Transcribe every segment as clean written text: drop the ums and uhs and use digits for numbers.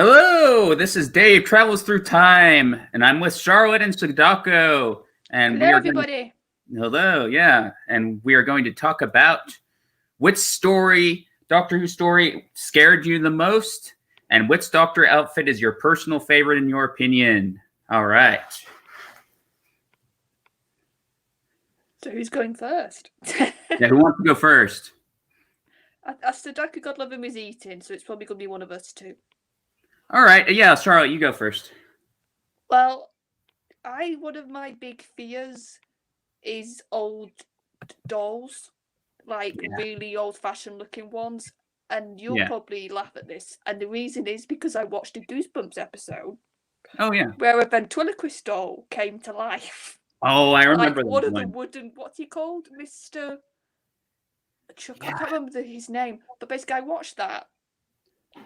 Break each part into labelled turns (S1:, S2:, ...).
S1: Hello, this is Dave, Travels Through Time, and I'm with Charlotte and Sadako. And
S2: Hello, everybody.
S1: Hello, yeah. And we are going to talk about which story, Doctor Who story, scared you the most, and which Doctor outfit is your personal favorite in your opinion. All right.
S2: So who's going first?
S1: Yeah, who wants to go first?
S2: Sadako, God love him, is eating, so it's probably going to be one of us two.
S1: All right. Yeah, Charlotte, you go first.
S2: Well, one of my big fears is old dolls, really old-fashioned looking ones. And you'll probably laugh at this. And the reason is because I watched a Goosebumps episode.
S1: Oh, yeah.
S2: Where a ventriloquist doll came to life.
S1: Oh, I remember
S2: one of the wooden, what's he called? Mr. Chuck, I can't remember his name. But basically, I watched that.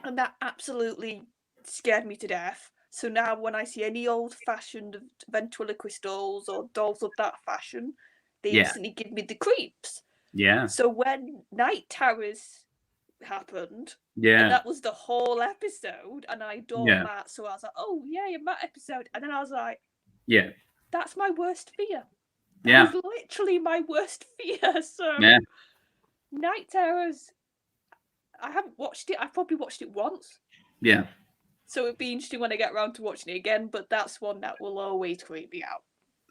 S2: And that absolutely scared me to death. So now when I see any old-fashioned ventriloquist dolls or dolls of that fashion, they instantly give me the creeps.
S1: Yeah.
S2: So when Night Terrors happened,
S1: and
S2: that was the whole episode, and I adored Matt, so I was like, oh, yeah, Matt episode. And then I was like, that's my worst fear. That was literally my worst fear. So Night Terrors, I haven't watched it. I've probably watched it once.
S1: Yeah.
S2: So it'd be interesting when I get around to watching it again, but that's one that will always creep me out.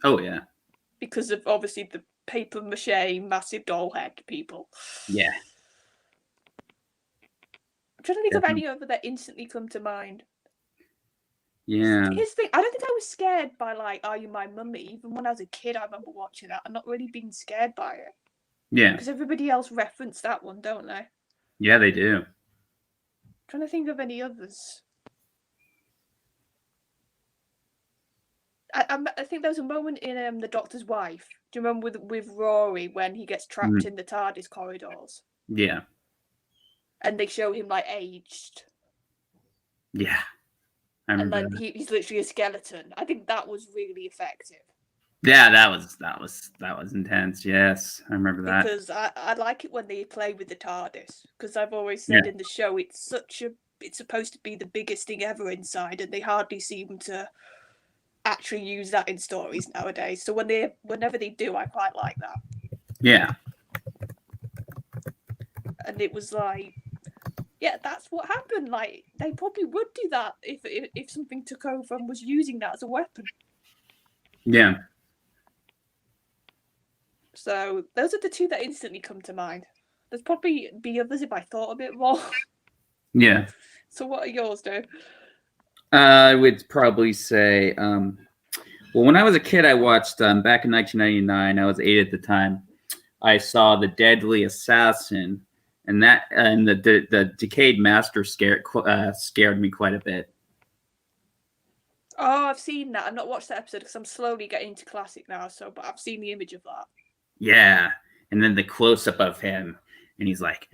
S1: Oh, yeah.
S2: Because of, obviously, the paper mache, massive doll head people.
S1: Yeah.
S2: I'm trying to think of any other that instantly come to mind.
S1: Yeah.
S2: Here's the thing, I don't think I was scared by, Are You My Mummy? Even when I was a kid, I remember watching that and not really being scared by it.
S1: Yeah.
S2: Because everybody else referenced that one, don't they?
S1: Yeah, they do.
S2: I'm trying to think of any others. I think there was a moment in The Doctor's Wife. Do you remember with Rory when he gets trapped in the Tardis corridors?
S1: Yeah.
S2: And they show him aged.
S1: Yeah. I remember
S2: and then he's literally a skeleton. I think that was really effective.
S1: Yeah, that was intense. Yes, I remember that.
S2: Because I like it when they play with the TARDIS. Because I've always said in the show it's supposed to be the biggest thing ever inside, and they hardly seem to actually use that in stories nowadays. So whenever they do, I quite like that.
S1: Yeah.
S2: And it was that's what happened. They probably would do that if something took over and was using that as a weapon.
S1: Yeah.
S2: So those are the two that instantly come to mind. There's probably be others if I thought a bit more.
S1: Yeah.
S2: So what are yours, Dave?
S1: I would probably say, well, when I was a kid, I watched back in 1999. I was 8 at the time. I saw The Deadly Assassin, and the Decayed Master scared me quite a bit.
S2: Oh, I've seen that. I've not watched that episode because I'm slowly getting into classic now. But I've seen the image of that.
S1: Yeah, and then the close up of him, and he's like,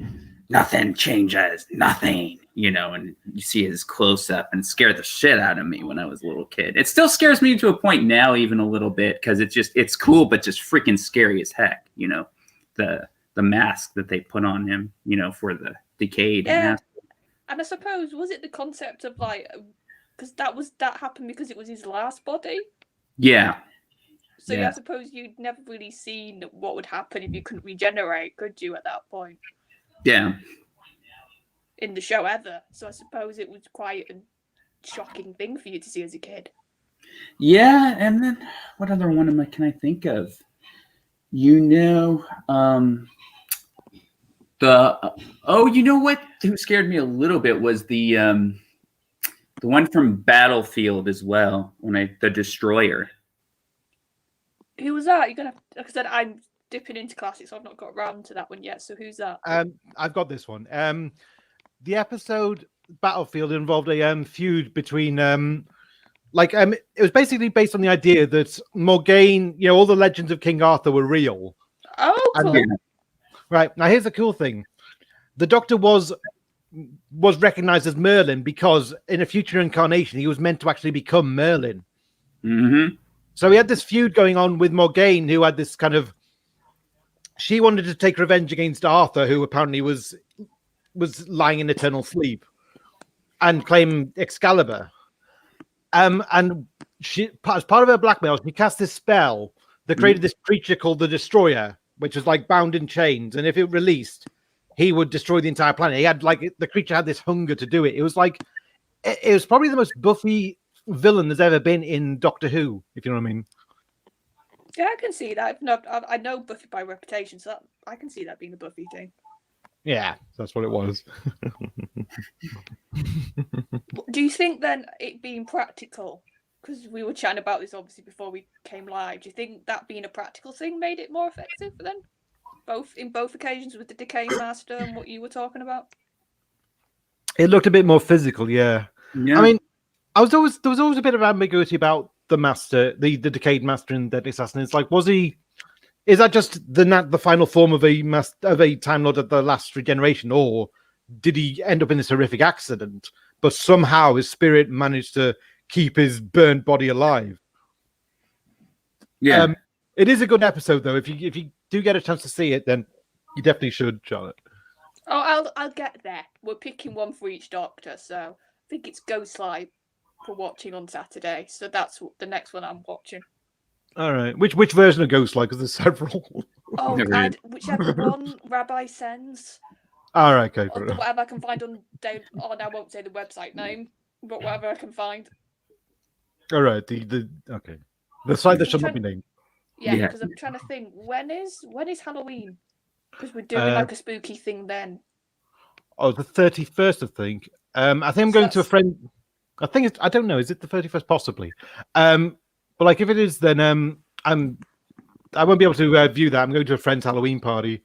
S1: "Nothing changes, nothing," and you see his close up, and it scared the shit out of me when I was a little kid. It still scares me to a point now, even a little bit, because it's cool, but just freaking scary as heck. The mask that they put on him, for the decayed mask.
S2: And I suppose, was it the concept of because that happened because it was his last body?
S1: Yeah.
S2: So I suppose you'd never really seen what would happen if you couldn't regenerate, could you, at that point?
S1: Yeah.
S2: In the show ever. So I suppose it was quite a shocking thing for you to see as a kid.
S1: Yeah, and then what other one can I think of? You know what? Who scared me a little bit was the one from Battlefield as well, the Destroyer.
S2: Who was that? You're gonna, like I said, I'm dipping into classics, so I've not got around to that one yet. So who's that?
S3: I've got this one. The episode Battlefield involved a feud between it was basically based on the idea that Morgaine, all the legends of King Arthur were real.
S2: Oh, cool.
S3: Right, now here's the cool thing. The Doctor was recognized as Merlin because in a future incarnation he was meant to actually become Merlin.
S1: Mm-hmm.
S3: So he had this feud going on with Morgaine, who had this kind of... She wanted to take revenge against Arthur, who apparently was lying in eternal sleep. and claim Excalibur. And she, as part of her blackmail, she cast this spell that created this creature called the Destroyer, which was like bound in chains, and if it released, he would destroy the entire planet. He had like the creature had this hunger to do it. It was like it was probably the most Buffy villain there's ever been in Doctor Who, if you know what I mean.
S2: Yeah, I can see that. I know Buffy by reputation, so I can see that being a Buffy thing.
S3: Yeah, that's what it was.
S2: Do you think then it being practical, because we were chatting about this obviously before we came live, do you think that being a practical thing made it more effective then? Both occasions with the Decay Master and what you were talking about?
S3: It looked a bit more physical, yeah. I mean, there was always a bit of ambiguity about the Master, the Decayed Master in Deadly Assassin. It's like, is that just the final form of a Time Lord at the last regeneration, or did he end up in this horrific accident, but somehow his spirit managed to keep his burnt body alive?
S1: Yeah.
S3: It is a good episode, though. If you do get a chance to see it, then you definitely should, Charlotte.
S2: Oh, I'll get there. We're picking one for each Doctor, so I think it's Ghostlight for watching on Saturday. So that's the next one I'm watching.
S3: All right. Which version of Ghostlight? Because there's several.
S2: Oh, whichever one Rabbi sends.
S3: All right, okay.
S2: Or whatever I can find on. I won't say the website name, but whatever I can find.
S3: All right. Okay. The site that should not be named.
S2: Yeah, because I'm trying to think. When is Halloween? Because we're doing like a spooky thing then.
S3: Oh, the 31st, I think. I think I'm going to a friend. I don't know. Is it the 31st? Possibly. But like, if it is, then I won't be able to view that. I'm going to a friend's Halloween party,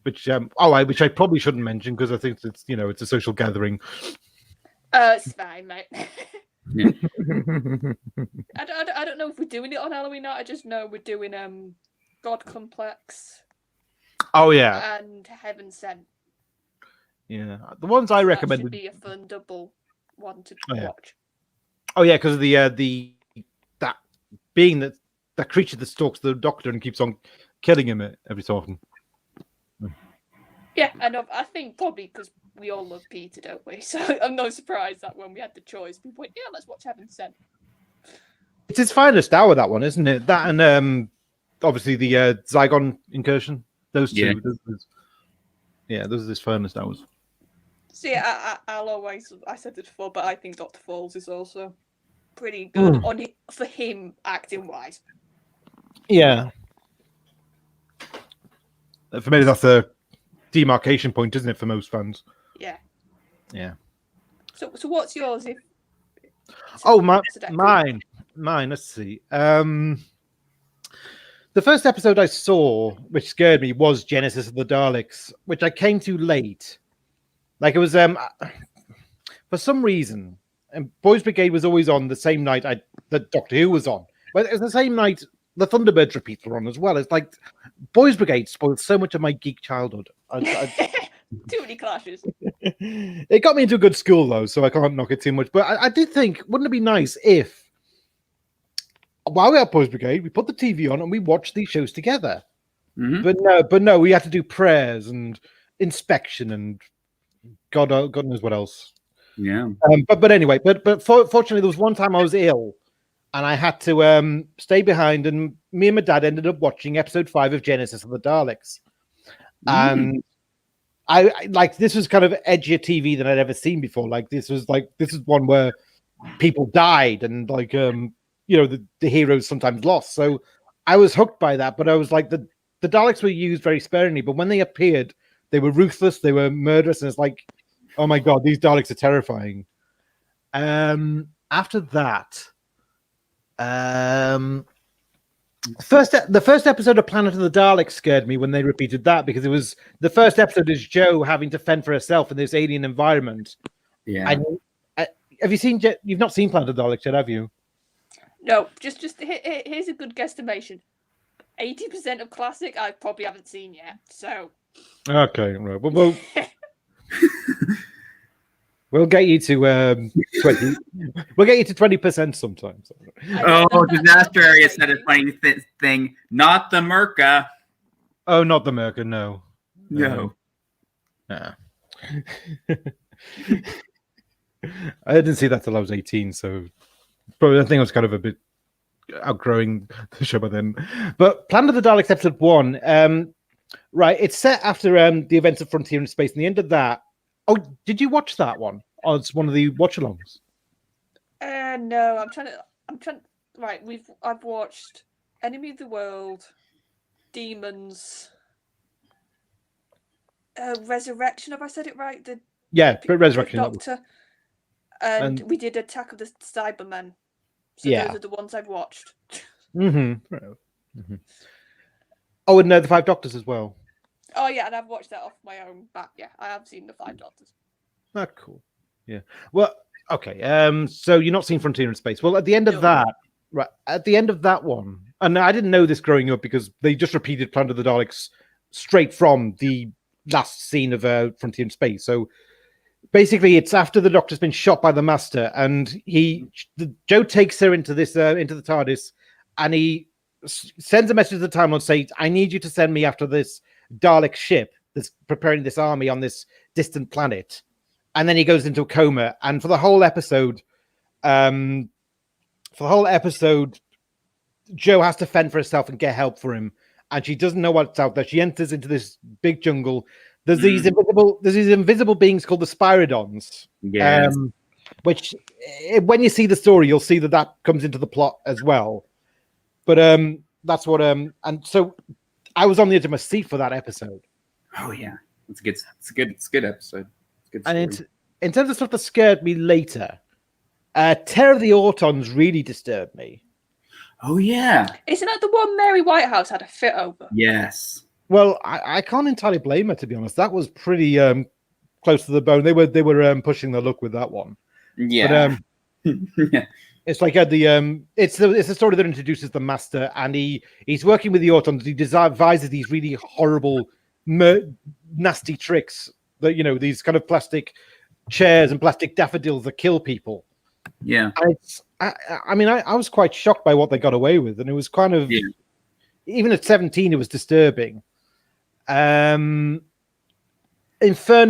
S3: which which I probably shouldn't mention because I think it's a social gathering.
S2: It's fine, mate.
S1: Yeah.
S2: I don't know if we're doing it on Halloween night. I just know we're doing God Complex.
S3: Oh yeah.
S2: And Heaven Sent.
S3: Yeah, the ones I recommend
S2: would be a fun double one to watch.
S3: Oh yeah, because of that being that creature that stalks the Doctor and keeps on killing him every so often.
S2: Yeah, and I think probably because we all love Peter, don't we? So I'm not surprised that when we had the choice, we went, yeah, let's watch Heaven Sent.
S3: It's his finest hour, that one, isn't it? That and obviously the Zygon incursion. Those two.
S2: Yeah.
S3: Those are his finest hours.
S2: See, I'll always, I said this before, but I think Dr. Falls is also pretty good for him acting wise.
S3: Yeah. For me, that's a demarcation point, isn't it, for most fans?
S2: Yeah.
S3: Yeah.
S2: So what's yours?
S3: Mine. Let's see. The first episode I saw, which scared me, was Genesis of the Daleks, which I came to late. Like it was for some reason, and Boys Brigade was always on the same night that Doctor Who was on. But it was the same night the Thunderbirds repeats were on as well. It's like Boys Brigade spoiled so much of my geek childhood.
S2: Too many clashes.
S3: It got me into a good school though, so I can't knock it too much. But I did think, wouldn't it be nice if, while we had Boys Brigade, we put the TV on and we watched these shows together? Mm-hmm. But no, we had to do prayers and inspection and God knows what else.
S1: Yeah.
S3: But anyway, fortunately, there was one time I was ill, and I had to stay behind, and me and my dad ended up watching episode 5 of Genesis of the Daleks, and I like this was kind of edgier TV than I'd ever seen before. Like this is one where people died, and like the heroes sometimes lost. So I was hooked by that, but I was like the Daleks were used very sparingly, but when they appeared, they were ruthless, they were murderous, and it's like, oh my god, these Daleks are terrifying. After that, the first episode of Planet of the Daleks scared me when they repeated that, because it was the first episode is Jo having to fend for herself in this alien environment.
S1: Yeah.
S3: Have you seen? You've not seen Planet of the Daleks yet, have you?
S2: No. Just here's a good guesstimation. 80% of classic I probably haven't seen yet. So.
S3: Okay, right. Well, we'll get you to 20. We'll get you to 20% sometimes.
S1: Oh, disaster area said a funny thing. Not the Merca.
S3: Oh, not the Merca. No.
S1: No.
S3: Nah. I didn't see that till I was 18, so probably I think I was kind of a bit outgrowing the show by then. But Planet of the Daleks episode 1, right, it's set after the events of Frontier in Space, and the end of that. Oh, did you watch that one? Oh, it's one of the watch-alongs.
S2: No, I'm trying. Right, I've watched Enemy of the World, Demons, Resurrection. Have I said it right?
S3: Resurrection.
S2: Doctor, and we did Attack of the Cybermen. So those are the ones I've watched.
S3: Mm-hmm. Mm-hmm. Oh, and the Five Doctors as well.
S2: Oh yeah, and I've watched that off my own back. Yeah, I have seen the Five Doctors.
S3: Ah, cool. Yeah. Well, okay. So you're not seeing Frontier in Space. Well, at the end of that, right? At the end of that one, and I didn't know this growing up because they just repeated Planet of the Daleks straight from the last scene of Frontier in Space. So basically, it's after the Doctor's been shot by the Master, and Joe takes her into the TARDIS, and he sends a message to the Time Lord saying, "I need you to send me after this Dalek ship that's preparing this army on this distant planet." And then he goes into a coma, and for the whole episode, Joe has to fend for herself and get help for him, and she doesn't know what's out there. She enters into this big jungle. There's these invisible beings called the Spyridons.
S1: Yes.
S3: Which, when you see the story, you'll see that comes into the plot as well. But that's what and so I was on the edge of my seat for that episode.
S1: Oh yeah, it's a good episode. It's good.
S3: And in terms of stuff that scared me later, Terror of the Autons really disturbed me.
S1: Oh yeah,
S2: isn't that the one Mary Whitehouse had a fit over?
S1: Yes.
S3: Well, I can't entirely blame her, to be honest. That was pretty close to the bone. They were pushing the look with that one.
S1: Yeah.
S3: But, yeah. It's like it's the story that introduces the Master, and he's working with the Autons. He devises these really horrible, nasty tricks that these kind of plastic chairs and plastic daffodils that kill people.
S1: Yeah.
S3: I mean, I was quite shocked by what they got away with, and it was kind of even at 17, it was disturbing. Inferno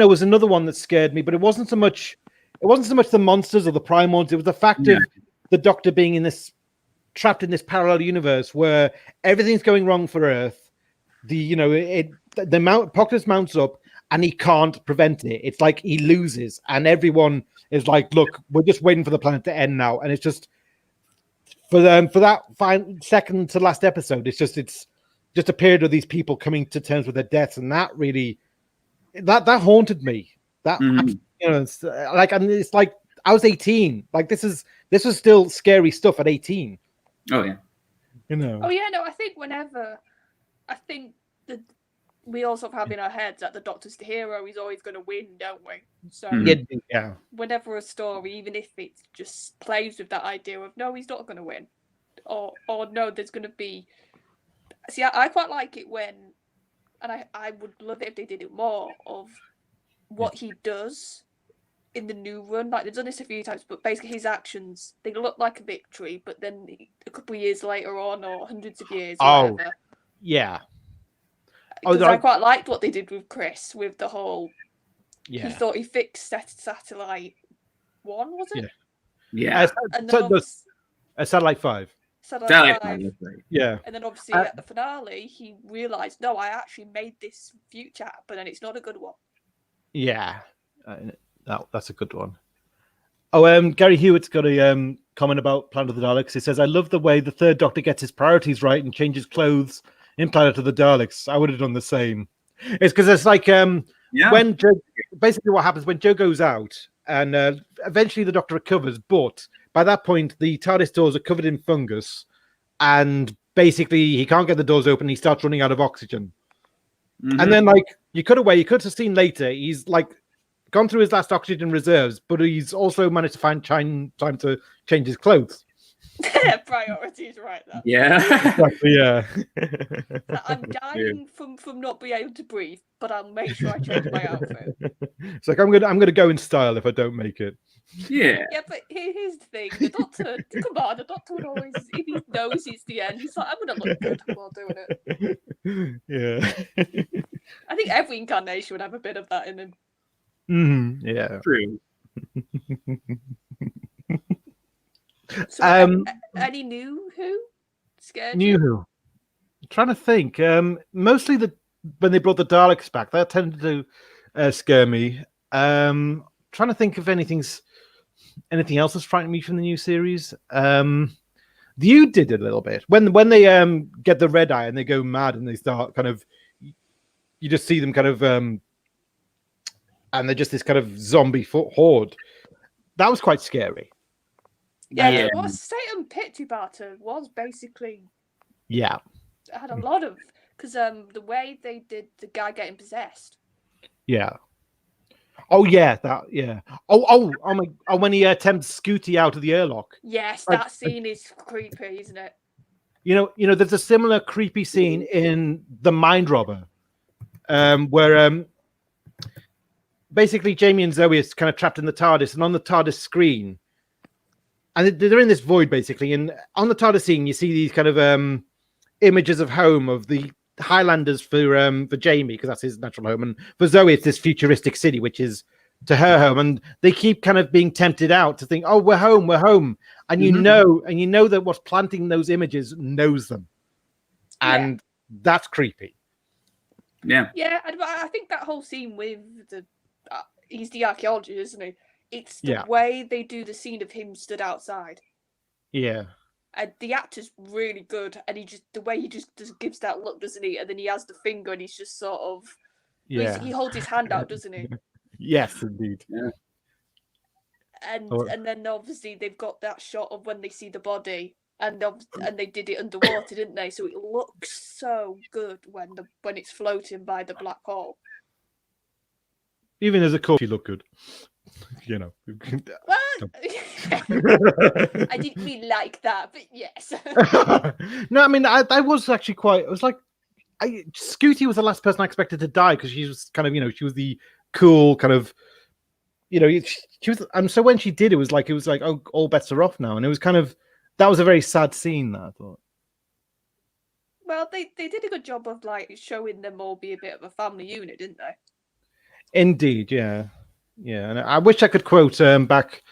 S3: was another one that scared me, but it wasn't so much the monsters or the primords. It was the fact of the Doctor being trapped in this parallel universe where everything's going wrong for Earth. Proctus mounts up and he can't prevent it. It's like he loses, and everyone is like, "Look, we're just waiting for the planet to end now." And it's just for that second to last episode, it's just a period of these people coming to terms with their deaths, and that really that haunted me. That it's like I was 18. Like this was still scary stuff at 18.
S1: Oh yeah.
S2: Oh yeah, no, I think that we also have in our heads that the Doctor's the hero, he's always going to win, don't we? So
S3: yeah.
S2: Whenever a story, even if it just plays with that idea of no, he's not going to win, or no, there's going to be. See, I quite like it when, and I would love it if they did it more of what he does in the new run. Like they've done this a few times, but basically his actions, they look like a victory, but then a couple of years later on, or hundreds of years, or whatever.
S3: Yeah.
S2: Because I quite liked what they did with Chris with the whole.
S3: Yeah.
S2: He thought he fixed Satellite 1, was it?
S1: Yeah.
S3: Satellite 5.
S2: Satellite 5.
S3: Yeah.
S2: And then obviously at the finale, he realised, no, I actually made this future happen, and it's not a good one.
S3: Yeah. That's a good one. Oh, Gary Hewitt's got a comment about Planet of the Daleks. He says, "I love the way the Third Doctor gets his priorities right and changes clothes in Planet of the Daleks. I would have done the same." It's because it's like when Joe, basically what happens when Joe goes out, and eventually the Doctor recovers, but by that point the TARDIS doors are covered in fungus, and basically he can't get the doors open. He starts running out of oxygen, and then you could have seen later he's like gone through his last oxygen reserves, but he's also managed to find time to change his clothes.
S2: Priorities, right? There.
S1: Yeah.
S3: Exactly, yeah.
S2: I'm dying from not being able to breathe, but I'll make sure I change my outfit.
S3: It's like I'm gonna go in style if I don't make it.
S1: Yeah.
S2: Yeah, but here's the thing: the Doctor, come on, the Doctor would always, if he knows it's the end, he's like, I'm gonna look good while doing it.
S3: Yeah.
S2: I think every incarnation would have a bit of that in him.
S3: Yeah.
S1: True.
S2: So, any new Who scared
S3: New
S2: you?
S3: Who. I'm trying to think. Mostly when they brought the Daleks back, that tended to scare me. Trying to think if anything else has frightened me from the new series. You did a little bit when they get the red eye and they go mad and they start kind of. You just see them kind of, and they're just this kind of zombie horde. That was quite scary.
S2: Yeah,
S1: Yeah.
S2: it was Satan Pit two-parter was basically
S3: Yeah.
S2: had a lot of because the way they did the guy getting possessed.
S3: Yeah. Oh yeah, Oh my! Oh, when he tempts Scooty out of the airlock.
S2: Yes, that scene is creepy, isn't it?
S3: You know, there's a similar creepy scene in The Mind Robber, where basically Jamie and Zoe is kind of trapped in the TARDIS, and on the TARDIS screen, and they're in this void basically, and on the TARDIS scene you see these kind of images of home of the Highlanders for Jamie because that's his natural home, and for Zoe it's this futuristic city which is to her home, and they keep kind of being tempted out to think, oh, we're home, and you know that what's planting those images knows them, and that's creepy.
S1: Yeah.
S2: Yeah, and I think that whole scene with the he's the archaeologist, isn't he? It's the way they do the scene of him stood outside.
S3: Yeah.
S2: And the actor's really good, and the way he just gives that look, doesn't he? And then he has the finger, and he's just sort of he holds his hand out, doesn't he?
S3: Yes, indeed.
S1: Yeah.
S2: And then obviously they've got that shot of when they see the body, and they did it underwater, didn't they? So it looks so good when it's floating by the black hole.
S3: Even as a corpse, you look good. You know.
S2: Well, I didn't really like that, but yes.
S3: No, I mean, I was actually quite. It was like, Scooty was the last person I expected to die because she was kind of, she was the cool kind of, she was. And so when she did, it was like, oh, all bets are off now, and it was kind of, that was a very sad scene. That I thought.
S2: Well, they did a good job of like showing them all be a bit of a family unit, didn't they?
S3: Indeed, yeah. And I wish I could quote back.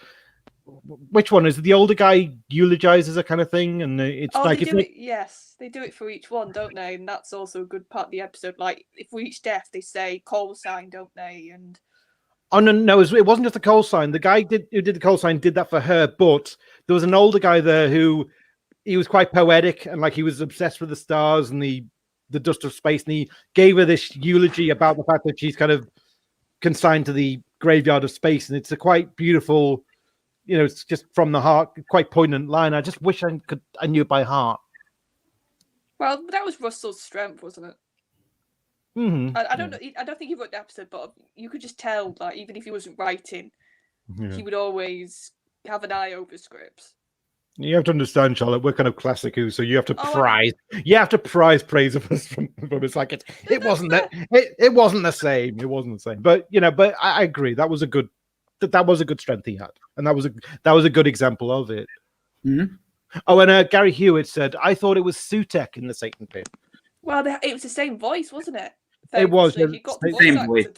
S3: Which one is it? The older guy eulogizes a kind of thing, and it's like
S2: yes, they do it for each one, don't they? And that's also a good part of the episode. Like, if for each death they say call sign, don't they? And
S3: oh no, it wasn't just a call sign. The guy who did the call sign did that for her, but there was an older guy there who he was quite poetic and like he was obsessed with the stars and the dust of space, and he gave her this eulogy about the fact that she's kind of consigned to the graveyard of space, and it's a quite beautiful, it's just from the heart, quite poignant line. I just wish I knew it by heart.
S2: Well, that was Russell's strength, wasn't it?
S3: Mm-hmm.
S2: I don't know. I don't think he wrote the episode, but you could just tell, like, even if he wasn't writing, he would always have an eye over scripts.
S3: You have to understand, Charlotte, we're kind of classic Who, so you have to prize. You have to prize praise of us from it's like it wasn't the same. It wasn't the same. But but I agree. That was a good strength he had, and that was a good example of it.
S1: Mm-hmm.
S3: Oh, and Gary Hewitt said, I thought it was Sutek in the Satan Pit.
S2: Well, it was the same voice, wasn't it?
S3: It was.
S2: So he got the
S1: same voice,
S3: voice,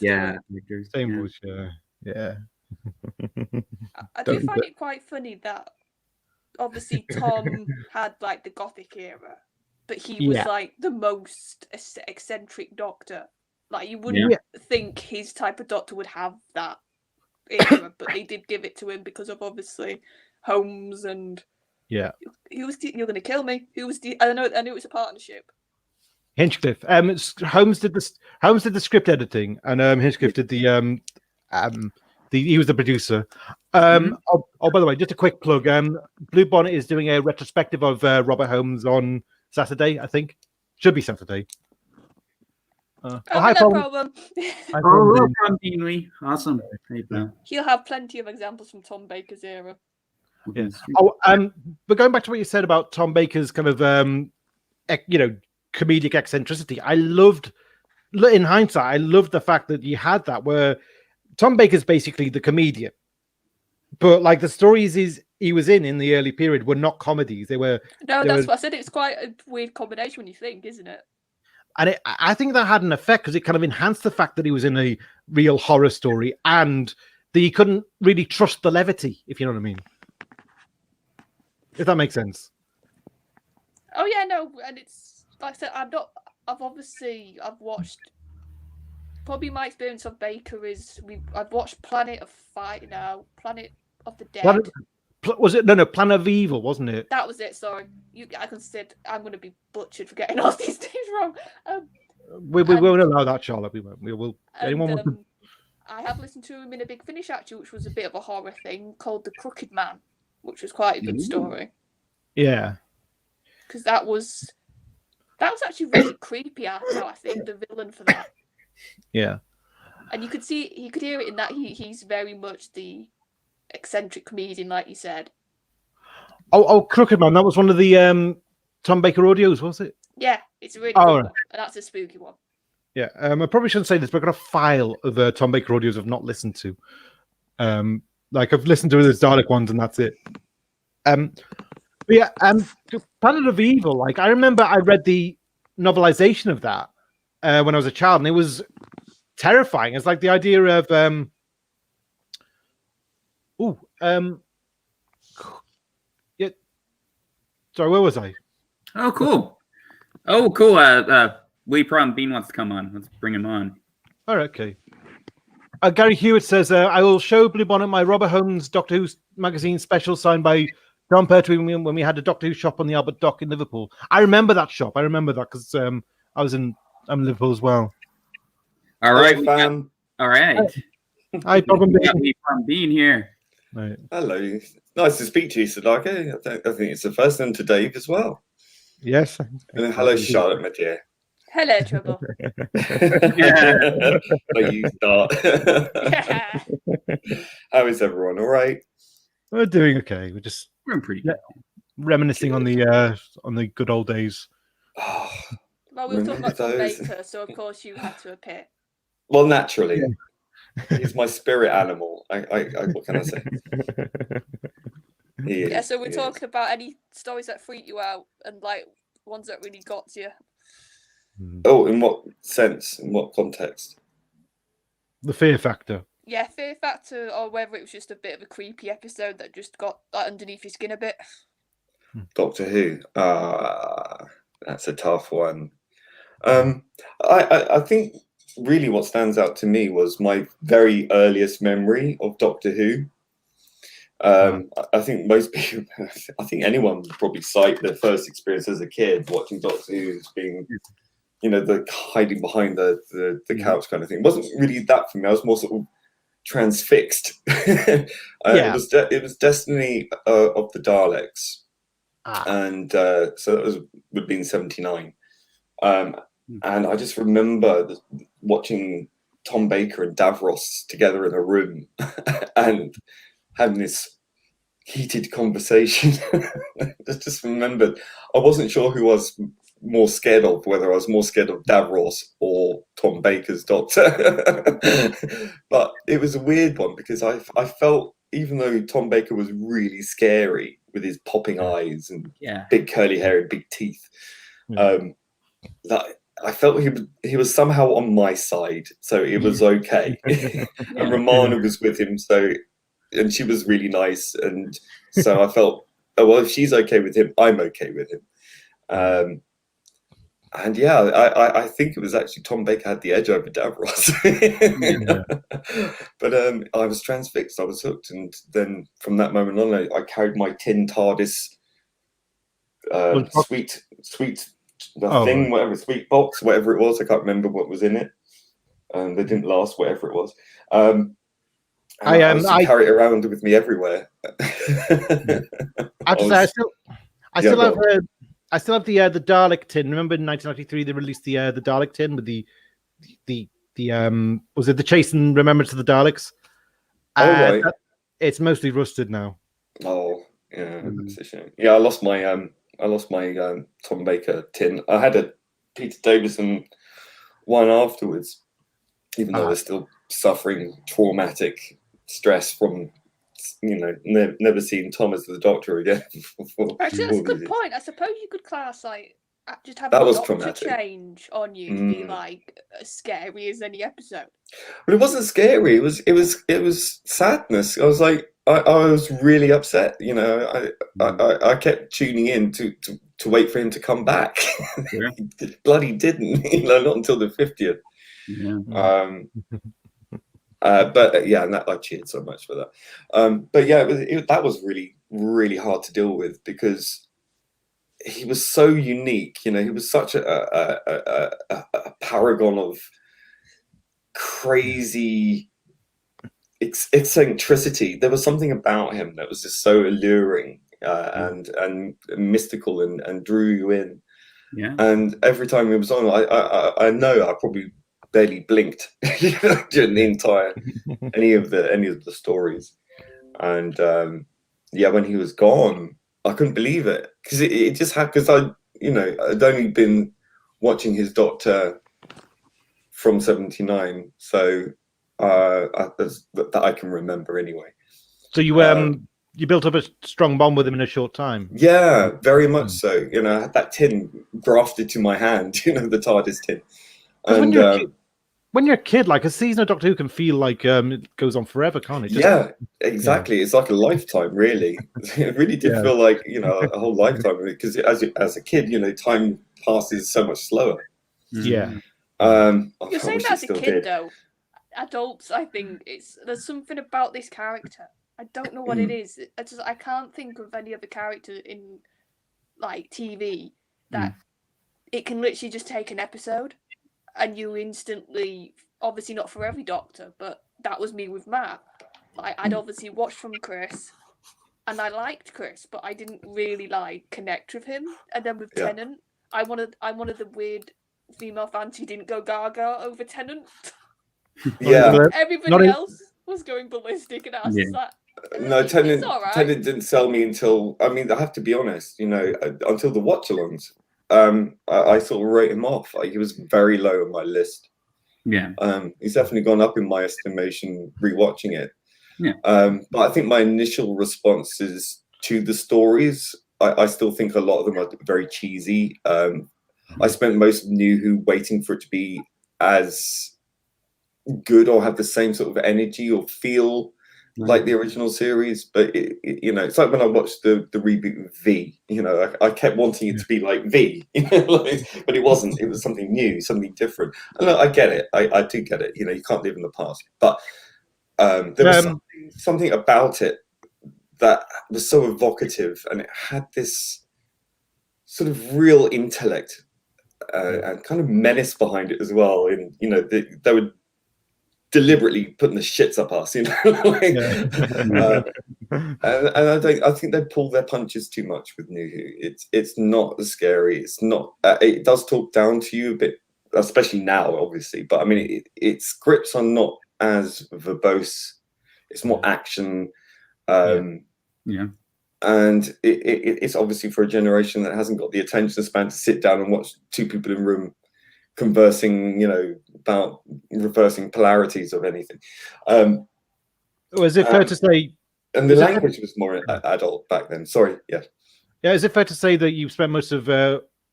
S3: yeah.
S2: I do find it quite funny that obviously Tom had like the Gothic era, but he was like the most eccentric doctor. Like you wouldn't think his type of doctor would have that era, but they did give it to him because of obviously Holmes and who was you're going to kill me? Who was I knew it was a partnership.
S3: Hinchcliffe. Holmes did the script editing, and Hinchcliffe did the he was the producer. By the way, just a quick plug. Blue Bonnet is doing a retrospective of Robert Holmes on Saturday, I think. Should be Saturday.
S2: Hi, no problem.
S1: Awesome.
S2: He'll have plenty of examples from Tom Baker's era.
S3: Yeah. But going back to what you said about Tom Baker's kind of comedic eccentricity, in hindsight, I loved the fact that you had that where Tom Baker's basically the comedian, but like the stories he was in the early period were not comedies. What I said.
S2: It's quite a weird combination when you think, isn't it?
S3: And I think that had an effect because it kind of enhanced the fact that he was in a real horror story and that you couldn't really trust the levity, if you know what I mean. If that makes sense.
S2: Oh yeah, no, and it's like I said, I've watched. Probably my experience of Baker is I've watched Planet of the Dead.
S3: Was it Planet of Evil, wasn't it?
S2: That was it. Sorry, I considered I'm going to be butchered for getting all these names wrong.
S3: We won't allow that, Charlotte. We won't. We will. Anyone want to...
S2: I have listened to him in a Big Finish actually, which was a bit of a horror thing called The Crooked Man, which was quite a good story.
S3: Yeah,
S2: because that was actually really creepy. Now I think the villain for that.
S3: Yeah,
S2: and you could hear it in that he's very much the eccentric comedian, like you said.
S3: Oh, Crooked Man. That was one of the Tom Baker audios, was it?
S2: Yeah, it's a really good one, and that's a spooky one.
S3: Yeah, I probably shouldn't say this, but I've got a file of Tom Baker audios I've not listened to. Like I've listened to the Dalek ones, and that's it. But yeah, Planet of Evil. Like I remember, I read the novelization of that when I was a child, and it was terrifying. It's like the idea of yeah. Sorry, where was I?
S1: Oh, cool. Lee Problembeing wants to come on. Let's bring him on.
S3: All right, okay. Gary Hewitt says, I will show Blue Bonnet my Robert Holmes Doctor Who magazine special signed by John Pertwee when we had a Doctor Who shop on the Albert Dock in Liverpool. I remember that shop. I remember that because I was in Liverpool as well.
S1: All right.
S4: All
S1: right.
S3: Hi,
S1: Problembeing. Lee Problembeing here.
S3: Right.
S4: Hello. Nice to speak to you, Sadako. I think it's the first one to Dave as well.
S3: Yes.
S4: And hello, Charlotte, my dear.
S2: Hello, Trouble.
S4: But you start. How is everyone? All right?
S3: We're doing okay. We're
S1: doing pretty good.
S3: Reminiscing on the good old days.
S4: Oh,
S2: well, we were talking about Tom Baker, so of course you had to appear.
S4: Well, naturally. He's my spirit animal. What can I say?
S2: Yeah, so we're talking about any stories that freak you out and like ones that really got to you.
S4: Oh, in what sense? In what context?
S3: The fear factor.
S2: Yeah, fear factor, or whether it was just a bit of a creepy episode that just got underneath your skin a bit.
S4: Doctor Who. That's a tough one. I think really what stands out to me was my very earliest memory of Doctor Who. I think most people, I think anyone would probably cite their first experience as a kid watching Doctor Who as being, the hiding behind the couch kind of thing. It wasn't really that for me. I was more sort of transfixed. It was Destiny of the Daleks, and so that would have been 79. And I just remember watching Tom Baker and Davros together in a room and having this heated conversation. I just remembered I wasn't sure who I was more scared of, whether I was more scared of Davros or Tom Baker's Doctor. But it was a weird one because I felt, even though Tom Baker was really scary with his popping eyes and big curly hair and big teeth, that I felt he was somehow on my side, so it was okay. And Romana was with him, and she was really nice, and so I felt, oh well, if she's okay with him, I'm okay with him. And yeah, I think it was actually Tom Baker had the edge over Davros. But I was transfixed, I was hooked, and then from that moment on, I carried my tin Tardis sweet thing, whatever, sweet box, whatever it was. I can't remember what was in it. They didn't last, whatever it was. I used to carry it around with me everywhere.
S3: I still have the Dalek tin. Remember in 1993 they released the Dalek tin with the was it the Chase and Remembrance of the Daleks?
S4: Right.
S3: It's mostly rusted now.
S4: Oh yeah, that's a shame. Yeah, I lost my Tom Baker tin. I had a Peter Davison one afterwards, even though they're still suffering traumatic stress from never seeing Tom as the Doctor again.
S2: Actually, that's a good point. I suppose you could class like just have
S4: That
S2: a
S4: was
S2: doctor
S4: traumatic.
S2: change on you to be like as scary as any episode.
S4: But it wasn't scary. It was sadness. I was like, I was really upset. You know, I kept tuning in to wait for him to come back.
S1: Yeah.
S4: He bloody didn't. You know, not until the 50th.
S1: Yeah.
S4: But yeah, and that I cheered so much for that. But yeah, that was really, really hard to deal with because he was so unique. You know, he was such a paragon of crazy eccentricity. There was something about him that was just so alluring and mystical and drew you in.
S1: Yeah.
S4: And every time he was on, I know I probably barely blinked during the entire any of the stories. And yeah, when he was gone, I couldn't believe it because it just had because I'd only been watching his Doctor from '79, so that I can remember anyway.
S3: So you built up a strong bond with him in a short time.
S4: Yeah, very much so. You know, I had that tin grafted to my hand. You know, the TARDIS tin. And
S3: when you're a kid, like a season of Doctor Who can feel like it goes on forever, can't it?
S4: Yeah, exactly. Yeah. It's like a lifetime, really. It really did feel like, you know, a whole lifetime because as a kid, you know, time passes so much slower.
S3: Yeah.
S2: You're saying that as a kid, though. Adults, I think there's something about this character. I don't know what it is. I can't think of any other character in like TV that it can literally just take an episode and you instantly, obviously not for every Doctor, but that was me with Matt. Like I'd obviously watched from Chris and I liked Chris, but I didn't really like connect with him. And then with Tennant, I'm one of the weird female fans who didn't go gaga over Tennant.
S4: Yeah.
S2: Everybody else was going ballistic and I was just like,
S4: no, Tennant didn't sell me until, I mean, I have to be honest, you know, until the watch-alongs. I sort of wrote him off. Like, he was very low on my list.
S1: Yeah.
S4: He's definitely gone up in my estimation rewatching it.
S1: Yeah.
S4: But I think my initial responses to the stories, I still think a lot of them are very cheesy. I spent most of New Who waiting for it to be as good or have the same sort of energy or feel like the original series, but you know, it's like when I watched the reboot of V. You know, I kept wanting it to be like V, you know, but it wasn't. It was something new, something different. And look, I get it. I do get it. You know, you can't live in the past, but there was something about it that was so evocative, and it had this sort of real intellect and kind of menace behind it as well. And you know, they were deliberately putting the shits up us, you know. And I think they pull their punches too much with New Who. It's not as scary. It's not. It does talk down to you a bit, especially now, obviously. But I mean, its scripts are not as verbose. It's more action. And it's obviously for a generation that hasn't got the attention span to sit down and watch two people in a room conversing, you know, about reversing polarities of anything.
S3: Is it fair to say?
S4: And the language was more adult back then. Sorry, yeah.
S3: Yeah, is it fair to say that you spent most of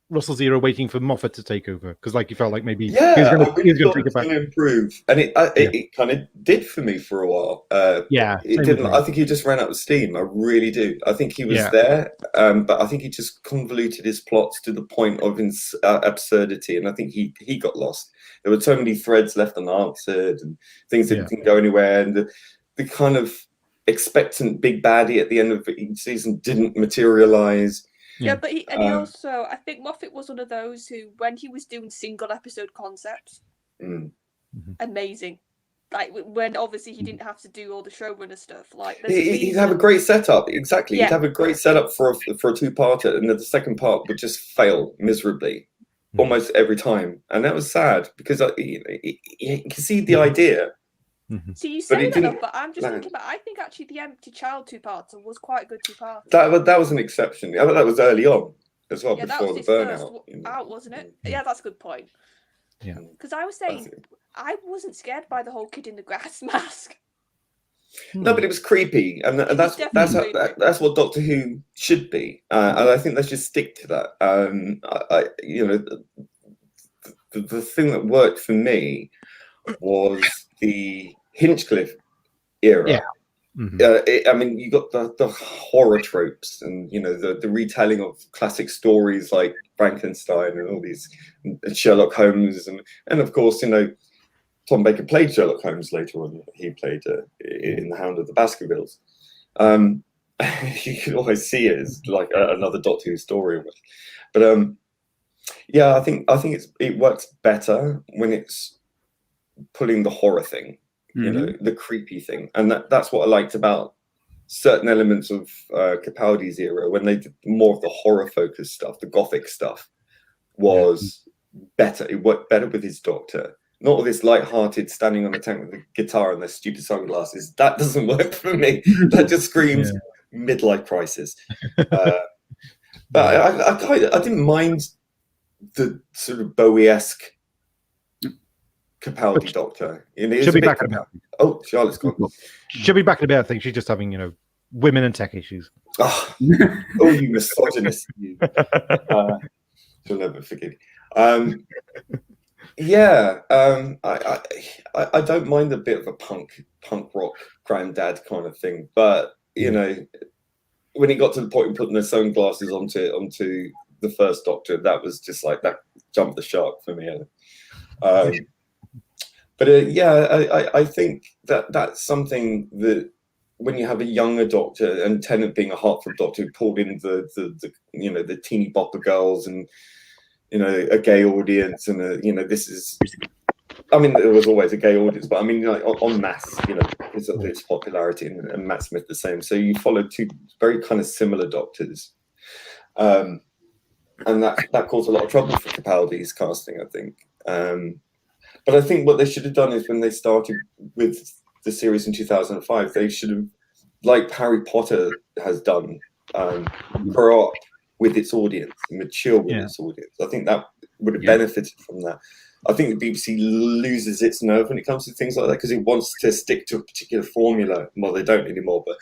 S3: Russell's era waiting for Moffat to take over? Because, like, you felt like maybe he was going to
S4: improve, and it kind of did for me for a while. It didn't. I think he just ran out of steam. I really do. I think he was there, but I think he just convoluted his plots to the point of absurdity, and I think he got lost. There were so many threads left unanswered, and things that didn't go anywhere, and the kind of expectant big baddie at the end of each season didn't materialize.
S2: Yeah, but he also, I think Moffat was one of those who, when he was doing single episode concepts, amazing. Like when obviously he didn't have to do all the showrunner stuff. Like
S4: he'd have a great setup. Exactly, he'd have a great setup for a two-parter, and then the second part would just fail miserably, almost every time, and that was sad because you can see the idea.
S2: So you say that, but I'm just thinking about. I think actually the Empty Child two-parter was quite a good two-parter.
S4: That was an exception. That was early on as well, before the burnout.
S2: Out, wasn't it? Yeah, that's a good point.
S3: Yeah,
S2: because I was saying I wasn't scared by the whole kid in the grass mask.
S4: No, but it was creepy, and that's
S2: definitely creepy.
S4: that's what Doctor Who should be, and I think let's just stick to that. The thing that worked for me was the Hinchcliffe era.
S3: Yeah.
S4: I mean, you got the horror tropes, and the retelling of classic stories like Frankenstein and all these, and Sherlock Holmes, and of course, Tom Baker played Sherlock Holmes later on. He played in The Hound of the Baskervilles. You can always see it as like another Doctor Who story, but yeah, I think it works better when it's pulling the horror thing, the creepy thing, and that's what I liked about certain elements of Capaldi's era, when they did more of the horror focused stuff, the gothic stuff was better. It worked better with his Doctor. Not all this light-hearted standing on the tank with a guitar and their stupid sunglasses. That doesn't work for me. That just screams midlife crisis. But I didn't mind the sort of Bowie-esque Capaldi Doctor.
S3: She'll be back in a bit.
S4: Oh, Charlotte's gone.
S3: She'll be back in a bit. I think she's just having, women and tech issues.
S4: Oh, you misogynist! You. She'll never forgive you. Yeah, I don't mind a bit of a punk rock granddad kind of thing, but when it got to the point of putting the sunglasses onto the first Doctor, that was just like that jumped the shark for me. But I think that's something that when you have a younger Doctor, and Tennant being a Hartford Doctor who pulled in the teeny bopper girls and a gay audience, and this is, I mean, there was always a gay audience, but I mean, like en masse, because of its popularity, and Matt Smith the same. So you followed two very kind of similar Doctors, and that caused a lot of trouble for Capaldi's casting, I think. But I think what they should have done is, when they started with the series in 2005, they should have, like Harry Potter has done, grow up with its audience, mature with its audience. I think that would have benefited from that. I think the BBC loses its nerve when it comes to things like that, because it wants to stick to a particular formula. Well, they don't anymore, but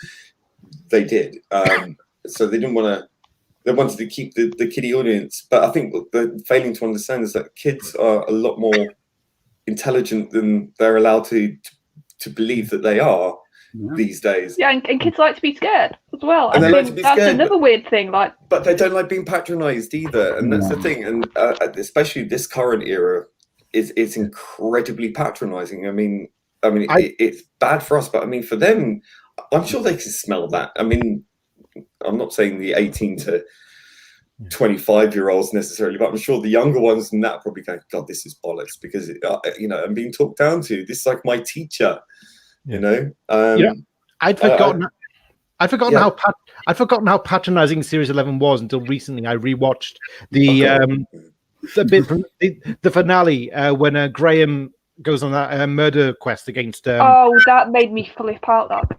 S4: they did. So they didn't want to. They wanted to keep the kiddie audience, but I think what they're failing to understand is that kids are a lot more intelligent than they're allowed to believe that they are. These days,
S2: and kids like to be scared as well.
S4: And they like to be
S2: that's
S4: scared,
S2: another weird thing. But
S4: they don't like being patronised either, and that's the thing. And especially this current era, it's incredibly patronising. I mean, it's bad for us, but I mean, for them, I'm sure they can smell that. I mean, I'm not saying the 18 to 25-year-olds necessarily, but I'm sure the younger ones and that probably going, God, this is bollocks, because I'm being talked down to. This is like my teacher.
S3: I'd forgotten. I'd forgotten how patronizing Series 11 was until recently. I rewatched the bit from the finale when Graham goes on that murder quest against.
S2: That made me flip out. That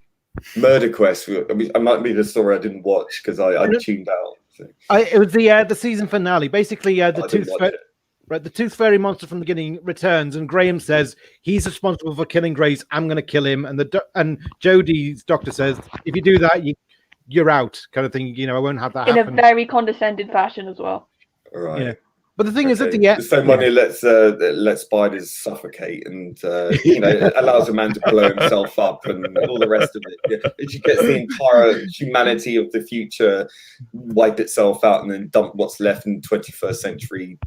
S4: murder quest. I mean, I might be the story I didn't watch because I tuned out. So.
S3: It was the season finale. Basically, the Tooth Fairy monster from the beginning returns, and Graham says he's responsible for killing Grace. I'm going to kill him, and Jodie's doctor says, if you do that, you're out, kind of thing. I won't have that happen.
S2: In a very condescending fashion as well.
S4: Right. Yeah.
S3: But the thing is, at the end,
S4: so money lets spiders suffocate, and allows a man to blow himself up, and all the rest of it. Yeah. She gets the entire humanity of the future wipe itself out, and then dump what's left in 21st century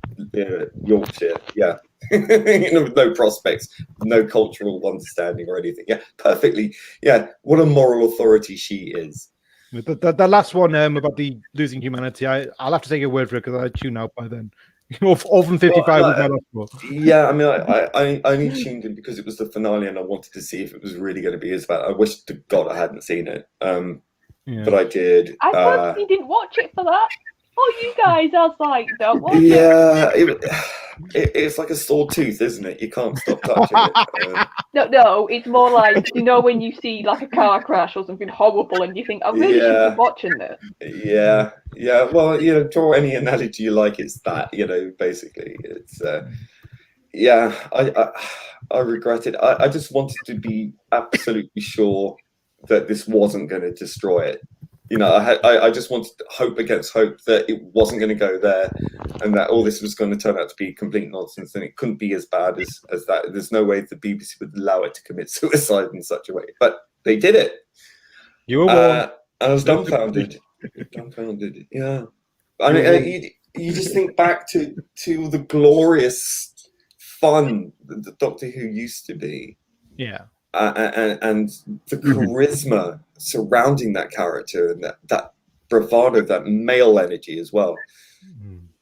S4: Yorkshire. Yeah, with no prospects, no cultural understanding or anything. Yeah, perfectly. Yeah, what a moral authority she is.
S3: The last one about the losing humanity, I'll have to take your word for it because I tune out by then. All from 55 was my last one.
S4: Yeah, I mean, I only tuned in because it was the finale and I wanted to see if it was really going to be as bad. I wish to God I hadn't seen it, but I did.
S2: I personally didn't watch it for that. Oh, you guys, I was like, don't watch it.
S4: Yeah, it's like a sore tooth, isn't it? You can't stop touching it.
S2: No, it's more like, when you see like a car crash or something horrible and you think, I really should be watching this.
S4: Yeah. Well, draw any analogy you like. It's that, basically. It's, I regret it. I just wanted to be absolutely sure that this wasn't going to destroy it. I just wanted hope against hope that it wasn't going to go there, and that all this was going to turn out to be complete nonsense, and it couldn't be as bad as that. There's no way the BBC would allow it to commit suicide in such a way, but they did it.
S3: You were warned.
S4: I was dumbfounded. Yeah. I mean, you just think back to the glorious fun that the Doctor Who used to be.
S3: Yeah.
S4: And the charisma surrounding that character, and that bravado, that male energy as well,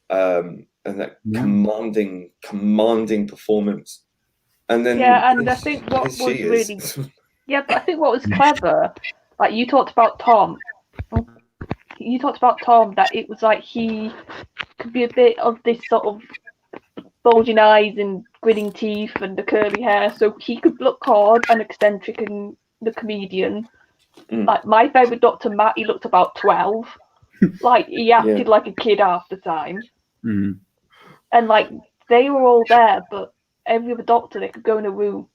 S4: and that commanding performance. And then
S5: and I think what was really but I think what was clever, like you talked about Tom, that it was like he could be a bit of this sort of bulging eyes and gritting teeth and the curly hair, so he could look hard and eccentric and the comedian. Like my favourite Dr. Matt, he looked about 12. Like he acted like a kid half the time. And like they were all there, but every other doctor, they could go in a room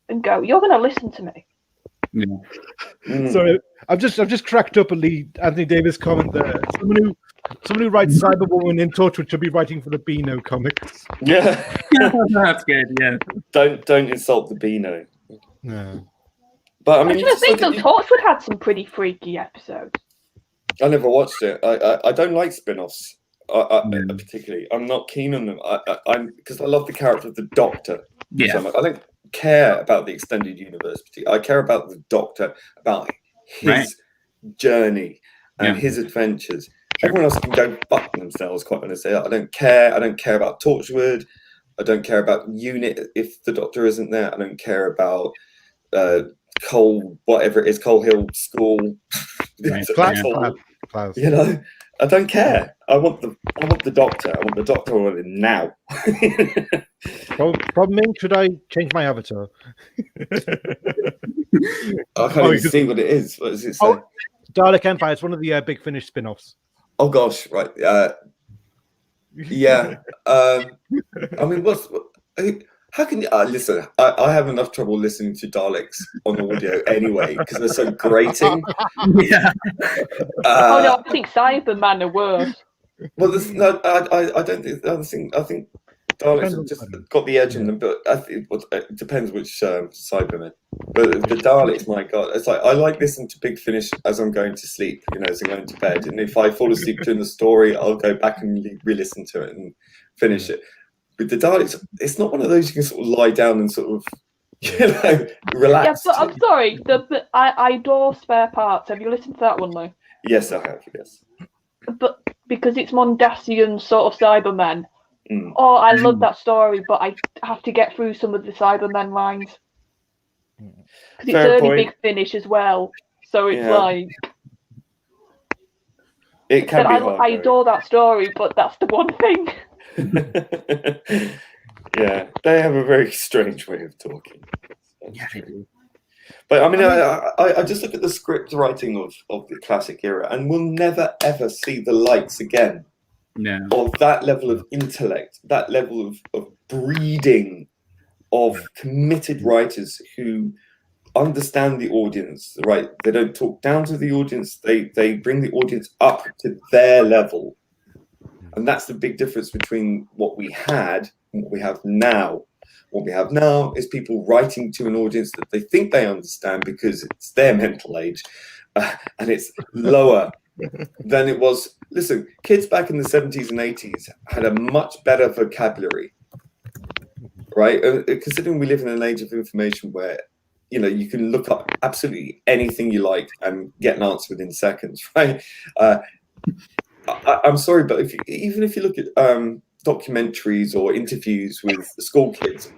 S5: and go, "You're going to listen to me."
S3: Sorry, I've just cracked up at the Anthony Davis comment there. Someone who writes Cyberwoman in Torchwood should be writing for the Beano comics.
S4: Yeah.
S1: That's good. Yeah.
S4: Don't insult the Beano.
S3: No.
S4: But I mean,
S5: I think though Torchwood had some pretty freaky episodes.
S4: I never watched it. I don't like spin-offs. Particularly, I'm not keen on them. I'm because I love the character of the Doctor.
S1: Yeah.
S4: So much. I don't care about the extended universe. I care about the Doctor, about his journey and his adventures. Everyone else can go fuck themselves, quite honestly. I don't care. I don't care about Torchwood. I don't care about Unit if the Doctor isn't there. I don't care about whatever it is, Coal Hill School.
S3: Klaus.
S4: You know, I don't care. I want the Doctor. I want the Doctor now.
S3: Problem, should I change my avatar?
S4: I can't even see what it is. What does it say?
S3: Dalek Empire. It's one of the Big Finish spin-offs.
S4: Oh gosh, right. Yeah. I mean, how can you listen? I have enough trouble listening to Daleks on audio anyway because they're so grating.
S1: Yeah.
S5: I think Cyberman are worse.
S4: Well, I don't think. I think Daleks have just got the edge on them, but I think it depends which Cybermen. But the Daleks, my God, it's like I like listening to Big Finish as I'm going to sleep, as I'm going to bed. And if I fall asleep during the story, I'll go back and re-listen to it and finish it. With the Daleks, it's not one of those you can sort of lie down and sort of, relax.
S5: Yeah, but I'm sorry. I adore Spare Parts. Have you listened to that one though?
S4: Yes, I have. Yes.
S5: But because it's Mondasian sort of Cybermen. Oh, I love that story, but I have to get through some of the Cybermen lines. Because it's early Big Finish as well. So it's like...
S4: It can be hard.
S5: I adore that story, but that's the one thing.
S4: Yeah, they have a very strange way of talking.
S1: Yeah, they do.
S4: But I mean, I just look at the script writing of the classic era, and we'll never ever see the likes again.
S1: No.
S4: Of that level of intellect, that level of breeding of committed writers who understand the audience, right? They don't talk down to the audience. They bring the audience up to their level. And that's the big difference between what we had and what we have now. What we have now is people writing to an audience that they think they understand because it's their mental age, and it's lower than it was. Listen, kids back in the 70s and 80s had a much better vocabulary, right? Considering we live in an age of information where, you can look up absolutely anything you like and get an answer within seconds, right? I'm sorry, but even if you look at documentaries or interviews with school kids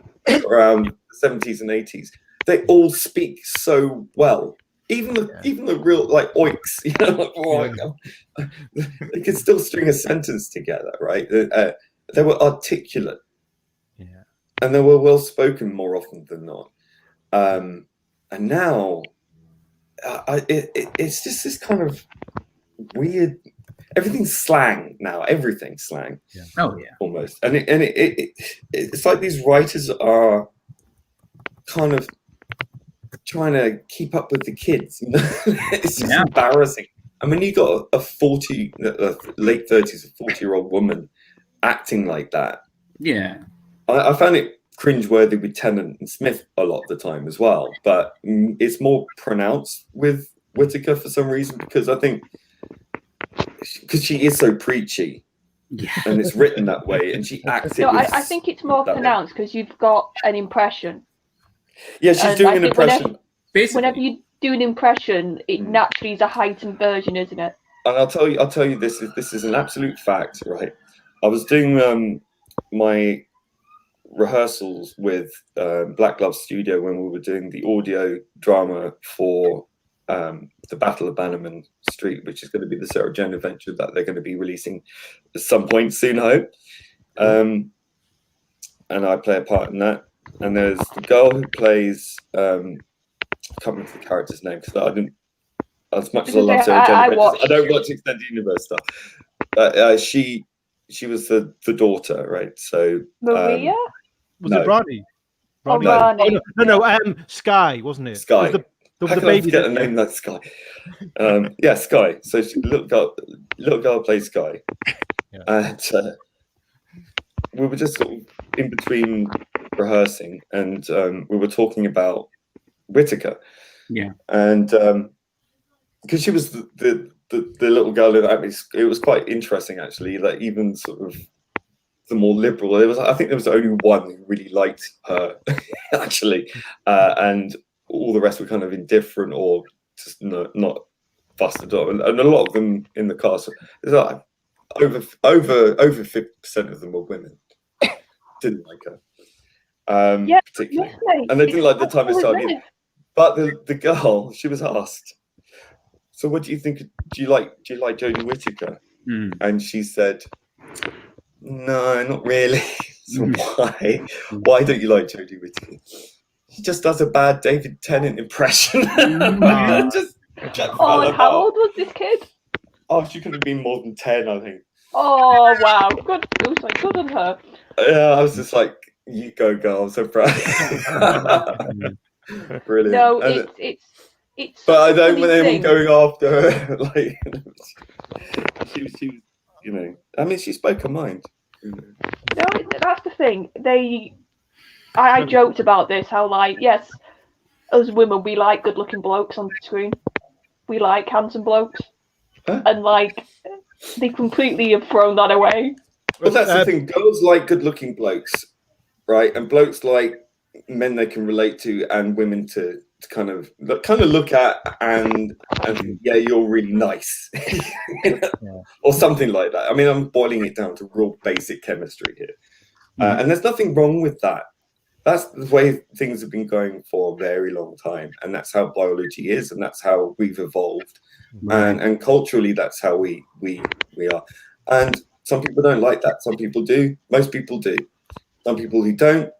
S4: around the 70s and 80s, they all speak so well. Even the real oiks, they could still string a sentence together, right? They were articulate, and they were well spoken more often than not. And now, it's just this kind of weird. Everything's slang now. Everything's slang.
S1: Yeah. Oh yeah.
S4: Almost, and it's like these writers are kind of trying to keep up with the kids. You know? It's just
S1: Yeah.
S4: embarrassing. I mean, you got a late 30s, a 40-year-old woman acting like that.
S1: Yeah.
S4: I found it cringeworthy with Tennant and Smith a lot of the time as well, but it's more pronounced with Whittaker for some reason, because I think because she is so preachy.
S1: Yeah.
S4: And it's written that way, and she acts it.
S5: No,
S4: with
S5: I think it's more
S4: that way.
S5: pronounced because you've got an impression.
S4: Yeah, she's
S5: And
S4: doing
S5: I
S4: an
S5: think
S4: impression.
S1: Basically.
S5: Whenever you do an impression, it naturally is a heightened version, isn't it?
S4: And I'll tell you, this is an absolute fact, right? I was doing my rehearsals with Black Glove Studio when we were doing the audio drama for the Battle of Bannerman Street, which is going to be the Sarah Jane adventure that they're going to be releasing at some point soon, I hope. And I play a part in that. And there's the girl who plays I can't remember the character's name because I didn't. As much as I love Sarah Jane Adventures, I don't watch Extended Universe stuff. But she was the daughter, right? So
S5: Maria?
S3: Was
S4: No.
S3: it Ronnie?
S5: Oh,
S3: Ronnie.
S5: Ronnie.
S3: Oh, no, Sky, wasn't it?
S4: Sky.
S3: It was the
S4: How can I
S3: baby
S4: forget
S3: that-
S4: a name like Sky? Yeah, Sky. So little girl plays Sky,
S3: Yeah.
S4: and we were just sort of in between rehearsing, and we were talking about Whittaker.
S1: Yeah.
S4: And because she was the little girl in that, it was quite interesting actually. Like even sort of the more liberal, I think there was only one who really liked her actually, and all the rest were kind of indifferent or just not busted up. And a lot of them in the cast, there's like over 50% of them were women. Didn't like her,
S5: Yeah,
S4: particularly,
S5: yes,
S4: and they didn't like the time it started.
S5: absolutely.
S4: But the girl, she was asked, so what do you think? Do you like Jodie Whittaker?
S1: Mm.
S4: And she said, no, not really. So why? Why don't you like Jodie Whittaker? She just does a bad David Tennant impression. Just
S5: Oh, and how old was this kid?
S4: Oh, she could have been more than 10, I think.
S5: Oh, wow. Good. It was like good on her.
S4: Yeah, I was just like, you go, girl. I'm so proud. Brilliant.
S5: No,
S4: And
S5: it's.
S4: but I
S5: such a
S4: don't
S5: funny
S4: want anyone
S5: thing.
S4: going after her. Like, she was, you know. I mean, she spoke her mind. You know.
S5: No, that's the thing. I joked about this. How like yes, as women we like good-looking blokes on screen. We like handsome blokes,
S4: Huh?
S5: and like they completely have thrown that away.
S4: But that's the thing. Girls like good-looking blokes, right? And blokes like men they can relate to, and women to kind of look at and yeah, you're really nice, or something like that. I mean, I'm boiling it down to real basic chemistry here, and there's nothing wrong with that. That's the way things have been going for a very long time, and that's how biology is, and that's how we've evolved, and culturally, that's how we are. And some people don't like that. Some people do. Most people do. Some people who don't,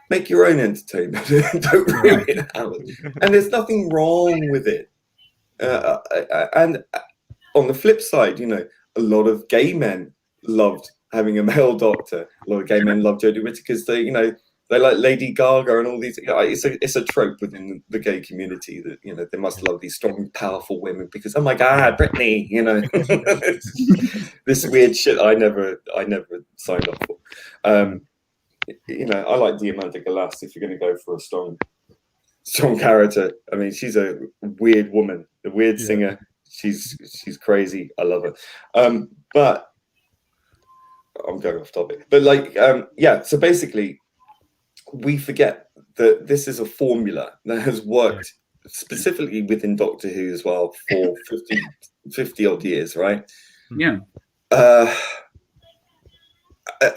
S4: make your own entertainment. Don't ruin ours. And there's nothing wrong with it. And on the flip side, you know, a lot of gay men loved having a male doctor. A lot of gay men love Jodie Whittaker because they, you know, they like Lady Gaga and all these. It's a trope within the gay community that, you know, they must love these strong, powerful women because, oh my God, Britney, you know, this weird shit I never signed up for. You know, I like Diamante Galas if you're going to go for a strong character. I mean, she's a weird woman, a weird singer. She's crazy. I love her. But I'm going off topic. But like, yeah. So basically, we forget that this is a formula that has worked specifically within Doctor Who as well for 50 odd years, right?
S1: Yeah.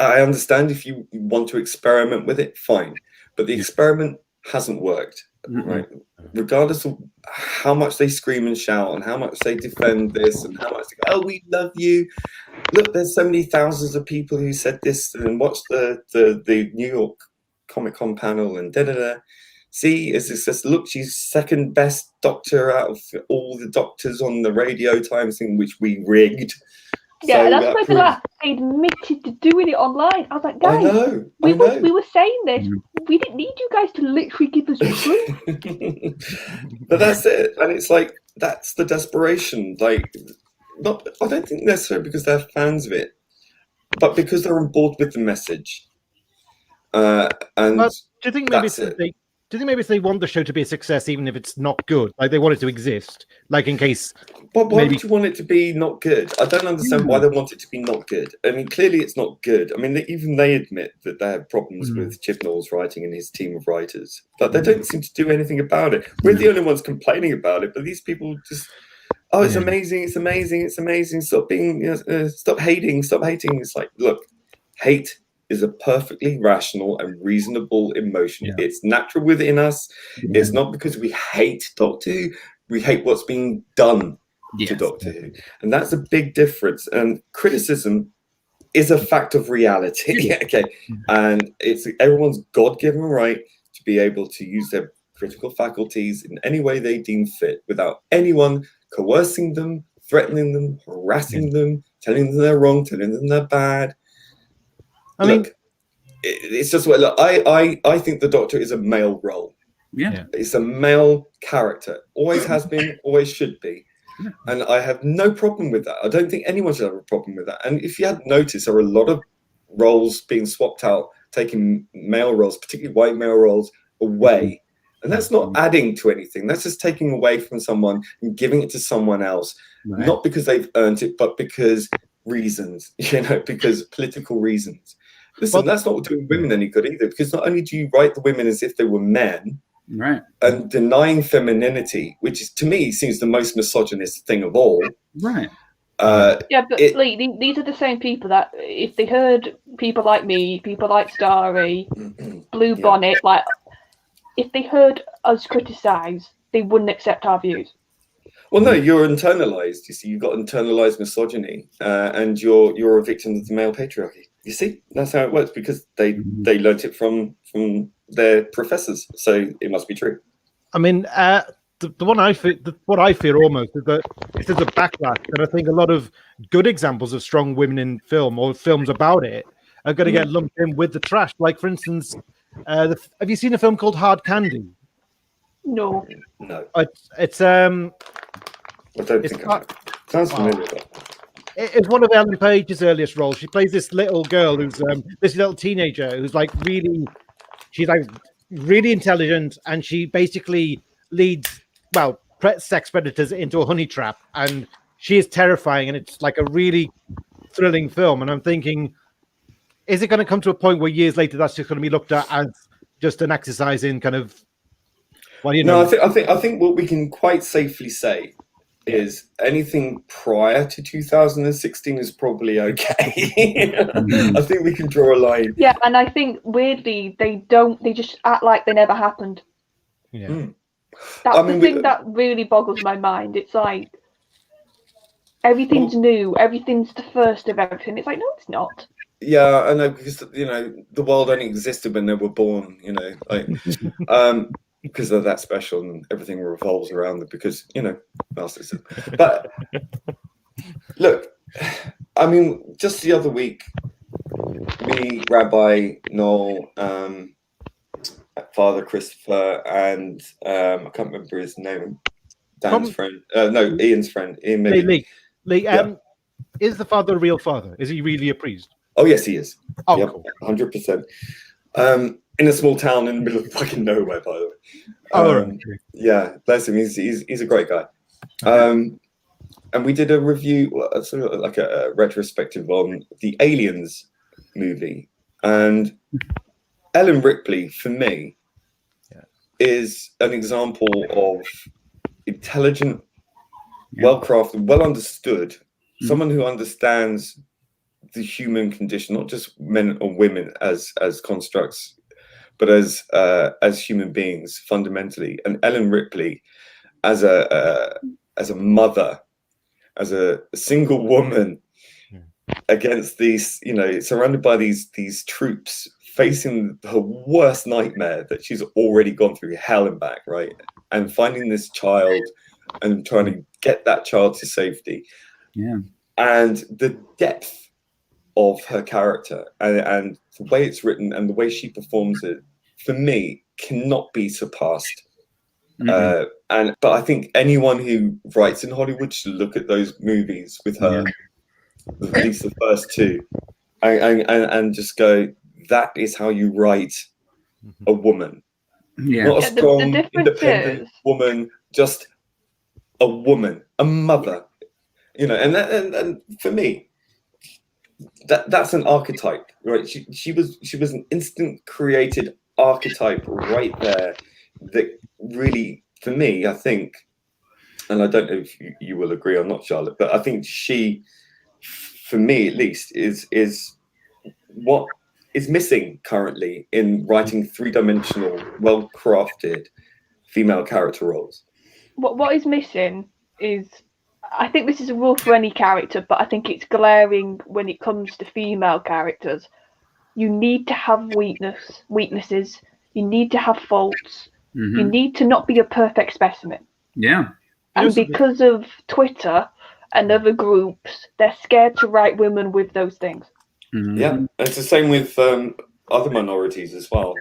S4: I understand if you want to experiment with it, fine. But the experiment hasn't worked, right? Regardless of how much they scream and shout and how much they defend this and how much they go, oh, we love you. Look, there's so many thousands of people who said this and watched the New York Comic Con panel and da-da-da. See, it's just, look, she's second best doctor out of all the doctors on the radio time thing, which we rigged.
S5: Yeah,
S4: So
S5: that's
S4: that
S5: why
S4: proves-
S5: they admitted to doing it online. I was like,
S4: I
S5: guys,
S4: know.
S5: we
S4: I know.
S5: were saying this. We didn't need you guys to literally give us proof.
S4: But that's it, and it's like that's the desperation. Like, not I don't think necessarily because they're fans of it, but because they're on board with the message. And
S3: But do you think maybe
S4: that's it.
S3: do you think maybe they want the show to be a success even if it's not good? Like they want it to exist, like in case.
S4: But why
S3: maybe-
S4: would you want it to be not good? I don't understand why they want it to be not good. I mean, clearly it's not good. I mean, even they admit that they have problems with Chibnall's writing and his team of writers, but they don't seem to do anything about it. We're the only ones complaining about it, but these people just, oh, it's amazing, it's amazing, it's amazing. Stop being, stop hating, stop hating. It's like, look, hate is a perfectly rational and reasonable emotion. It's natural within us. It's not because we hate Doctor Who. We hate what's being done to Doctor Who. And that's a big difference. And criticism is a fact of reality. Okay. And it's everyone's God-given right to be able to use their critical faculties in any way they deem fit without anyone coercing them, threatening them, harassing them, telling them they're wrong, telling them they're bad.
S3: I mean,
S4: look, it's just what I think the Doctor is a male role.
S1: Yeah.
S4: It's a male character. Always has been, always should be. And I have no problem with that. I don't think anyone should have a problem with that. And if you had noticed, there are a lot of roles being swapped out, taking male roles, particularly white male roles, away. And that's not adding to anything. That's just taking away from someone and giving it to someone else.
S3: Right.
S4: Not because they've earned it, but because reasons, because political reasons. Listen, that's not doing women any good either, because not only do you write the women as if they were men,
S1: right,
S4: and denying femininity, which is to me seems the most misogynist thing of all.
S1: Right.
S5: Yeah, but Lee, these are the same people that if they heard people like me, people like Starry, Blue Bonnet, like if they heard us criticise, they wouldn't accept our views.
S4: Well, no, you're internalized. You see, you've got internalized misogyny, and you're a victim of the male patriarchy. You see, that's how it works because they learnt it from their professors, so it must be true.
S3: I mean, the one I fear, what I fear almost is that if there's a backlash, and I think a lot of good examples of strong women in film or films about it are going to get lumped in with the trash. Like, for instance, have you seen a film called Hard Candy?
S5: No.
S3: It's
S4: I don't think I sounds familiar.
S3: It's one of Ellen Page's earliest roles. She plays this little girl who's this little teenager who's like she's really intelligent, and she basically leads sex predators into a honey trap, and she is terrifying, and it's like a really thrilling film. And I'm thinking, is it going to come to a point where years later that's just going to be looked at as just an exercise in kind of
S4: No, I think what we can quite safely say is anything prior to 2016 is probably okay. I think we can draw a line.
S5: Yeah, and I think weirdly they just act like they never happened.
S3: Yeah.
S5: That's the thing that really boggles my mind. It's like everything's new, everything's the first of everything. It's like, no, it's not.
S4: Yeah, I know, because the world only existed when they were born, because they're that special and everything revolves around them because, narcissism. But look, I mean, just the other week, me, Rabbi, Noel, Father Christopher, and I can't remember his name, Dan's friend. No, Ian's friend. Ian maybe.
S3: Lee, is the father a real father? Is he really a priest?
S4: Oh, yes, he is.
S3: Oh,
S4: yep,
S3: cool.
S4: 100%. In a small town in the middle of fucking nowhere, by the way.
S3: Right.
S4: Yeah, bless him. He's a great guy. And we did a review, sort of like a retrospective on the Aliens movie. And Ellen Ripley, for me, is an example of intelligent, well-crafted, well-understood, someone who understands the human condition, not just men or women as constructs, but as human beings fundamentally. And Ellen Ripley, as a mother, as a single woman, against these, surrounded by these troops, facing her worst nightmare that she's already gone through, hell and back, right? And finding this child and trying to get that child to safety.
S1: Yeah.
S4: and the depth of her character and the way it's written and the way she performs it, for me, cannot be surpassed. But I think anyone who writes in Hollywood should look at those movies with her, at least the first two, and just go, that is how you write a woman. Not a strong, independent woman, just a woman, a mother. And for me, that's an archetype, right? She was an instant created archetype right there that really, for me, I think, and I don't know if you will agree or not, Charlotte, but I think she, for me at least, is what is missing currently in writing three-dimensional, well-crafted female character roles.
S5: What is missing is, I think this is a rule for any character, but I think it's glaring when it comes to female characters. You need to have weaknesses. You need to have faults. You need to not be a perfect specimen.
S1: Yeah.
S5: And because of Twitter and other groups, they're scared to write women with those things.
S4: Yeah, and it's the same with other minorities as well,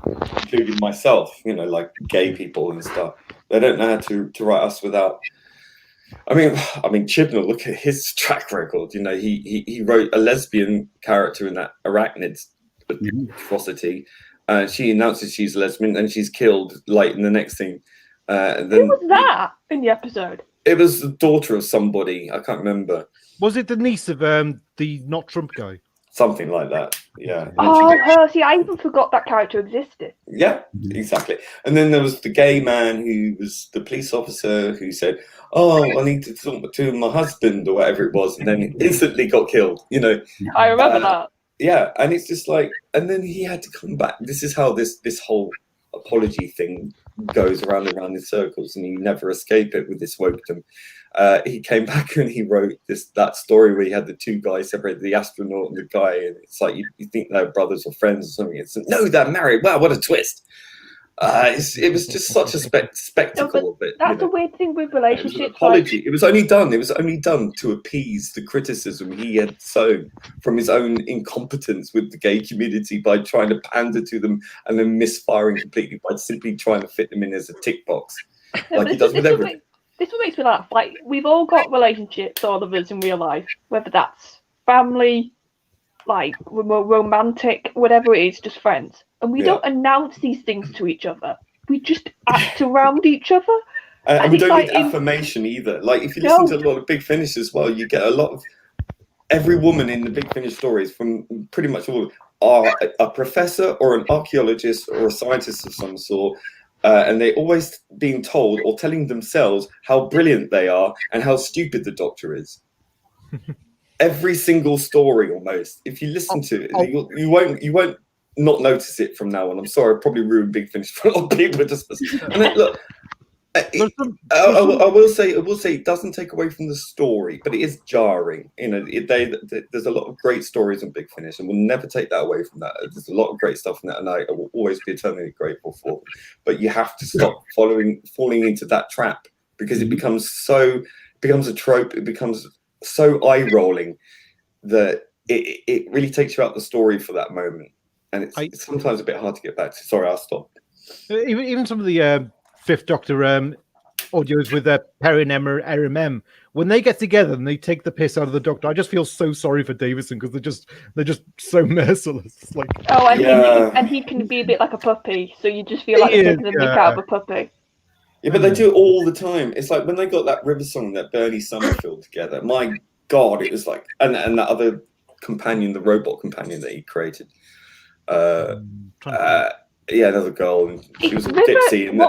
S4: including myself, like gay people and stuff. They don't know how to write us without. I mean, Chibnall, look at his track record. He wrote a lesbian character in that Arachnids atrocity. She announces she's a lesbian and she's killed in the next scene. Who
S5: was that in the episode?
S4: It was the daughter of somebody. I can't remember.
S3: Was it the niece of the not Trump guy?
S4: Something like that. Yeah.
S5: Her. See, I even forgot that character existed.
S4: Yeah, exactly. And then there was the gay man who was the police officer who said, "Oh, I need to talk to my husband," or whatever it was, and then instantly got killed.
S5: I remember that.
S4: Yeah, and it's just like, and then he had to come back. This is how this whole apology thing goes around and around in circles, and you never escape it with this wokedom. He came back and he wrote that story where he had the two guys separated, the astronaut and the guy, and it's like you think they're brothers or friends or something. It's no, they're married. Wow, what a twist! It was just such a spectacle of it.
S5: That's the weird thing with relationships.
S4: It was an apology. It was only done to appease the criticism he had sown from his own incompetence with the gay community by trying to pander to them and then misfiring completely by simply trying to fit them in as a tick box, like he does with everything.
S5: This what makes me laugh. Like, we've all got relationships, all of us in real life, whether that's family, like romantic, whatever it is, just friends. And we don't announce these things to each other. We just act around each other.
S4: And we don't need affirmation either. Like, if you listen to a lot of Big Finish as well, you get a lot of every woman in the Big Finish stories, from pretty much all, are a professor or an archaeologist or a scientist of some sort. And they're always being told or telling themselves how brilliant they are and how stupid the Doctor is. Every single story, almost. If you listen to it, you won't not notice it from now on. I'm sorry, I probably ruined Big Finish for a lot of people. And then, look, I will say it doesn't take away from the story, but it is jarring. There's a lot of great stories in Big Finish, and we'll never take that away from that. There's a lot of great stuff in that, and I will always be eternally grateful for. But you have to stop falling into that trap, because it becomes a trope. It becomes so eye-rolling that it really takes you out the story for that moment, and it's sometimes a bit hard to get back to. Sorry, I'll stop.
S3: Even some of the Fifth Doctor audios with Perry and RMM, when they get together and they take the piss out of the Doctor, I just feel so sorry for Davison, because they're just so merciless. It's like,
S5: and he can be a bit like a puppy, so you just feel like you're taking the mick out of a puppy.
S4: Yeah, but they do it all the time. It's like when they got that River Song, that Bernie Summerfield together. My God, it was like, and that other companion, the robot companion that he created. Another girl, and she was a Dipsy. And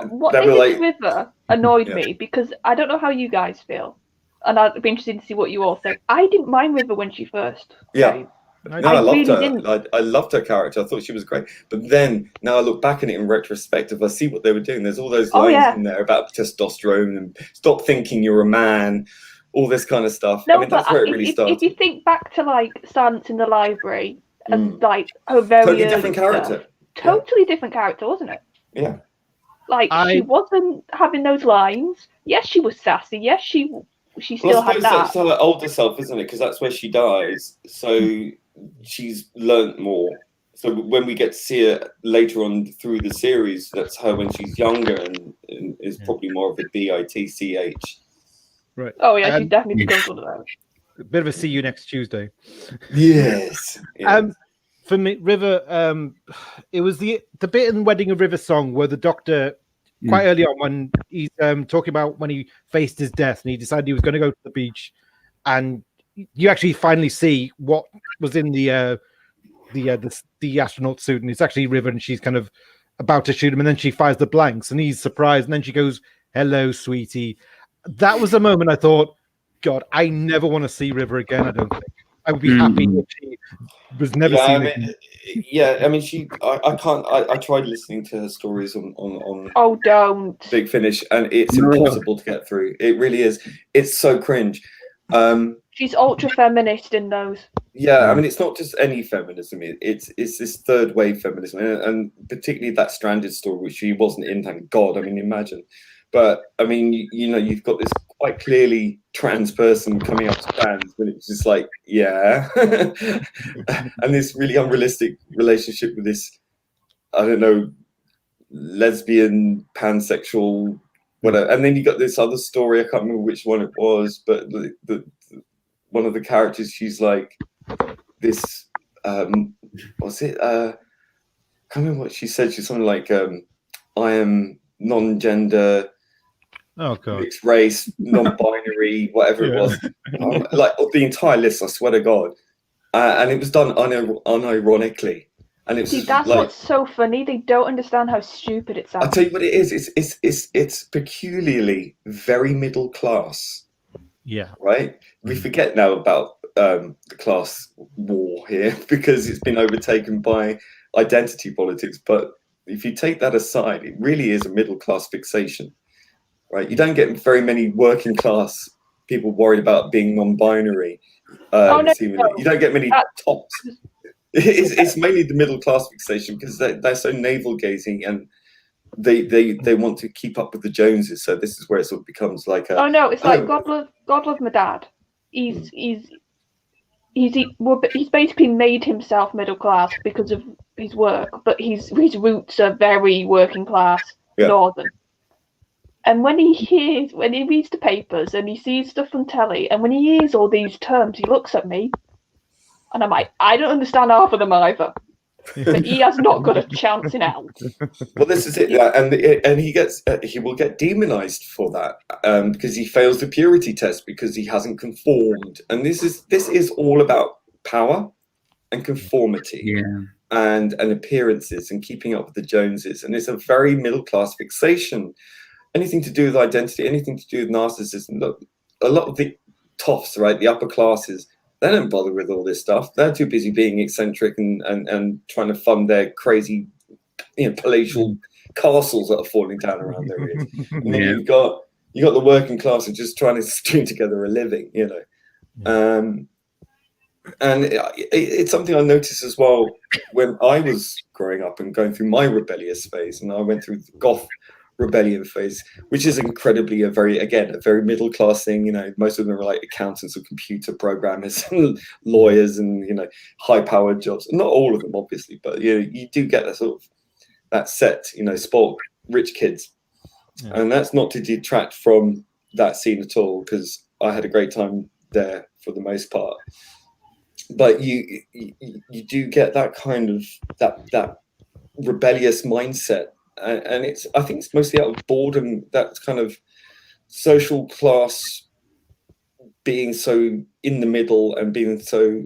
S5: River annoyed me, because I don't know how you guys feel, and I'd be interested to see what you all think. I didn't mind River when she first came.
S4: No, I loved her. I loved her character. I thought she was great. But then, now I look back at it in retrospective, I see what they were doing. There's all those lines in there about testosterone and stop thinking you're a man, all this kind of stuff.
S5: No,
S4: that's where it really started.
S5: If you think back to like Silence in the Library and like her very
S4: totally different character.
S5: Totally different character, wasn't it?
S4: Yeah.
S5: Like, she wasn't having those lines. Yes, she was sassy. Yes, she she
S4: Well,
S5: still
S4: I
S5: had
S4: suppose
S5: that.
S4: that's her older self, isn't it? Because that's where she dies. So she's learnt more. So when we get to see her later on through the series, that's her when she's younger and is probably more of a bitch.
S3: Right.
S5: Oh yeah, she definitely becomes one of those.
S3: A bit of a see you next Tuesday.
S4: Yes.
S3: For me, River, it was the bit in Wedding of River song where the Doctor, quite early on, when he's talking about when he faced his death and he decided he was going to go to the beach, and you actually finally see what was in the astronaut suit, and it's actually River, and she's kind of about to shoot him, and then she fires the blanks, and he's surprised, and then she goes, "Hello, sweetie." That was the moment I thought, God, I never want to see River again. I don't think I would be happy if she was never seen again.
S4: I mean, I can't. I tried listening to her stories on
S5: Oh, don't.
S4: Big Finish, and it's impossible to get through. It really is. It's so cringe.
S5: She's ultra feminist in those.
S4: Yeah, I mean, it's not just any feminism. It's this third wave feminism, and particularly that Stranded story, which she wasn't in. Thank God. I mean, imagine. But I mean, you've got this quite clearly trans person coming up to fans, and it's just like, yeah, and this really unrealistic relationship with this, I don't know, lesbian, pansexual, whatever. And then you got this other story. I can't remember which one it was, but the one of the characters, she's like this. Was it? I can't remember what she said. She's something like, "I am non-gender."
S3: Oh God!
S4: Mixed race, non-binary, whatever it was, like the entire list. I swear to God, and it was done unironically, and it's
S5: that's like, what's so funny. They don't understand how stupid it sounds.
S4: I'll tell you what it is. It's peculiarly very middle class.
S3: Yeah.
S4: Right. We forget now about the class war here because it's been overtaken by identity politics. But if you take that aside, it really is a middle class fixation. Right, you don't get very many working class people worried about being non-binary. You don't get many tops. It's mainly the middle class fixation because they're so navel gazing and they want to keep up with the Joneses. So this is where it sort of becomes like a.
S5: Oh no, it's like God love my dad. He's basically made himself middle class because of his work, but his roots are very working class, northern. And when he reads the papers and he sees stuff on telly, and when he hears all these terms, he looks at me, and I'm like, I don't understand half of them either. But he has not got a chance in hell.
S4: Well, this is it, and he will get demonized for that because he fails the purity test because he hasn't conformed, and this is all about power and conformity. And appearances and keeping up with the Joneses, and it's a very middle class fixation. Anything to do with identity, anything to do with narcissism. Look, a lot of the toffs, right, the upper classes, they don't bother with all this stuff. They're too busy being eccentric and trying to fund their crazy, palatial castles that are falling down around their ears. And then you got the working class who are just trying to string together a living, And it's something I noticed as well when I was growing up and going through my rebellious phase, and I went through the goth rebellion phase, which is incredibly a very middle class thing. Most of them are like accountants or computer programmers and lawyers and high powered jobs. Not all of them, obviously, but you do get that sort of that set, spoiled rich kids, and that's not to detract from that scene at all because I had a great time there for the most part. But you do get that kind of that rebellious mindset. And I think it's mostly out of boredom, that kind of social class being so in the middle and being so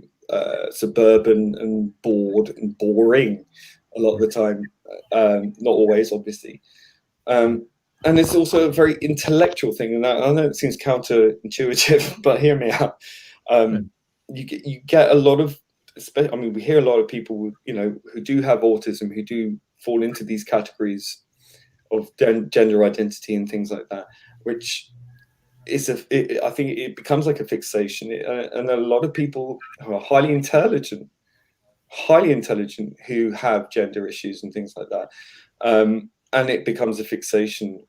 S4: suburban and bored and boring a lot of the time. Not always, obviously. And it's also a very intellectual thing. And I know it seems counterintuitive, but hear me out. You get a lot of, we hear a lot of people, who do have autism, who do fall into these categories of gender identity and things like that, which is I think it becomes like a fixation. And a lot of people who are highly intelligent who have gender issues and things like that. And it becomes a fixation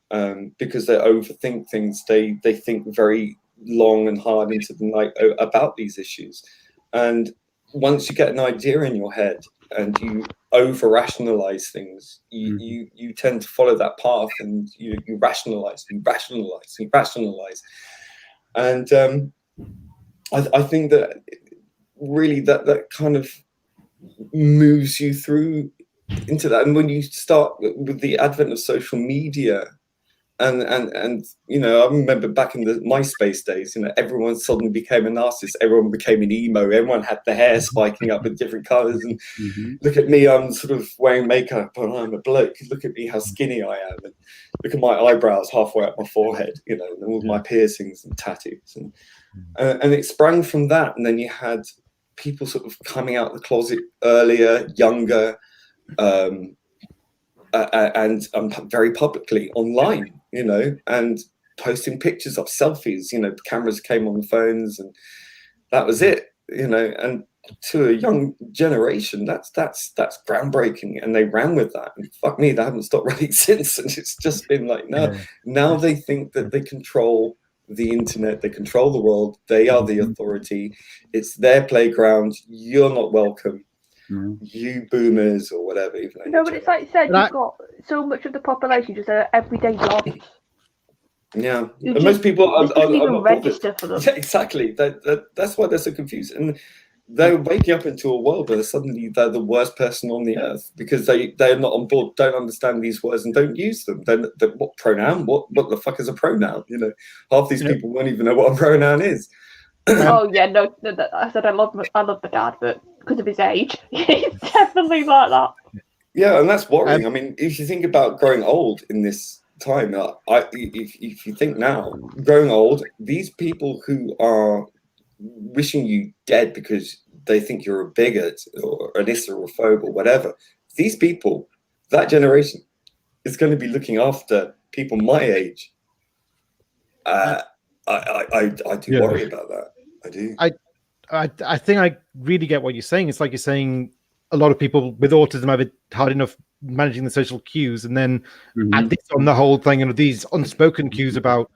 S4: because they overthink things. They think very long and hard into the night about these issues. And once you get an idea in your head and you over rationalize things, you tend to follow that path, and you rationalize. And I think that really that kind of moves you through into that. And when you start with the advent of social media, and you know, I remember back in the MySpace days, you know, everyone suddenly became a narcissist, everyone became an emo, everyone had the hair spiking up in different colors, and look at me, I'm sort of wearing makeup and I'm a bloke, look at me how skinny I am, and look at my eyebrows halfway up my forehead, you know, and all my piercings and tattoos, and it sprang from that. And then you had people sort of coming out of the closet earlier, younger, and very publicly online, you know, and posting pictures of selfies, you know, cameras came on the phones, and that was it, you know. And to a young generation, that's groundbreaking, and they ran with that, and fuck me, they haven't stopped running since. And it's just been like, now they think that they control the internet, they control the world, they are the authority, it's their playground, you're not welcome, you boomers or whatever. Even
S5: no, but it's like you said, you've got so much of the population just everyday life.
S4: Yeah, and most people are
S5: even
S4: not
S5: register for them.
S4: Yeah, exactly. That's why they're so confused, and they're waking up into a world where suddenly they're the worst person on the earth because they're not on board, don't understand these words, and don't use them. Then what pronoun? What the fuck is a pronoun? You know, half these people won't even know what a pronoun is.
S5: Oh yeah, no, I said I love the dad, but because of his age, he's definitely like that.
S4: Yeah, and that's worrying. I mean, if you think about growing old in this time, if you think now, growing old, these people who are wishing you dead because they think you're a bigot or an Islamophobe or whatever, these people, that generation, is going to be looking after people my age. I do worry about that. I do.
S3: I think I really get what you're saying. It's like you're saying a lot of people with autism have it hard enough managing the social cues, and then add this on the whole thing, and these unspoken cues about,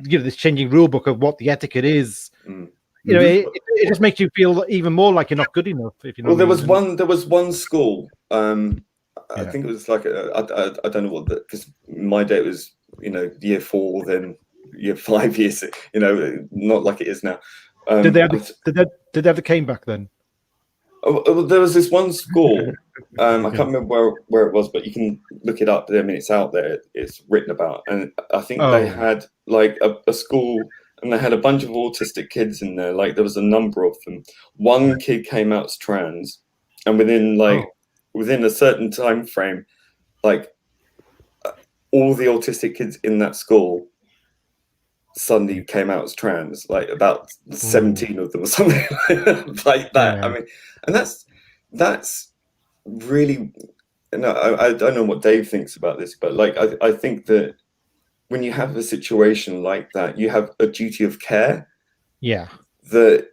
S3: you know, this changing rule book of what the etiquette is. You know, it just makes you feel even more like you're not good enough. If you know.
S4: Well, there was one school. I think it was like I don't know what, because my day it was, you know, year 4, then year 5 years. You know, not like it is now.
S3: Did they have the cane back then?
S4: There was this one school. I can't remember where it was, but you can look it up. I mean, it's out there. It's written about, and I think they had like a school, and they had a bunch of autistic kids in there. Like there was a number of them. One kid came out as trans, and within a certain time frame, like all the autistic kids in that school suddenly came out as trans, like about 17 of them or something like that. I mean, and that's really, I don't know what Dave thinks about this, but like I think that when you have a situation like that, you have a duty of care. Yeah. That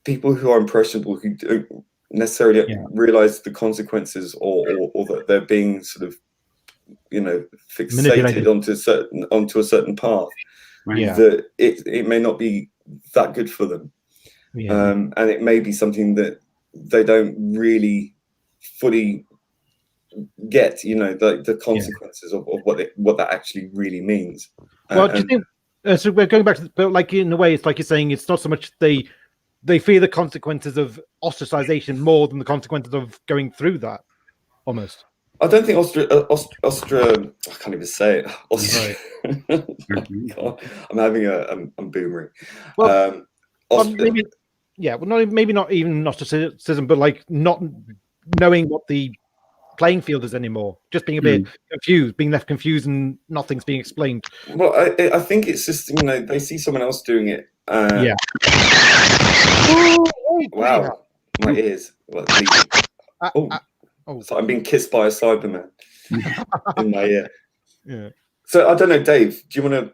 S4: people who are impressionable, who don't necessarily realize the consequences, or that they're being sort of, you know, fixated onto a certain path. That it may not be that good for them, and it may be something that they don't really fully get. You know, the consequences of what that actually really means.
S3: Well, do you think? So we're going back to, but like in a way, it's like you're saying, it's not so much they fear the consequences of ostracization more than the consequences of going through that, almost.
S4: I don't think I can't even say it. I'm having I'm boomering.
S3: Well, maybe not even ostracism, but like not knowing what the playing field is anymore, just being a bit confused, being left confused, and nothing's being explained.
S4: Well, I think it's just, you know, they see someone else doing it. Wow, my ears. So I'm being kissed by a Cyberman in my ear. Yeah. So I don't know, Dave. Do you want to?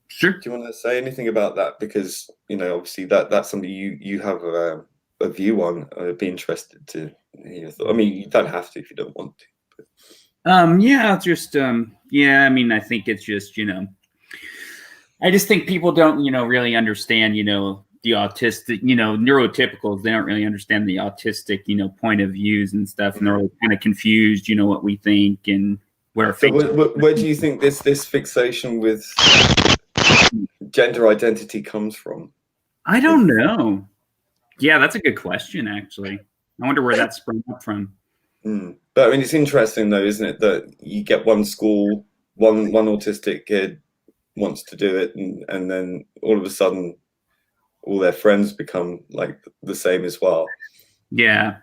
S1: Sure.
S4: Do you want to say anything about that? Because, you know, obviously that's something you have a view on. I'd be interested to hear your thoughts. I mean, you don't have to if you don't want to. But...
S1: Yeah, just I mean, I think it's just, you know, I just think people don't, really understand, the autistic, neurotypicals. They don't really understand the autistic, point of views and stuff, and they're all kind of confused, what we think and where.
S4: So where do you think this fixation with gender identity comes from?
S1: I don't know. Yeah, that's a good question, actually. I wonder where that sprung up from.
S4: But I mean, it's interesting though, isn't it, that you get one school, one autistic kid wants to do it, and then all of a sudden all their friends become like the same as well.
S1: Yeah,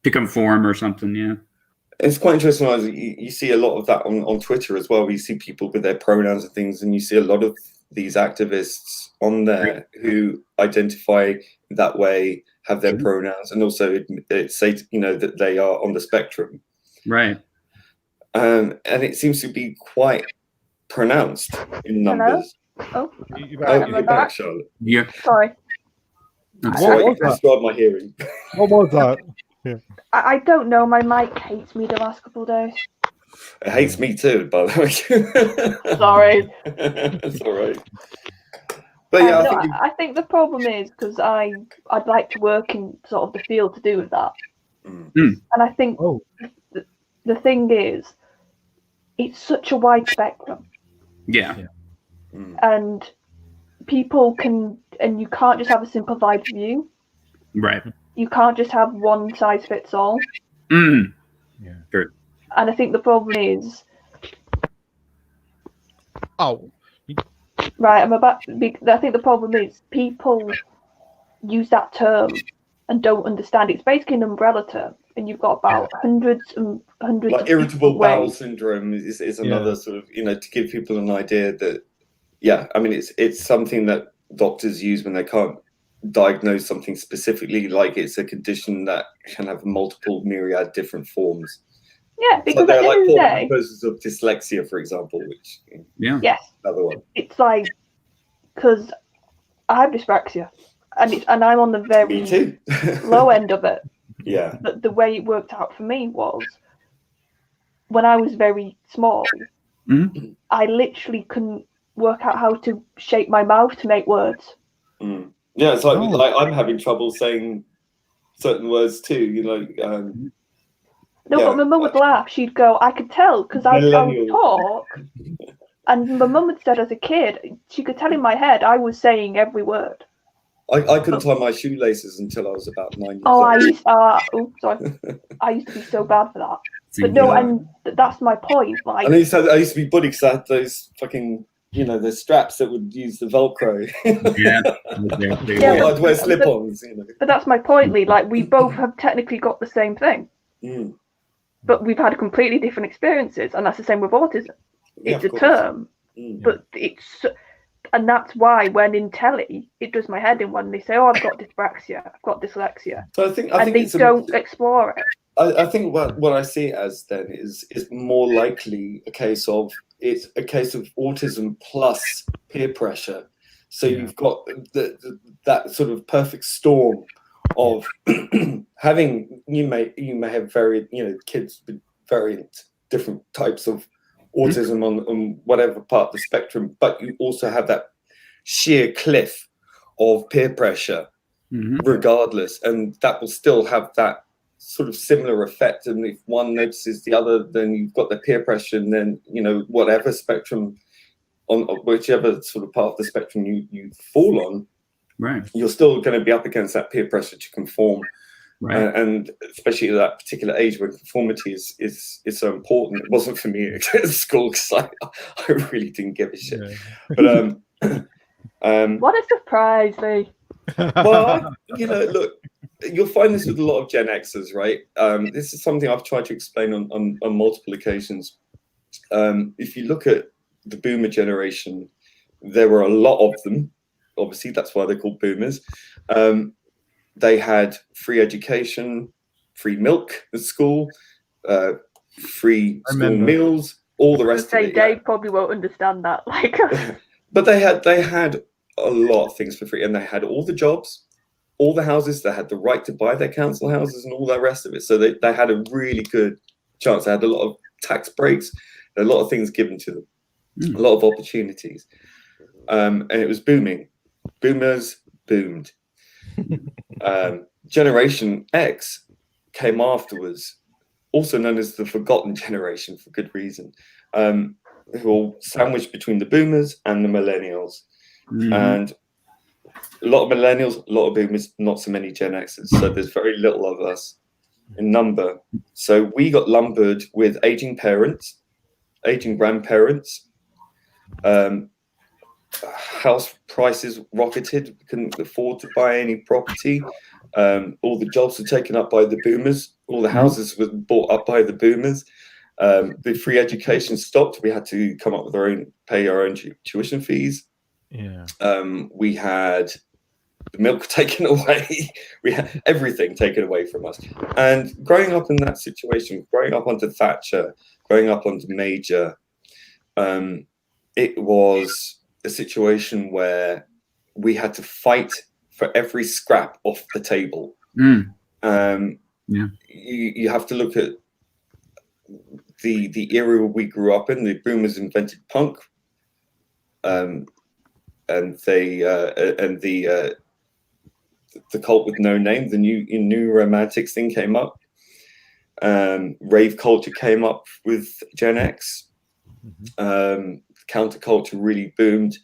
S1: to conform or something. Yeah,
S4: it's quite interesting. You see a lot of that on Twitter as well, where you see people with their pronouns and things, and you see a lot of these activists on there who identify that way, have their pronouns, and also say that they are on the spectrum,
S1: right?
S4: And it seems to be quite pronounced in numbers.
S5: Hello?
S4: You're back, Charlotte.
S1: Yeah.
S5: Sorry.
S4: Sorry, you described my hearing.
S3: What was that? Yeah.
S5: I don't know. My mic hates me the last couple of days.
S4: It hates me too, by the way.
S5: Sorry.
S4: It's all right. But yeah,
S5: I think the problem is because I'd like to work in sort of the field to do with that, and I think the thing is, it's such a wide spectrum.
S1: Yeah.
S5: And people can, and you can't just have a simplified view.
S1: Right.
S5: You can't just have one size fits all.
S3: Yeah.
S1: True.
S5: And I think the problem is. Right, I think the problem is people use that term and don't understand it. It's basically an umbrella term, and you've got about hundreds and hundreds.
S4: Like
S5: of
S4: irritable bowel
S5: ways.
S4: syndrome is another sort of, to give people an idea that, I mean, it's something that doctors use when they can't diagnose something specifically, like it's a condition that can have multiple myriad different forms.
S5: Yeah, because
S4: so they're
S5: at the
S4: like
S5: end of the day,
S4: cases of dyslexia, for example, which
S5: yes,
S4: another one.
S5: It's like because I have dyspraxia, and I'm on the very
S4: Me too.
S5: low end of it.
S4: Yeah.
S5: But the way it worked out for me was when I was very small, I literally couldn't work out how to shape my mouth to make words.
S4: Yeah, it's like I'm having trouble saying certain words too.
S5: But my mum would laugh. She'd go, "I could tell because I would talk." And my mum had said as a kid, she could tell in my head I was saying every word.
S4: I couldn't tie my shoelaces until I was about 9 years old.
S5: I used to be so bad for that. But no, and that's my point. Like,
S4: I used to be bullied because I had those fucking, the straps that would use the Velcro. I'd wear slip-ons.
S5: But that's my point, Lee. Like, we both have technically got the same thing, but we've had completely different experiences, and that's the same with autism. It's a term, but and that's why when in telly, it does my head in when they say, "Oh, I've got dyspraxia, I've got dyslexia,"
S4: so I think
S5: they don't explore it.
S4: I think what I see it as then is more likely a case of autism plus peer pressure. So you've got that sort of perfect storm of having you may have very kids with variant different types of autism on whatever part of the spectrum, but you also have that sheer cliff of peer pressure regardless, and that will still have that sort of similar effect. And if one notices the other, then you've got the peer pressure, and then whatever spectrum on whichever sort of part of the spectrum you fall on,
S1: right,
S4: you're still going to be up against that peer pressure to conform.
S1: Right.
S4: And especially at that particular age where conformity is so important. It wasn't for me at school because I really didn't give a shit. Yeah. But
S5: what a surprise, Lee.
S4: Well, look, you'll find this with a lot of Gen Xers, right? This is something I've tried to explain on multiple occasions. If you look at the Boomer generation, there were a lot of them. Obviously, that's why they're called Boomers. They had free education, free milk at school, free school meals, all the rest of it.
S5: Dave probably won't understand that. Like,
S4: but they had a lot of things for free, and they had all the jobs, all the houses. They had the right to buy their council houses and all the rest of it. So they had a really good chance. They had a lot of tax breaks, a lot of things given to them, a lot of opportunities. and it was booming. Boomers boomed. Generation X came afterwards, also known as the forgotten generation for good reason, who were sandwiched between the boomers and the millennials. And a lot of millennials, a lot of boomers, not so many Gen Xers. So there's very little of us in number. So we got lumbered with aging parents, aging grandparents. House prices rocketed. We couldn't afford to buy any property. All the jobs were taken up by the boomers. All the houses were bought up by the boomers. The free education stopped. We had to come up with pay our own tuition fees.
S3: Yeah.
S4: We had the milk taken away. We had everything taken away from us. And growing up in that situation, growing up under Thatcher, growing up under Major, it was a situation where we had to fight for every scrap off the table. You have to look at the era we grew up in. The boomers invented punk, and the cult with no name, the new romantics thing came up. Rave culture came up with Gen X. Counterculture really boomed.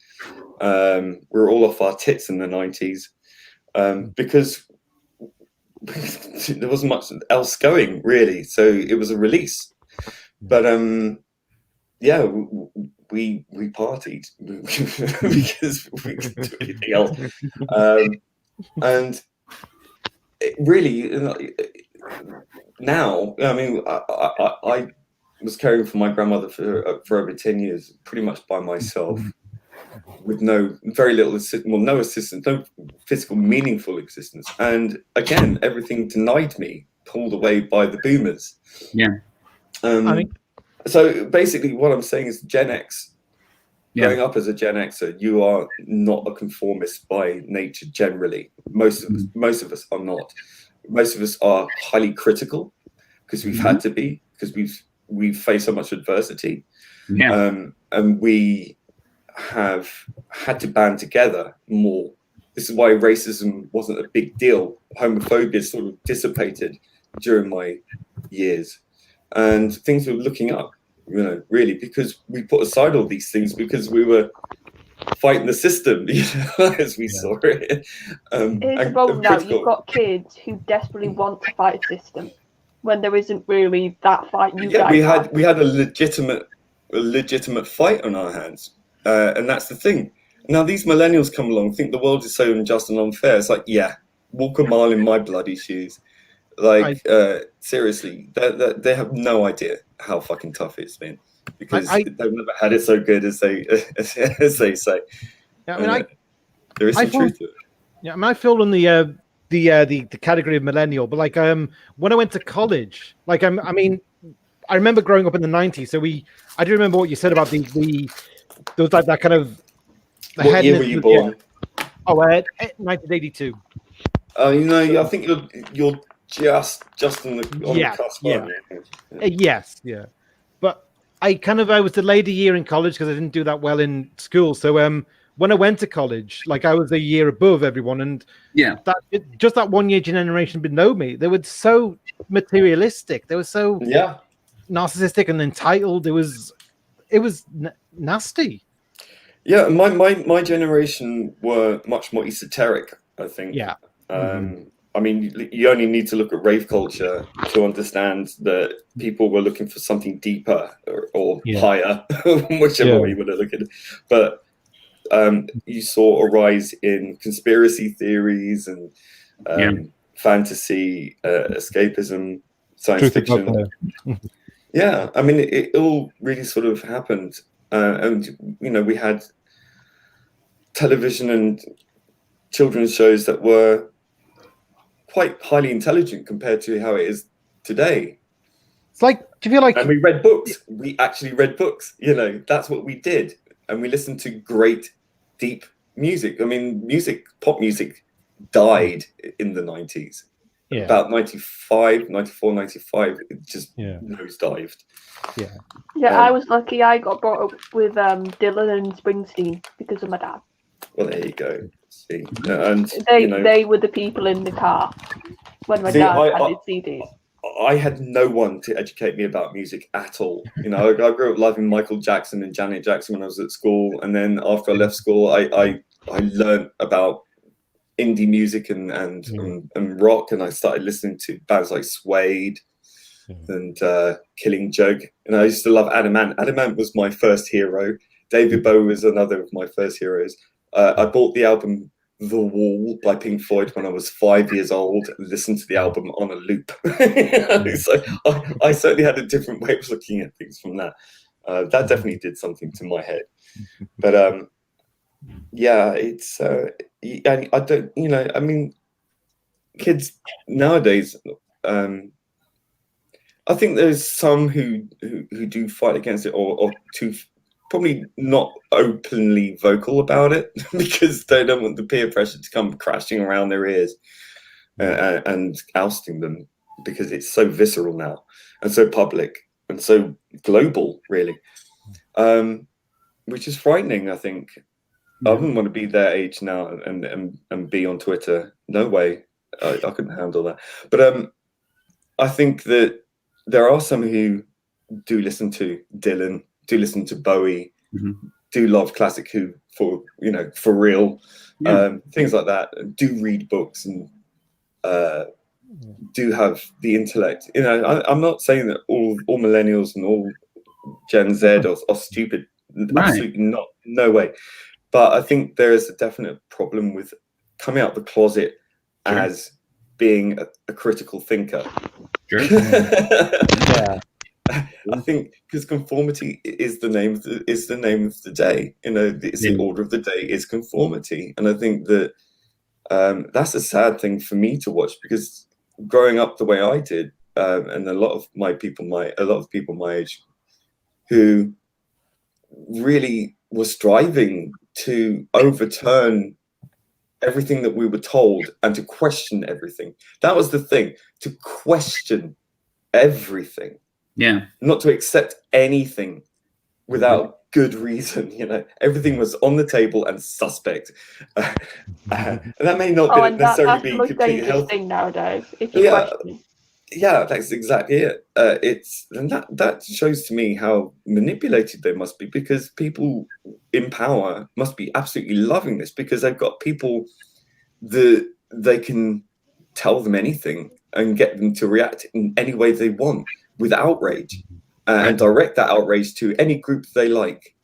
S4: We were all off our tits in the 90s because there wasn't much else going, really. So it was a release. But yeah, we partied because we couldn't do anything else. And it really, now, I mean, I was caring for my grandmother for over 10 years, pretty much by myself, with very little assistance, no assistance, no physical, meaningful existence. And again, everything denied me, pulled away by the boomers. So basically, what I'm saying is, Gen X, growing up as a Gen Xer, you are not a conformist by nature. Generally, most of us are not. Most of us are highly critical because we've had to be, because we've faced so much adversity, and we have had to band together more. This is why racism wasn't a big deal. Homophobia sort of dissipated during my years, and things were looking up, really, because we put aside all these things because we were fighting the system, as we saw it.
S5: Here's the problem now. You've got kids who desperately want to fight a system when there isn't really that fight. We
S4: had a legitimate fight on our hands, and that's the thing. Now these millennials come along, think the world is so unjust and unfair. It's like, walk a mile in my bloody shoes. Like, seriously, they have no idea how fucking tough it's been, because they've never had it so good as they say.
S3: Yeah, I mean,
S4: there is some truth to it.
S3: Yeah, I mean, I feel in the category of millennial, but like when I went to college, like I mean, I remember growing up in the 90s. So I do remember what you said about there was like that kind of.
S4: What year were you born?
S3: 1982.
S4: I think you're just on the cusp.
S3: Yes. But I was delayed a year in college because I didn't do that well in school. So when I went to college, like I was a year above everyone, and just that 1 year generation below me, they were so materialistic. They were so narcissistic and entitled. It was nasty. Yeah,
S4: my generation were much more esoteric, I think. I mean, you only need to look at rave culture to understand that people were looking for something deeper or higher, whichever way you want to look at it. But you saw a rise in conspiracy theories and fantasy, escapism, science fiction. I mean, it all really sort of happened. And, we had television and children's shows that were quite highly intelligent compared to how it is today.
S3: It's like, do you feel like...
S4: And we read books. We actually read books. That's what we did. And we listened to great, deep music. I mean, pop music died in the 90s.
S3: Yeah.
S4: about 95, 94, 95, it just
S3: Yeah.
S4: nosedived.
S5: Yeah, I was lucky. I got brought up with Dylan and Springsteen because of my dad.
S4: Well, there you go. See, and
S5: They were the people in the car when my
S4: See,
S5: dad had his CDs.
S4: I had no one to educate me about music at all. I grew up loving Michael Jackson and Janet Jackson when I was at school, and then after I left school, I learned about indie music and rock, and I started listening to bands like Suede and Killing Joke. And I used to love Adam Ant. Adam Ant was my first hero. David Bowie was another of my first heroes. I bought the album The Wall by Pink Floyd when I was 5 years old, listened to the album on a loop. So I certainly had a different way of looking at things from that. That definitely did something to my head. But yeah, it's I don't, I mean, kids nowadays, I think there's some who do fight against it, or too probably not openly vocal about it because they don't want the peer pressure to come crashing around their ears and ousting them, because it's so visceral now and so public and so global, really, which is frightening. I think I wouldn't want to be their age now and be on Twitter. No way. I couldn't handle that. But I think that there are some who do listen to Dylan, do listen to Bowie, do love classic Who for real, things like that, do read books and do have the intellect. I'm not saying that all millennials and all Gen Z are stupid. Absolutely not. No way. But I think there is a definite problem with coming out the closet as being a critical thinker.
S1: Sure.
S3: Yeah.
S4: I think because conformity is the name of the day. It's the order of the day is conformity, and I think that that's a sad thing for me to watch, because growing up the way I did, and a lot of people my age, who really were striving to overturn everything that we were told and to question everything. That was the thing, to question everything.
S1: Yeah. Not
S4: to accept anything without good reason. Everything was on the table and suspect. And that may not necessarily be completely healthy
S5: thing nowadays. If you question.
S4: Yeah, that's exactly it. And that shows to me how manipulated they must be, because people in power must be absolutely loving this, because they've got people that they can tell them anything and get them to react in any way they want with outrage, and direct that outrage to any group they like.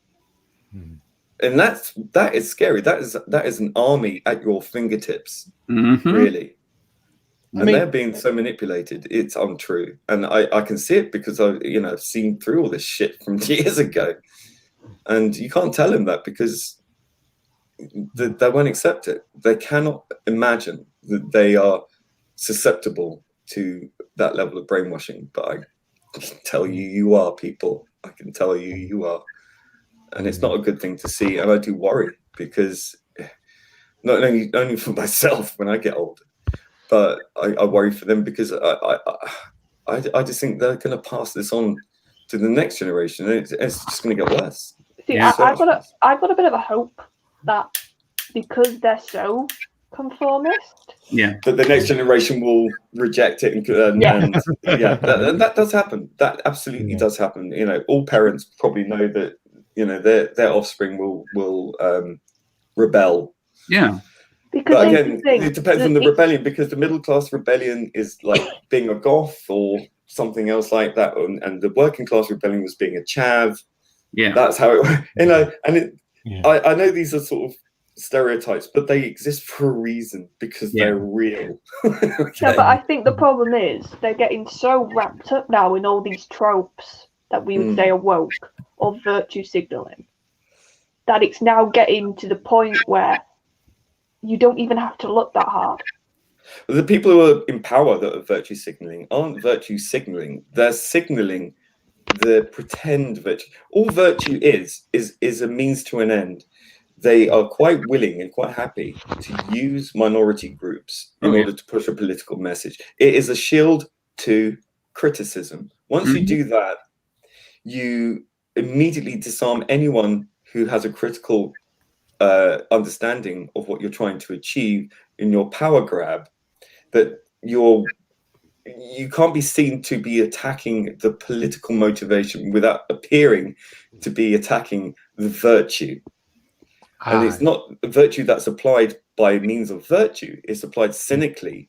S4: And that is scary. That is an army at your fingertips, really. And they're being so manipulated, it's untrue. And I can see it because I've seen through all this shit from years ago. And you can't tell them that, because they won't accept it. They cannot imagine that they are susceptible to that level of brainwashing. But I can tell you are, people. I can tell you are. And it's not a good thing to see. And I do worry, because not only for myself when I get older, but I worry for them, because I just think they're going to pass this on to the next generation, and it's just going to get worse.
S5: See, I've got a bit of a hope that because they're so conformist,
S4: that the next generation will reject it, and that does happen. That absolutely does happen. All parents probably know that their offspring will rebel. Yeah. But again, it depends on the rebellion, because the middle class rebellion is like being a goth or something else like that, and the working class rebellion was being a chav. Yeah, that's how it. I know these are sort of stereotypes, but they exist for a reason, because they're real.
S5: Okay. Yeah, but I think the problem is they're getting so wrapped up now in all these tropes that we would say are woke or virtue signaling, that it's now getting to the point where you don't even have to look that hard.
S4: The people who are in power that are virtue signaling aren't virtue signaling. They're signaling the pretend virtue. All virtue is a means to an end. They are quite willing and quite happy to use minority group groups in order to push a political message. It is a shield to criticism. Once you do that, you immediately disarm anyone who has a critical understanding of what you're trying to achieve in your power grab, that you can't be seen to be attacking the political motivation without appearing to be attacking the virtue. And it's not a virtue that's applied by means of virtue. It's applied cynically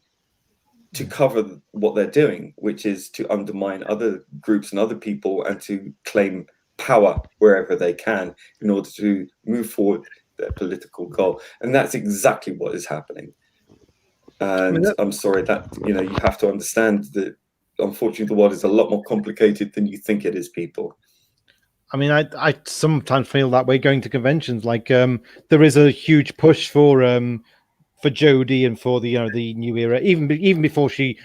S4: to cover what they're doing, which is to undermine other groups and other people and to claim power wherever they can in order to move forward their political goal. And that's exactly what is happening. And I'm sorry that, you have to understand that, unfortunately, the world is a lot more complicated than you think it is, people.
S3: I mean, I sometimes feel that way going to conventions. Like, there is a huge push for Jodie and for the the new era. Even before the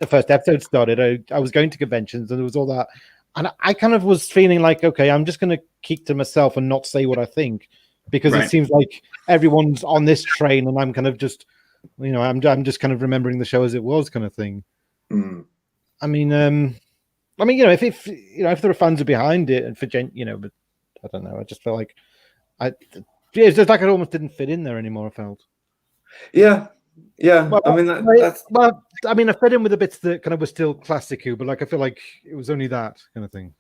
S3: first episode started, I was going to conventions and there was all that, and I kind of was feeling like, okay, I'm just going to keep to myself and not say what I think, because it seems like everyone's on this train and I'm kind of just, I'm just kind of remembering the show as it was, kind of thing. I mean, if there are fans are behind it and for but I don't know. I just felt like it's just like it almost didn't fit in there anymore. I felt.
S4: Yeah.
S3: Well,
S4: I mean, that's.
S3: Well, I mean, I fed in with the bits that kind of were still classic Who, but like I feel like it was only that kind of thing.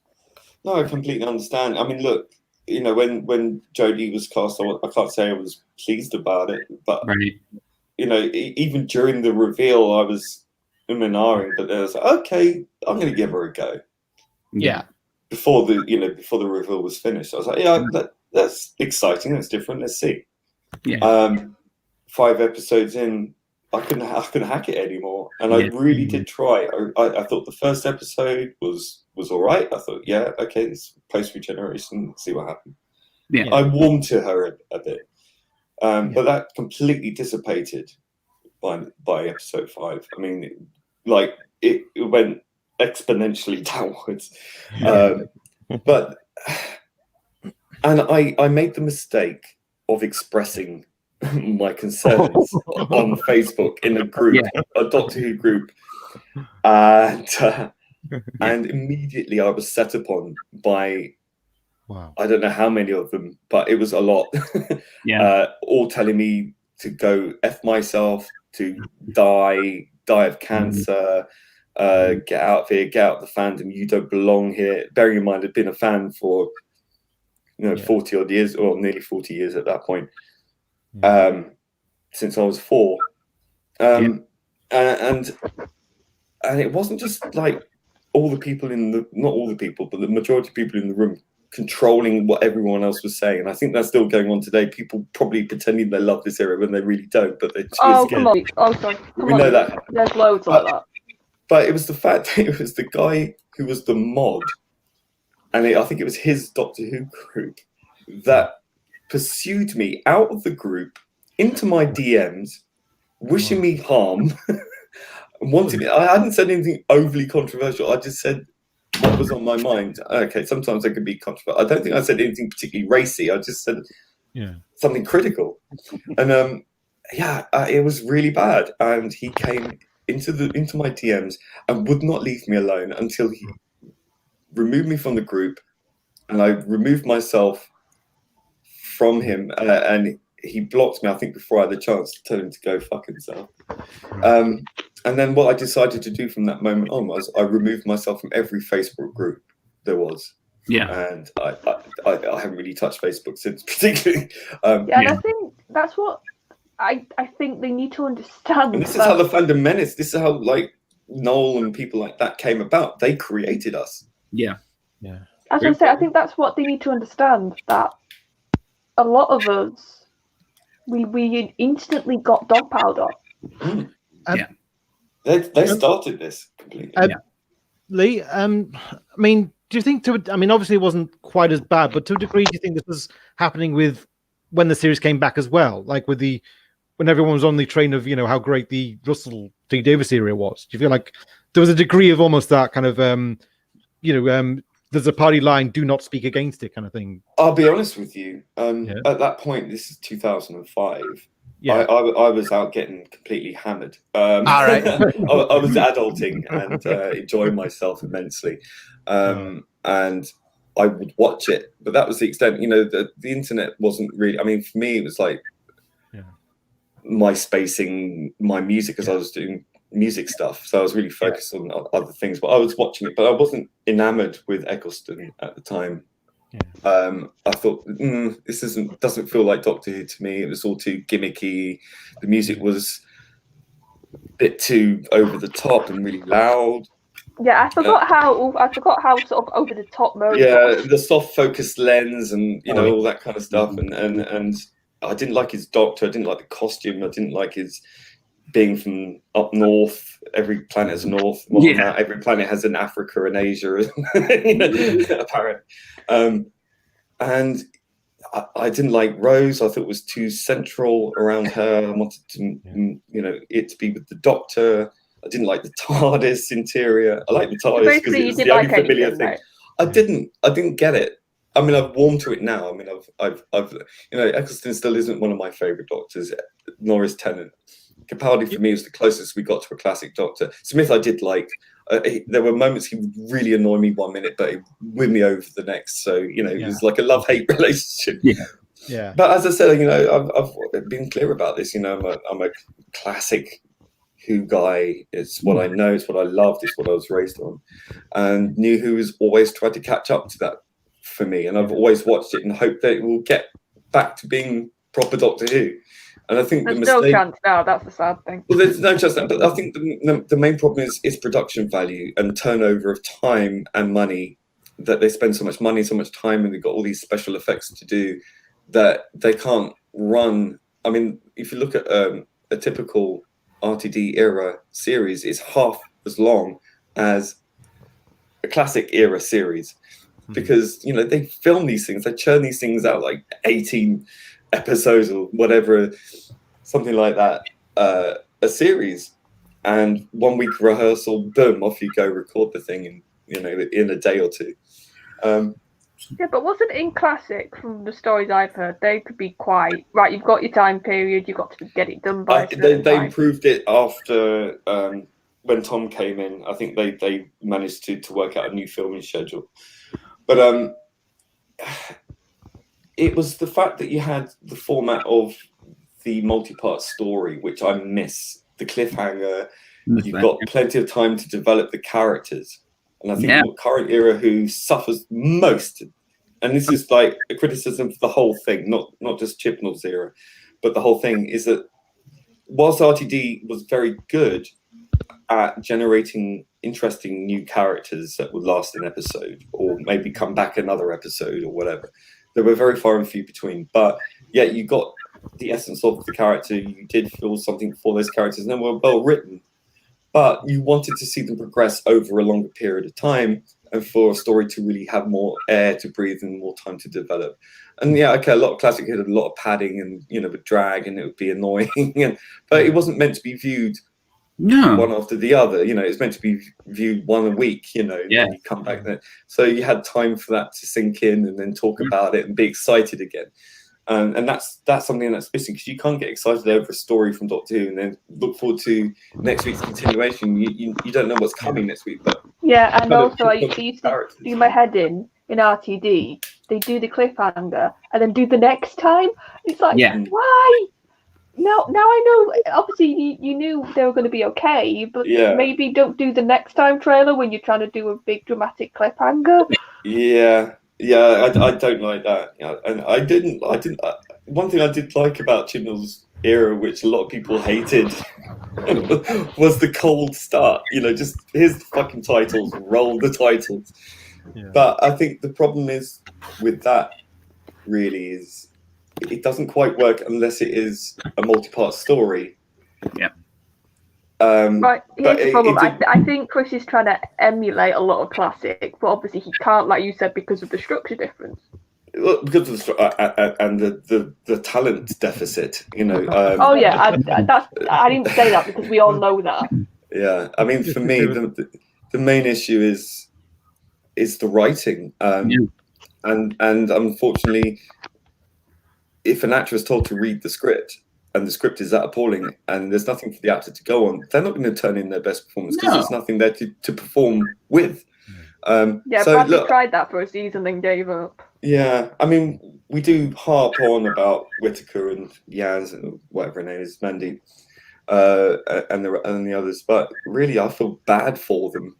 S4: No, I completely understand. I mean, look, when Jodie was cast, I can't say I was pleased about it, but even during the reveal, I was umming, but I was like, okay, I'm going to give her a go.
S3: Yeah.
S4: Before the reveal was finished, I was like, yeah, that's exciting. That's different. Let's see.
S1: Yeah.
S4: 5 episodes in, I couldn't hack it anymore, and I really did try. I thought the first episode was all right. I thought, yeah, okay, it's post regeneration. Let's see what happens.
S1: Yeah.
S4: I warmed to her a bit, but that completely dissipated by episode 5. I mean, it went exponentially downwards. But I made the mistake of expressing my concerns on Facebook in a group, a Doctor Who group, and immediately I was set upon by I don't know how many of them, but it was a lot. All telling me to go F myself, to die of cancer, get out of here, get out of the fandom, you don't belong here. Bearing in mind I'd been a fan for 40 odd years, or nearly 40 years at that point, since I was 4. And it wasn't just like all the people not all the people, but the majority of people in the room controlling what everyone else was saying. And I think that's still going on today. People probably pretending they love this era when they really don't, but they're
S5: scared. Come on. Oh, sorry.
S4: We know that.
S5: There's loads like that.
S4: But it was the fact that it was the guy who was the mod, and I think it was his Doctor Who group, that pursued me out of the group into my DMs, wishing me harm, wanting me. I hadn't said anything overly controversial. I just said what was on my mind. Okay, sometimes I could be controversial. I don't think I said anything particularly racy. I just said something critical, and it was really bad. And he came into my DMs and would not leave me alone until he removed me from the group, and I removed myself from him, and he blocked me, I think, before I had the chance to tell him to go fuck himself. And then what I decided to do from that moment on was I removed myself from every Facebook group there was. And I haven't really touched Facebook since, particularly.
S5: And I think that's what I think they need to understand.
S4: And this is how the fandom menace, this is how Noel and people like that came about. They created us.
S5: As I say, I think that's what they need to understand, that a lot of us, we instantly got dog powder.
S4: They started this completely.
S3: Lee, I mean, do you think obviously it wasn't quite as bad, but to a degree, do you think this was happening with when the series came back as well? Like when everyone was on the train of, how great the Russell T Davies era was. Do you feel like there was a degree of almost that kind of, there's a party line, do not speak against it kind of thing?
S4: I'll be honest with you. At that point, this is 2005.
S3: Yeah.
S4: I was out getting completely hammered.
S3: All right.
S4: I was adulting and enjoying myself immensely, and I would watch it. But that was the extent. The internet wasn't really. I mean, for me, it was like MySpacing my music as I was doing music stuff. So I was really focused on other things. But I was watching it, but I wasn't enamored with Eccleston at the time. I thought this doesn't feel like Doctor Who to me. It was all too gimmicky. The music was a bit too over the top and really loud.
S5: Yeah, I forgot how sort of over the top mode.
S4: Yeah, the soft focus lens and all that kind of stuff. And I didn't like his Doctor. I didn't like the costume. I didn't like his being from up north. Every planet has a north. Every planet has an Africa and Asia. Apparently. And I didn't like Rose. I thought it was too central around her. I wanted to, it to be with the Doctor. I didn't like the TARDIS interior. I like the TARDIS because it was the only familiar thing. I didn't get it. I mean, I've warmed to it now. I mean, I've Eccleston still isn't one of my favourite Doctors, nor is Tennant. Capaldi for me was the closest we got to a classic Doctor. Smith I did like. There were moments he would really annoy me 1 minute, but he'd win me over the next. So it was like a love-hate relationship.
S3: Yeah.
S4: But as I said, I've been clear about this. I'm a classic Who guy. It's what I know. It's what I loved. It's what I was raised on. And New Who has always tried to catch up to that for me, and I've always watched it and hoped that it will get back to being proper Doctor Who. And I think
S5: there's no chance now. That's the sad thing.
S4: Well, there's no chance now, but I think the main problem is production value and turnover of time and money. That they spend so much money, so much time, and they've got all these special effects to do that they can't run. I mean, if you look at a typical RTD era series, it's half as long as a classic era series, because they film these things, they churn these things out like 18 episodes or whatever, something like that, a series, and 1 week rehearsal, boom, off you go, record the thing in a day or two.
S5: Yeah, but wasn't in classic, from the stories I've heard, they could be quite right. You've got your time period, you've got to get it done by.
S4: They improved it after when Tom came in. I think they managed to work out a new filming schedule, but it was the fact that you had the format of the multi-part story, which I miss. The cliffhanger. You've got plenty of time to develop the characters. And I think the current era Who suffers most, and this is like a criticism for the whole thing, not just Chibnall's era, but the whole thing, is that whilst RTD was very good at generating interesting new characters that would last an episode or maybe come back another episode or whatever, they were very far and few between. But yet you got the essence of the character. You did feel something for those characters, and they were well written. But you wanted to see them progress over a longer period of time, and for a story to really have more air to breathe and more time to develop. And a lot of classic had a lot of padding and with drag, and it would be annoying. But it wasn't meant to be viewed one after the other. It's meant to be viewed one a week. And you come back there, so you had time for that to sink in, and then talk about it and be excited again. And that's something that's missing, because you can't get excited over a story from Doctor Who and then look forward to next week's continuation. You don't know what's coming next week. But
S5: and also I used to do my head in RTD. They do the cliffhanger and then do the next time. It's like, why? Now I know. Obviously, you knew they were going to be okay, but maybe don't do the next time trailer when you're trying to do a big dramatic cliffhanger.
S4: Yeah, I don't like that. And I didn't. One thing I did like about Chibnall's era, which a lot of people hated, was the cold start. Just here's the fucking titles, roll the titles. Yeah. But I think the problem is with that really is it doesn't quite work unless it is a multi-part story.
S1: Yeah.
S5: Right, here's the problem. I think Chris is trying to emulate a lot of classic, but obviously he can't, like you said, because of the structure difference.
S4: Well, because of the talent deficit, I
S5: didn't say that because we all know that.
S4: Yeah, I mean, for me, the main issue is the writing, and unfortunately, if an actor is told to read the script and the script is that appalling, and there's nothing for the actor to go on, they're not going to turn in their best performance because there's nothing there to perform with.
S5: Yeah,
S4: so
S5: Bradley
S4: look,
S5: tried that for a season and gave up.
S4: yeah, I mean, we do harp on about Whittaker and Yaz and whatever her name is, Mandy, and the others, but really, I feel bad for them.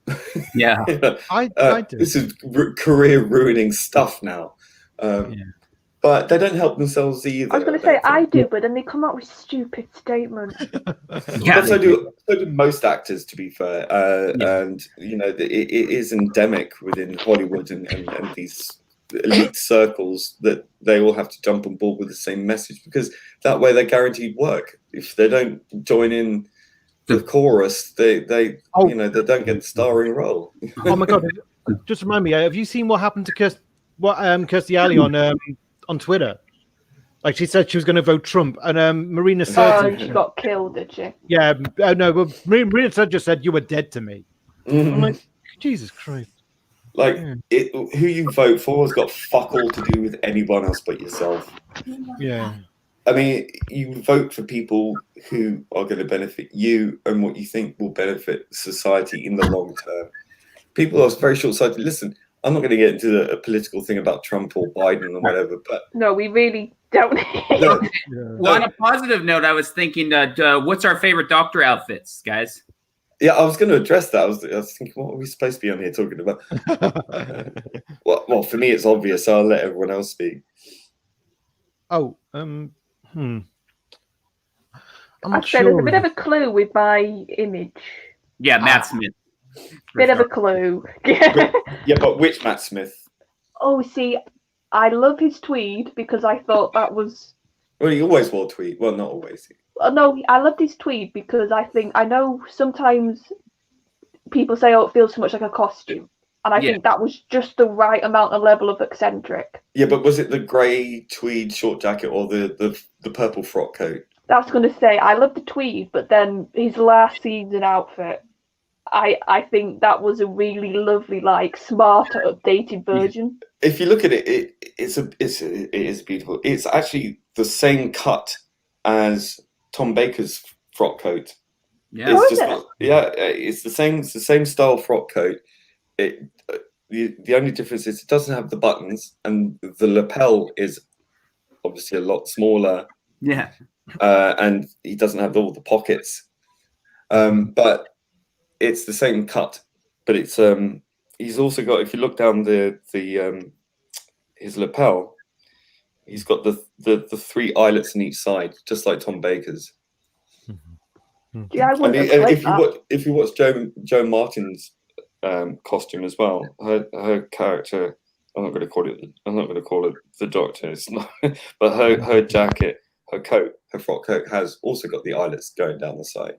S1: Yeah.
S3: I do.
S4: This is career ruining stuff now. But they don't help themselves either.
S5: I was going to say I do, but then they come out with stupid statements.
S1: Yeah.
S4: But so do most actors, to be fair. And you know, it is endemic within Hollywood and these elite circles that they all have to jump on board with the same message, because that way they're guaranteed work. If they don't join in the chorus, they you know, they don't get the starring role.
S3: Oh my god! Just remind me. Have you seen what happened to Kirstie Alley on Twitter? Like, she said she was going to vote Trump, and Marina Sirtis.
S5: Oh, she got killed, did she?
S3: Yeah. No, but Marina Sirtis just said you were dead to me. I'm like, Jesus Christ.
S4: Like, who you vote for has got fuck all to do with anyone else but yourself.
S3: Yeah.
S4: I mean, you vote for people who are going to benefit you and what you think will benefit society in the long term. People are very short-sighted. Listen, I'm not going to get into a political thing about Trump or Biden or whatever, but
S5: no, we really don't.
S1: Well, on a positive note, I was thinking, what's our favorite Doctor outfits, guys?
S4: Yeah, I was going to address that. I was thinking, what are we supposed to be on here talking about? Well, for me, it's obvious. So I'll let everyone else speak.
S3: Oh, I'm not
S5: I'd say there's a bit of a clue with my image.
S1: Yeah, Matt Smith.
S5: Bit of a clue.
S4: Yeah, but which Matt Smith?
S5: Oh, see, I love his tweed because I thought that was.
S4: Well, he always wore tweed. Well, not always.
S5: No, I loved his tweed because I know sometimes people say, "Oh, it feels too much like a costume," and I think that was just the right amount of level of eccentric.
S4: Yeah, but was it the grey tweed short jacket or the purple frock coat?
S5: That's going to say I love the tweed, but then his last season outfit, I think that was a really lovely, like, smarter, updated version.
S4: If you look at it, it is beautiful. It's actually the same cut as Tom Baker's frock coat.
S1: Yeah,
S4: it's the same style frock coat. The only difference is it doesn't have the buttons, and the lapel is obviously a lot smaller.
S1: Yeah.
S4: And he doesn't have all the pockets. But it's the same cut. But it's he's also got, if you look down his lapel, he's got the three eyelets on each side, just like Tom Baker's.
S5: Yeah, I wouldn't
S4: if you watch Joe Martin's costume as well, her character, I'm not going to call it the Doctor, it's not, but her jacket, her coat, her frock coat has also got the eyelets going down the side.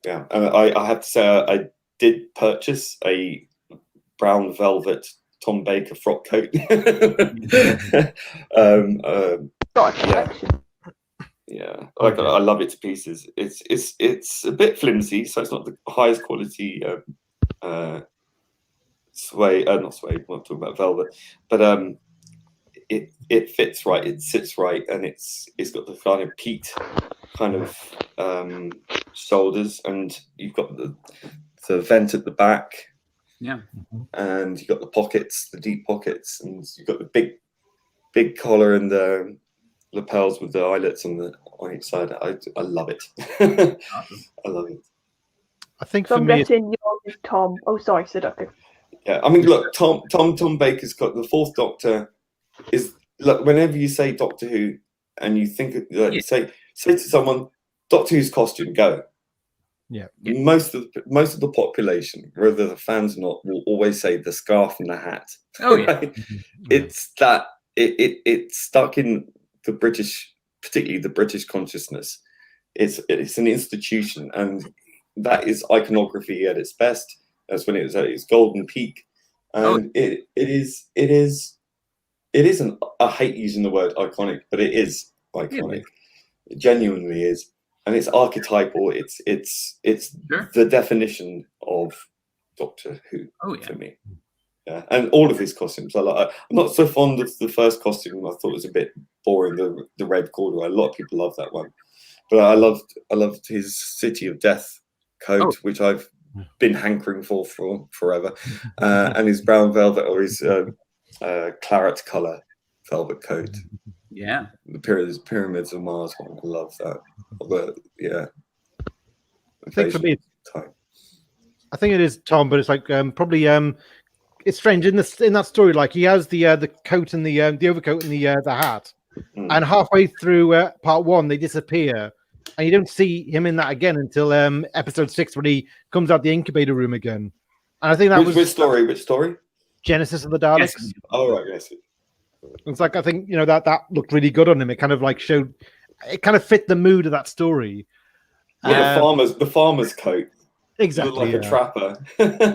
S4: Yeah, and I have to say I did purchase a brown velvet Tom Baker frock coat. Yeah, like I love it to pieces. It's a bit flimsy, so it's not the highest quality suede. Not suede. I'm talking about velvet, but it fits right. It sits right, and it's got the kind of peaked kind of shoulders, and you've got the vent at the back.
S1: Yeah,
S4: and you've got the pockets, the deep pockets, and you've got the big collar and the lapels with the eyelets on each side. I love it.
S1: awesome.
S4: I love it.
S3: I think
S5: so
S3: for
S5: I'm
S3: me,
S5: guessing yours is Tom. Oh, sorry, Sadako.
S4: Yeah, I mean, look, Tom Baker's got the Fourth Doctor. Is look, whenever you say Doctor Who, and you think say to someone, Doctor Who's costume, go.
S3: Yeah.
S4: Most of the population, whether the fans or not, will always say the scarf and the hat.
S1: Oh yeah,
S4: right? It's that it's stuck in the British, particularly the British consciousness. It's an institution, and that is iconography at its best. That's when it was at its golden peak, and it is I hate using the word iconic, but it is iconic. It genuinely is, and it's archetypal. It's
S1: Sure.
S4: the definition of Doctor Who for me. Yeah, and all of his costumes. I'm not so fond of the first costume. I thought it was a bit boring. The red corduroy. A lot of people love that one, but I loved his City of Death coat, which I've been hankering for forever, and his brown velvet or his claret color velvet coat.
S1: Yeah,
S4: The Pyramids of Mars one. I love that. But yeah,
S3: I think for me, I think it is Tom, but it's like probably it's strange in that story. Like he has the coat and the overcoat and the hat, and halfway through part 1 they disappear, and you don't see him in that again until episode 6 when he comes out the incubator room again. And I think that was
S4: which story?
S3: Genesis of the Daleks.
S4: Yes. Oh right, yes.
S3: It's like I think that looked really good on him. It kind of like showed, it kind of fit the mood of that story.
S4: The farmer's coat.
S3: Exactly,
S4: like a trapper.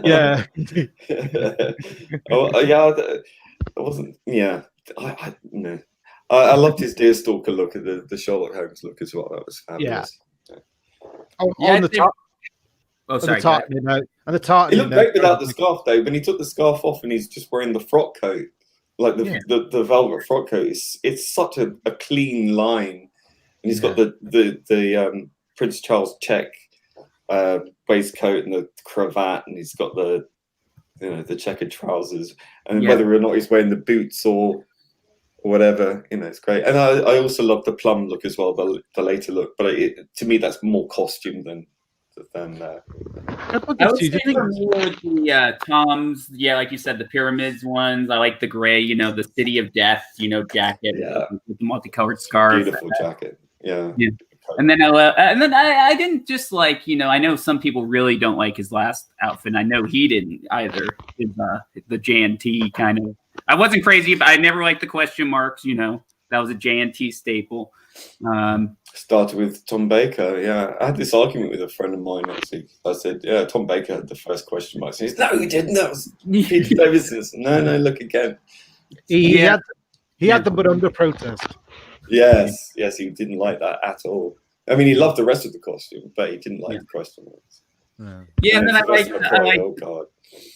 S3: Yeah.
S4: Oh yeah, I wasn't. Yeah, no. I loved his Deerstalker look and the Sherlock Holmes look as well. That was fabulous.
S3: Yeah.
S1: Yeah,
S3: on the top.
S1: Oh, sorry.
S3: And the tartan.
S4: He looked great without the scarf though. When he took the scarf off and he's just wearing the frock coat, like the velvet frock coat, it's such a clean line, and he's got the Prince Charles check waistcoat and the cravat, and he's got the checkered trousers, and whether or not he's wearing the boots or whatever, it's great. And I also love the plum look as well, the later look. But to me, that's more costume than. I
S1: would say for me with the Tom's, like you said, the Pyramids ones. I like the gray, the City of Death, jacket with the multicolored scarf.
S4: Beautiful jacket. Yeah.
S1: And then I didn't just like, I know some people really don't like his last outfit. I know he didn't either. The JNT kind of. I wasn't crazy, but I never liked the question marks. That was a JNT staple.
S4: Started with Tom Baker. Yeah, I had this argument with a friend of mine. Actually, I said, "Yeah, Tom Baker had the first question marks." He said, "No, he didn't. That was Peter Davison's." No, look again.
S3: He had them, but under protest.
S4: Yes, he didn't like that at all. I mean, he loved the rest of the costume, but he didn't like the question marks.
S1: Yeah, and then I liked.
S4: Oh God.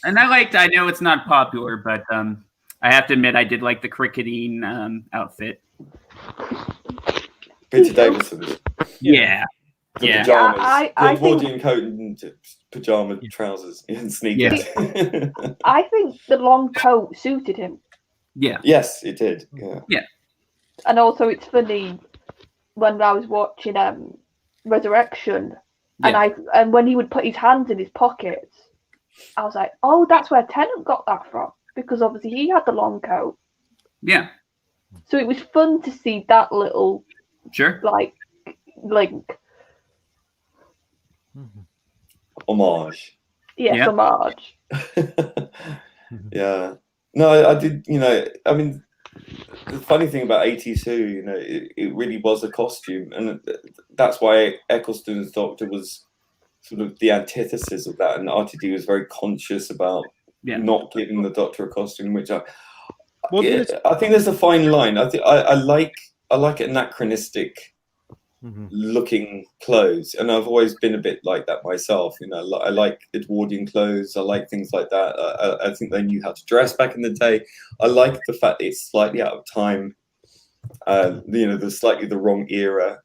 S1: And I know it's not popular, but I have to admit I did like the cricketing outfit.
S4: Peter Davison's.
S1: Yeah.
S4: The pajamas.
S5: I
S4: the
S5: think
S4: Edwardian coat and pajama trousers and sneakers.
S5: I think the long coat suited him.
S1: Yeah.
S4: Yes, it did. Yeah.
S5: And also, it's funny when I was watching Resurrection, and when he would put his hands in his pockets, I was like, oh, that's where Tennant got that from, because obviously he had the long coat.
S1: Yeah.
S5: So it was fun to see that little link.
S4: Homage.
S5: Yes, homage.
S4: Yeah. No, I did, I mean, the funny thing about 82, it really was a costume. And that's why Eccleston's Doctor was sort of the antithesis of that. And RTD was very conscious about not giving the Doctor a costume, which I think there's a fine line. I like anachronistic looking clothes, and I've always been a bit like that myself. I like Edwardian clothes. I like things like that. I think they knew how to dress back in the day. I like the fact that it's slightly out of time. There's slightly the wrong era,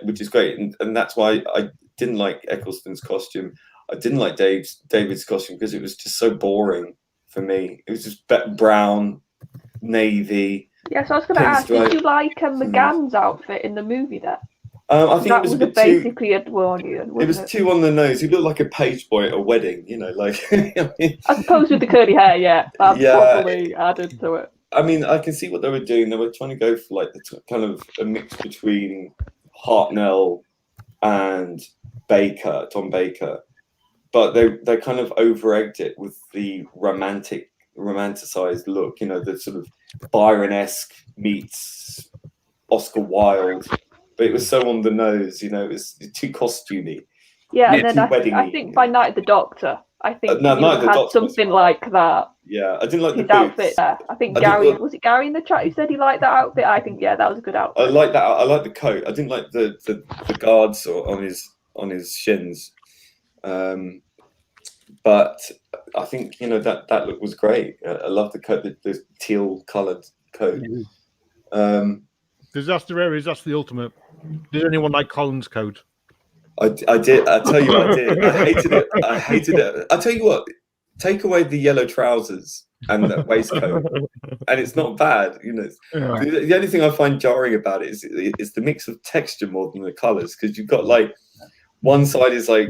S4: which is great, and that's why I didn't like Eccleston's costume. I didn't like David's costume because it was just so boring for me. It was just brown, navy.
S5: Yeah, so I was going to ask, did you like McGann's outfit in the movie there?
S4: I think
S5: that
S4: it was
S5: basically Edwardian.
S4: It was too on the nose. He looked like a page boy at a wedding, I
S5: suppose with the curly hair, that's probably added to it.
S4: I mean, I can see what they were doing. They were trying to go for like the kind of a mix between Hartnell and Baker, Tom Baker, but they kind of over-egged it with the romanticized look. The sort of Byron-esque meets Oscar Wilde. But it was so on the nose, it was too costumey.
S5: Yeah, and then I think by Night of the Doctor, I think he had something like that.
S4: Yeah, I didn't like the
S5: outfit there. I think was it Gary in the chat who said he liked that outfit? I think that was a good outfit.
S4: I like that. I like the coat. I didn't like the guards on his shins. but I think that look was great. I love the coat, the teal coloured coat.
S3: Disaster areas, that's the ultimate. Did anyone like Colin's coat?
S4: I did. I tell you what, I did. I hated it. I tell you what, take away the yellow trousers and that waistcoat, and it's not bad. The only thing I find jarring about it is the mix of texture more than the colours, because you've got like one side is like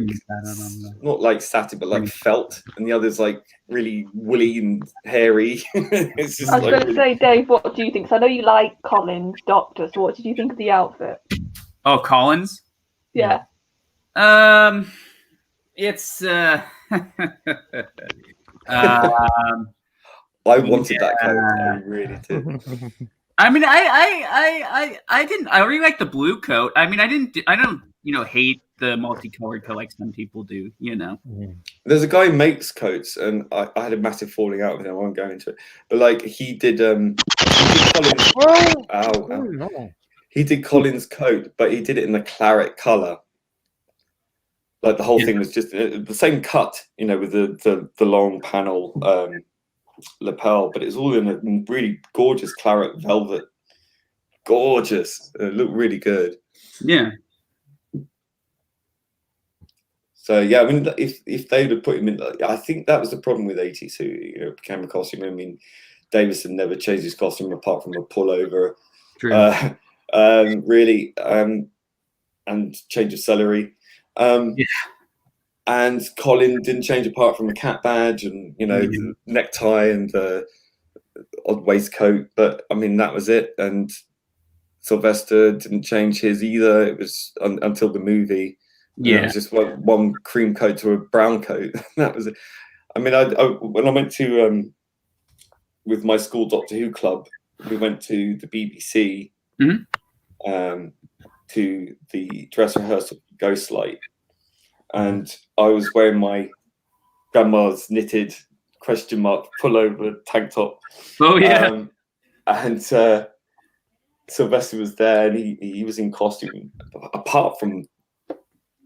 S4: not like satin but like felt, and the other's like really woolly and hairy. It's just
S5: I was going to say, Dave, what do you think? So I know you like Colin's Doctor, so what did you think of the outfit?
S1: Oh, Collins?
S5: Yeah.
S1: It's
S4: I wanted that coat. I really did.
S1: I mean, I didn't. I really like the blue coat. I mean, I don't hate the multicolored coat like some people do.
S4: There's a guy who makes coats, and I had a massive falling out with him. I won't go into it, but like he did Colin's. He did Colin's coat, but he did it in the claret color. Like the whole thing was just the same cut, with the long panel lapel, but it's all in a really gorgeous claret velvet. Gorgeous. It looked really good.
S1: Yeah.
S4: So yeah, I mean, if they would have put him in, I think that was the problem with 82. Camera costume. I mean, Davison never changed his costume apart from a pullover.
S1: True.
S4: Really, and change of celery. And Colin didn't change apart from a cat badge and the necktie and the odd waistcoat, but I mean that was it. And Sylvester didn't change his either. It was until the movie. It was just one cream coat to a brown coat. That was it. I mean, I when I went to with my school Doctor Who club, we went to the BBC to the dress rehearsal Ghostlight. And I was wearing my grandma's knitted pullover tank top.
S1: Oh yeah.
S4: And Sylvester was there, and he was in costume. Apart from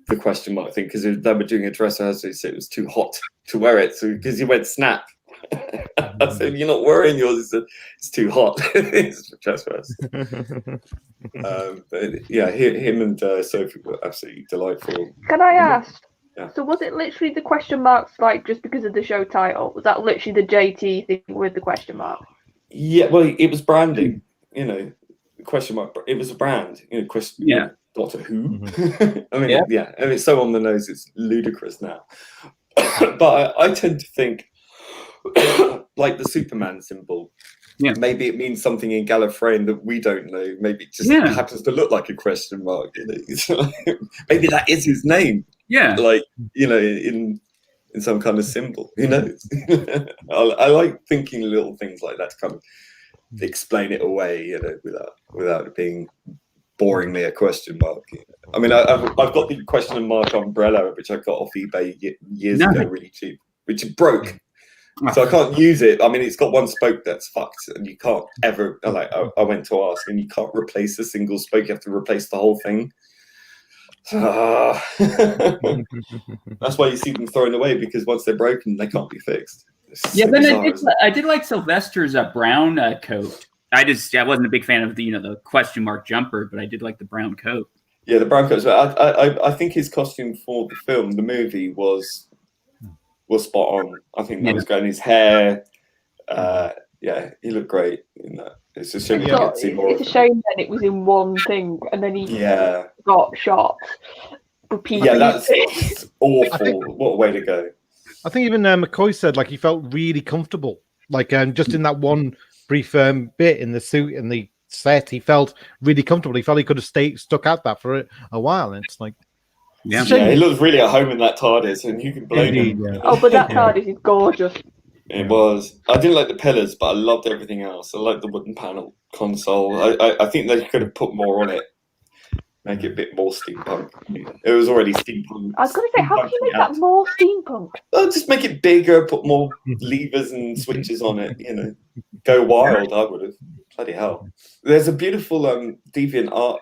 S4: the question mark thing, because they were doing a dress rehearsal, so it was too hot to wear it. So because he went snap, I said, "You're not wearing yours." He said, "It's too hot." It's a dress rehearsal. But yeah, him and Sophie were absolutely delightful.
S5: Can I ask?
S4: Yeah.
S5: So was it literally the question marks, like just because of the show title? Was that literally the JT thing with the question mark?
S4: Yeah, well, it was branding. Question mark. It was a brand. Question.
S1: Yeah.
S4: Doctor Who. I mean, yeah. I mean, it's so on the nose. It's ludicrous now. But I tend to think, like the Superman symbol.
S1: Yeah.
S4: Maybe it means something in Gallifreyan that we don't know. Maybe it just happens to look like a question mark. Maybe that is his name.
S1: Yeah.
S4: Like, in some kind of symbol. Who knows? I like thinking little things like that to kind of explain it away, without it being boringly a question mark. I mean, I've got the question mark umbrella, which I got off eBay years ago, really cheap, which broke. So I can't use it. I mean, it's got one spoke that's fucked, and you can't ever. I went to ask, and you can't replace a single spoke. You have to replace the whole thing. That's why you see them thrown away, because once they're broken, they can't be fixed.
S1: Yeah, then I did like Sylvester's brown coat. I wasn't a big fan of the question mark jumper, but I did like the brown coat.
S4: Yeah, the brown coat. I think his costume for the film, the movie, was spot on. I think that was going. His hair, he looked great in that. It's a shame
S5: it's a shame then it was in one thing, and then he got shot repeatedly.
S4: Yeah, that's awful. What a way to go.
S3: I think even McCoy said he felt really comfortable, just in that one brief bit in the suit and the set, he felt really comfortable. He felt he could have stuck at that for a while, and it's like.
S4: Yeah, he looks really at home in that TARDIS, and you can blame him.
S3: Yeah.
S5: Oh, but that TARDIS is gorgeous.
S4: It was. I didn't like the pillars, but I loved everything else. I liked the wooden panel console. I think they could have put more on it, make it a bit more steampunk. It was already steampunk.
S5: I was going to say, how can you make that more steampunk?
S4: I'll just make it bigger, put more levers and switches on it. Go wild. I would have. Bloody hell! There's a beautiful deviant art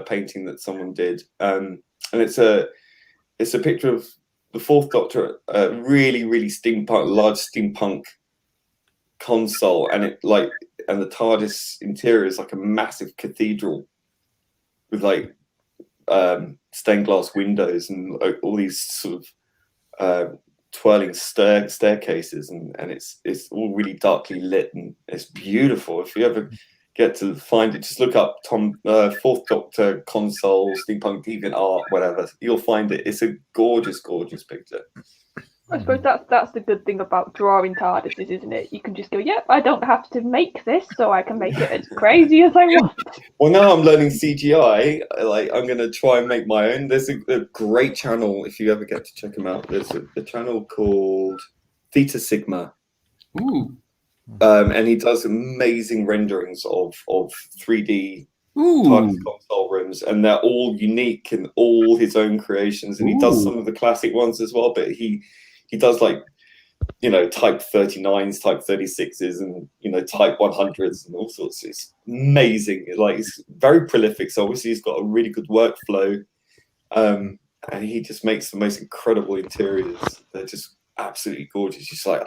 S4: painting that someone did. And it's a picture of the Fourth Doctor a really, really large steampunk console, and the TARDIS interior is like a massive cathedral with like stained glass windows and like, all these sort of twirling staircases, and it's all really darkly lit, and it's beautiful. If you ever get to find it, just look up Fourth Doctor console steampunk deviant art, whatever, you'll find it. It's a gorgeous picture.
S5: I suppose that's the good thing about drawing TARDISes, isn't it? You can just go, yep, I don't have to make this, so I can make it as crazy as I want.
S4: Well, now I'm learning CGI. Like, I'm going to try and make my own. There's a great channel, if you ever get to check them out. There's a channel called Theta Sigma.
S1: Ooh.
S4: And he does amazing renderings of 3D TARDIS console rooms, and they're all unique and all his own creations. And he does some of the classic ones as well, but he does like, you know, type 39s, type 36s, and, you know, type 100s and all sorts. It's amazing. Like, he's very prolific. So obviously he's got a really good workflow. And he just makes the most incredible interiors. They're just absolutely gorgeous. Just like,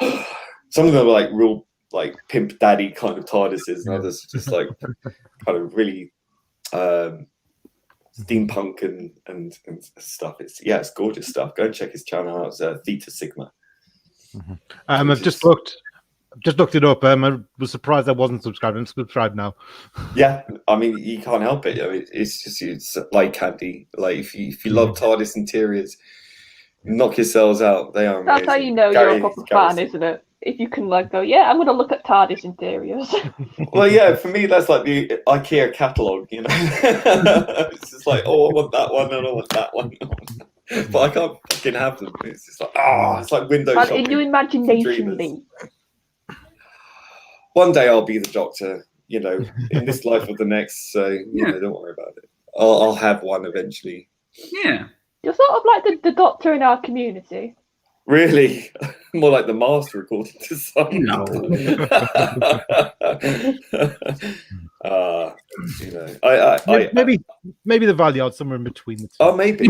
S4: some of them are like real, like pimp daddy kind of TARDISes, and others just like kind of really steampunk and stuff. It's gorgeous stuff. Go and check his channel out. It's Theta Sigma.
S3: I've just looked it up. I was surprised I wasn't subscribed. I'm subscribed now.
S4: Yeah, I mean, you can't help it. I mean, it's like candy. Like, if you love TARDIS interiors, knock yourselves out. They are amazing.
S5: That's how you know you're a proper fan, isn't it? If you can like go, yeah, I'm going to look at TARDIS interiors.
S4: Well, yeah, for me that's like the IKEA catalogue, you know. It's just like, oh, I want that one and I want that one, but I can't fucking have them. It's just like, it's like window shopping.
S5: In your imagination, Lee.
S4: One day I'll be the Doctor, you know, in this life or the next. So you know, don't worry about it. I'll have one eventually.
S1: Yeah,
S5: you're sort of like the Doctor in our community.
S4: Really? More like the Master, according to some.
S1: No.
S4: You know,
S3: maybe the Valiant somewhere in between the two.
S4: Oh, maybe.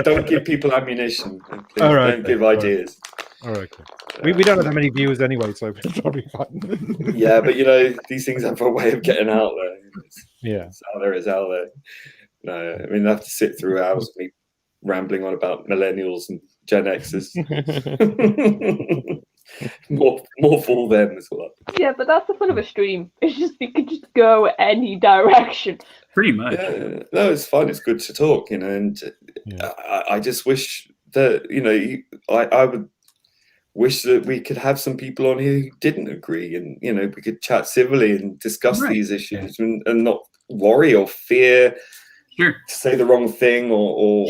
S4: don't give people ammunition. Please.
S3: All right,
S4: don't give ideas.
S3: All right. Cool. We don't have that many viewers anyway, so it's probably fine.
S4: Yeah, but you know, these things have a way of getting out there. It's out there. It's out there. No, I mean, I have to sit through hours of me rambling on about millennials and Gen Xers. more for them as well.
S5: Yeah, but that's the fun of a stream. It's just you could just go any direction.
S1: Pretty much.
S4: Yeah, no, it's fun. It's good to talk, you know. And I just wish that, you know, I would wish that we could have some people on here who didn't agree, and, you know, we could chat civilly and discuss these issues and not worry or fear to say the wrong thing or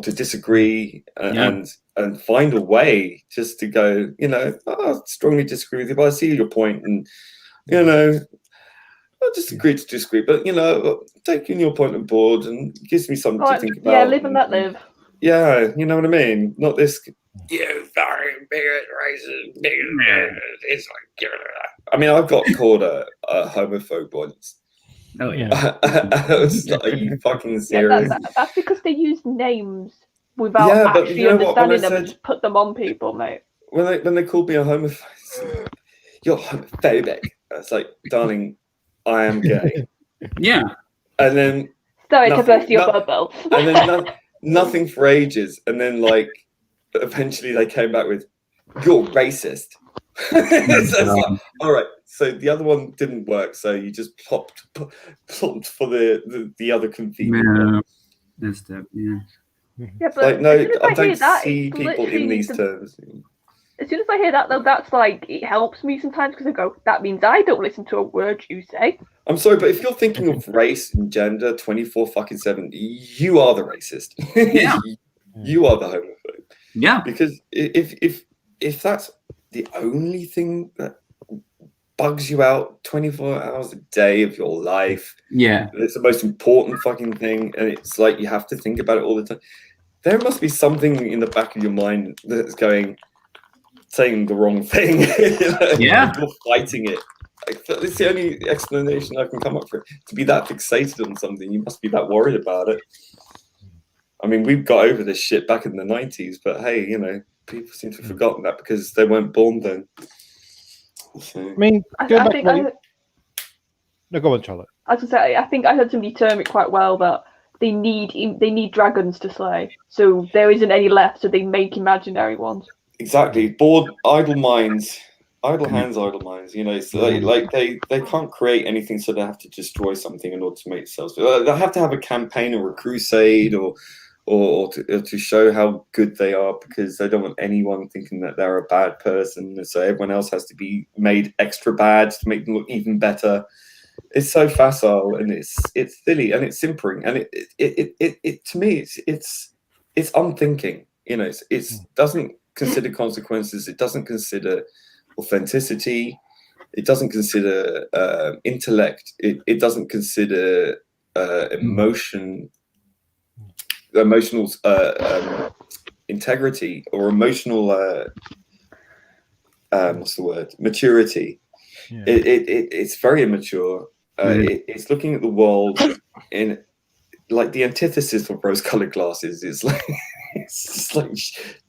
S4: to disagree and find a way just to go, you know, I strongly disagree with you, but I see your point, and, you know, I disagree to disagree, but, you know, taking your point on board and gives me something to think about.
S5: Yeah, live and let live.
S4: Yeah, you know what I mean? Not this, you fucking bigot, racist, bigot. It's like, I mean, I've got called a homophobe once.
S1: Oh yeah.
S4: I was like, are you fucking serious?
S5: Yeah, that's because they use names without actually understanding them and just put them on people, mate.
S4: When they called me a homophobe, you're homophobic. It's like, darling, I am gay.
S1: Yeah.
S4: And then
S5: sorry to burst your bubble.
S4: And then nothing for ages, and then like eventually they came back with, you're racist. So it's like, all right, so the other one didn't work, so you just plopped for the other convenient.
S1: That's the
S5: Yeah, but
S4: like, no, I don't
S5: that,
S4: see people in these terms.
S5: As soon as I hear that, though, that's like, it helps me sometimes, because I go, that means I don't listen to a word you say.
S4: I'm sorry, but if you're thinking of race and gender 24/7, you are the racist.
S1: Yeah.
S4: You are the homophobe.
S1: Yeah.
S4: Because if that's the only thing that bugs you out 24 hours a day of your life, it's the most important fucking thing, and it's like you have to think about it all the time, there must be something in the back of your mind that's saying the wrong thing.
S1: Yeah.
S4: You're fighting it. Like, it's the only explanation I can come up for it. To be that fixated on something, you must be that worried about it. I mean, we got over this shit back in the 90s, but hey, you know, people seem to have forgotten that because they weren't born then. So.
S3: I mean,
S5: I think
S3: no, go on, Charlotte.
S5: I was gonna say, I think I heard somebody term it quite well that they need dragons to slay, so there isn't any left, so they make imaginary ones.
S4: Exactly, bored, idle minds, idle hands, idle minds. You know, it's like they can't create anything, so they have to destroy something in order to make themselves. They have to have a campaign or a crusade or to show how good they are, because they don't want anyone thinking that they're a bad person. So everyone else has to be made extra bad to make them look even better. It's so facile and it's silly and it's simpering, and it to me it's unthinking. You know, it doesn't consider consequences. It doesn't consider authenticity. It doesn't consider intellect. It doesn't consider emotional integrity or emotional what's the word, maturity. Yeah. It's very immature. It's looking at the world in like the antithesis of rose-colored glasses. It's just like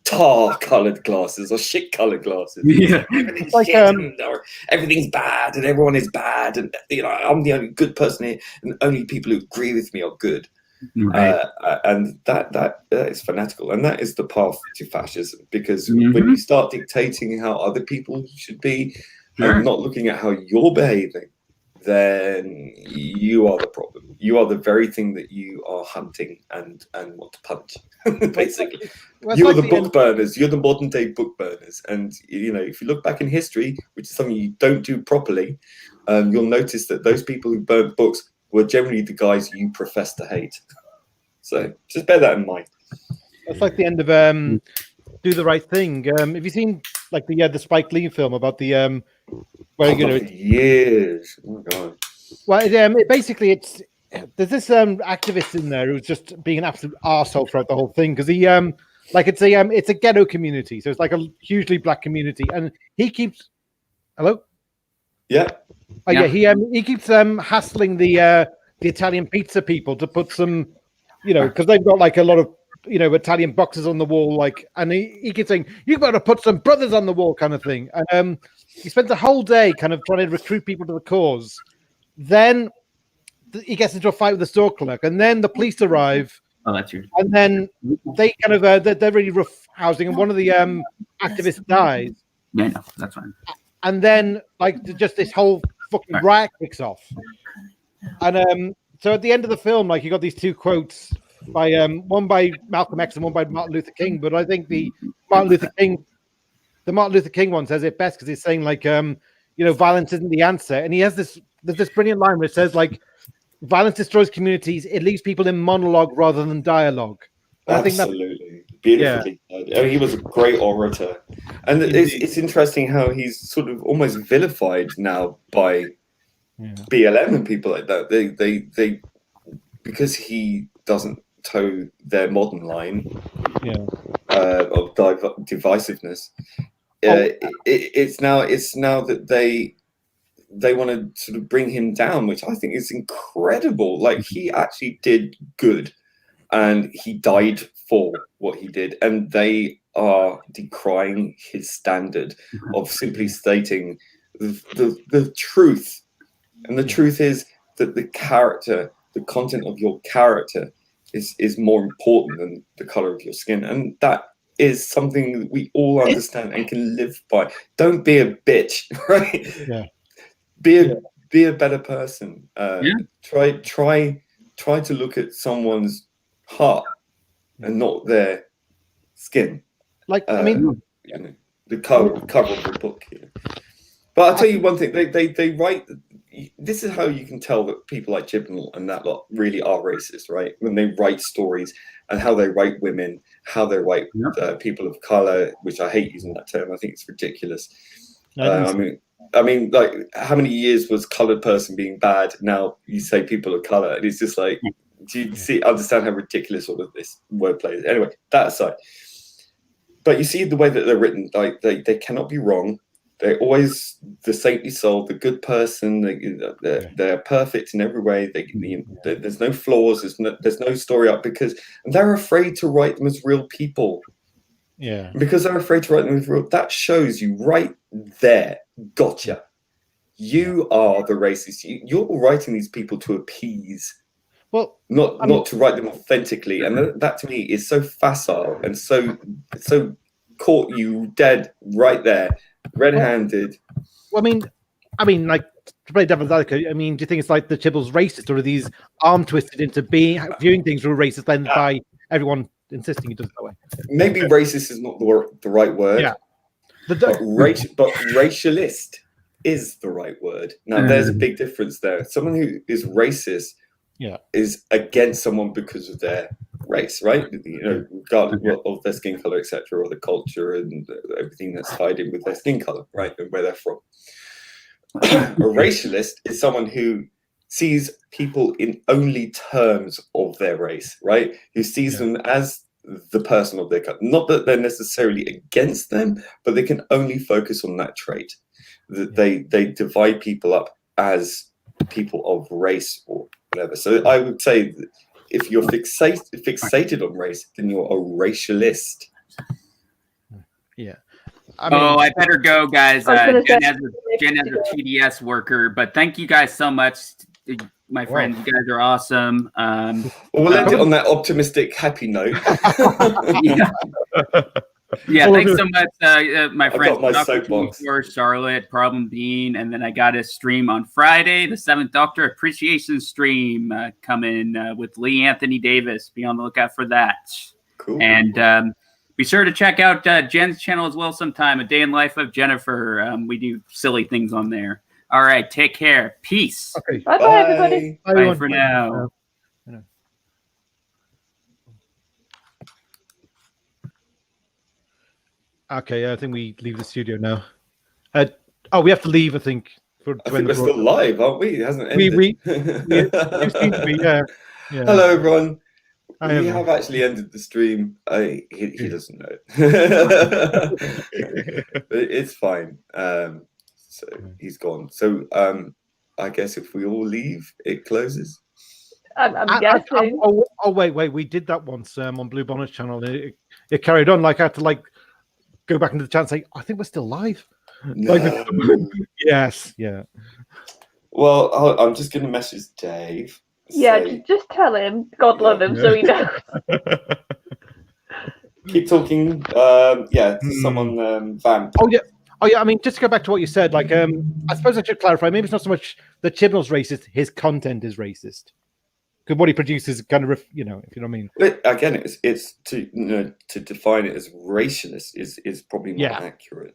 S4: tar-colored glasses or shit-colored glasses.
S1: Yeah.
S4: Everything's
S3: like,
S4: shit or everything's bad and everyone is bad, and you know, I'm the only good person here, and only people who agree with me are good. Right. And that is fanatical, and that is the path to fascism, because when you start dictating how other people should be and not looking at how you're behaving, then you are the problem. You are the very thing that you are hunting and want to punch. Basically, you are the book burners. You're the modern day book burners. And you know, if you look back in history, which is something you don't do properly, you'll notice that those people who burned books were generally the guys you profess to hate. So just bear that in mind.
S3: It's like the end of Do the Right Thing. Have you seen like the Spike Lee film about the where you know
S4: years? Oh my god.
S3: Well, there's this activist in there who's just being an absolute arsehole throughout the whole thing, because he it's a ghetto community, so it's like a hugely black community, and he keeps
S4: he
S3: keeps hassling the Italian pizza people to put some, you know, because they've got like a lot of, you know, Italian boxes on the wall, like, and he keeps saying, "You've got to put some brothers on the wall," kind of thing. And he spends the whole day kind of trying to recruit people to the cause. Then he gets into a fight with the store clerk, and then the police arrive.
S1: Oh, that's you.
S3: And then they kind of they're really rough housing, and one of the activists dies.
S1: Yeah, no, that's fine.
S3: And then like just this whole fucking riot kicks off. And so at the end of the film, like, you got these two quotes by one by Malcolm X and one by Martin Luther King. But I think the Martin Luther King one says it best, because he's saying like you know, violence isn't the answer, and he has there's this brilliant line where it says like, violence destroys communities, it leaves people in monologue rather than dialogue.
S4: Absolutely, beautifully. Yeah. I mean, he was a great orator, and it's interesting how he's sort of almost vilified now by BLM and people like that. They because he doesn't toe their modern line of divisiveness. It's now that they want to sort of bring him down, which I think is incredible. Like, he actually did good, and he died for what he did, and they are decrying his standard of simply stating the truth. And the truth is that the content of your character is more important than the color of your skin, and that is something that we all understand and can live by. Don't be a bitch, right?
S3: Yeah.
S4: Be a better person. Try to look at someone's heart and not their skin.
S3: Like, I mean,
S4: you know, the cover of the book. You know. But I'll tell you one thing: they write. This is how you can tell that people like Chibnall and that lot really are racist, right? When they write stories, and how they write women, how they write people of color, which I hate using that term. I think it's ridiculous. I mean, like, how many years was colored person being bad? Now you say people of color, and it's just like, do you understand how ridiculous all of this wordplay is? Anyway, that aside, but you see the way that they're written, like they cannot be wrong. they're always the saintly soul, the good person. They're perfect in every way. There's no flaws. There's no story up because they're afraid to write them as real people.
S3: Yeah.
S4: Because they're afraid to write them as real. That shows you right there. Gotcha. You are the racist. You're writing these people to appease.
S3: Well,
S4: not to write them authentically, and that to me is so facile and so caught you dead right there, red-handed.
S3: Well, I mean, like to play devil's advocate. I mean, do you think it's like the Chibble's racist, or are these arm twisted into viewing things through a racist lens by everyone insisting it does that way?
S4: Maybe racist is not the right word.
S3: Yeah,
S4: but racialist is the right word. Now, there's a big difference there. Someone who is racist. Yeah, is against someone because of their race, right? Regardless of their skin color, etc., or the culture and everything that's tied in with their skin color, right, and where they're from. A racialist is someone who sees people in only terms of their race, right? Who sees them as the person of their color. Not that they're necessarily against them, but they can only focus on that trait. They divide people up as people of race or whatever. So I would say that if you're fixated on race, then you're a racialist.
S3: Yeah.
S1: I better go, guys. Jen has a TDS worker, but thank you guys so much, my friends. You guys are awesome.
S4: We'll end it on that optimistic, happy note.
S1: Yeah, thanks so much, my friends.
S4: I got my soapbox.
S1: Charlotte, Problembeing, and then I got a stream on Friday, the 7th Doctor Appreciation stream coming with Lee Anthony Davis. Be on the lookout for that.
S4: Cool.
S1: And be sure to check out Jen's channel as well sometime, A Day in Life of Jennifer. We do silly things on there. All right, take care. Peace.
S3: Okay.
S5: Bye, everybody.
S1: Bye for now.
S3: Okay, I think we leave the studio now. We have to leave, I think.
S4: I think we're still live, aren't we? It hasn't ended.
S3: We seem to be, yeah.
S4: Hello, everyone.
S3: We
S4: have actually ended the stream. He doesn't know. It's fine. So he's gone. So I guess if we all leave, it closes.
S5: I'm guessing.
S3: Wait. We did that once on Blue Bonnet's channel. It carried on. Like I had to go back into the chat and say, I think we're still live.
S4: No.
S3: Yes, yeah.
S4: Well, I'm just going to message Dave.
S5: Yeah, just tell him. God love him, so he knows.
S4: Keep talking. Someone vamp.
S3: Oh yeah. I mean, just to go back to what you said, I suppose I should clarify. Maybe it's not so much that Chibnall's racist; his content is racist. Because what he produces, kind of, if you know what I mean.
S4: But again, it's to define it as racialist is probably more accurate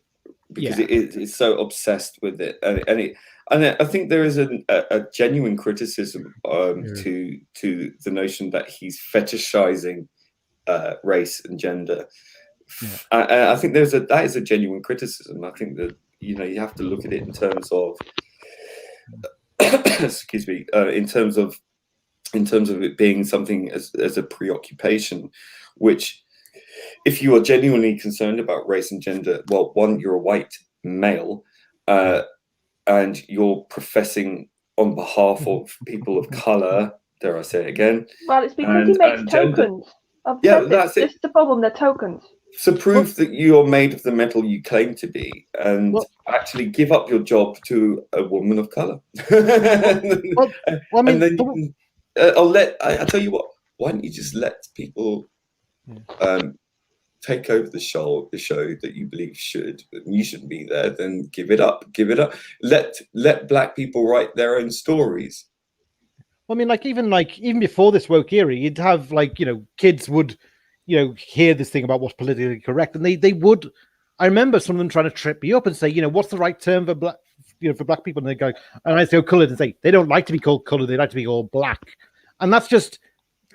S4: because it's so obsessed with it, and I think there is a genuine criticism to the notion that he's fetishizing race and gender. Yeah. I think that is a genuine criticism. I think that you have to look at it in terms of excuse me, in terms of it being something as a preoccupation, which if you are genuinely concerned about race and gender, well, one, you're a white male, and you're professing on behalf of people of color. Dare I say it again?
S5: Well, it's because he makes tokens. That's it. This is the problem. They're tokens.
S4: So prove that you are made of the metal you claim to be, and actually give up your job to a woman of color. I'll tell you what. Why don't you just let people take over the show that you believe you shouldn't be there? Then give it up. Let Black people write their own stories.
S3: Well, I mean, even before this woke era, you'd have kids would hear this thing about what's politically correct, and they would. I remember some of them trying to trip me up and say, what's the right term for black, for black people? And they go, and I say colored, and say they don't like to be called colored; they like to be called black, and that's just,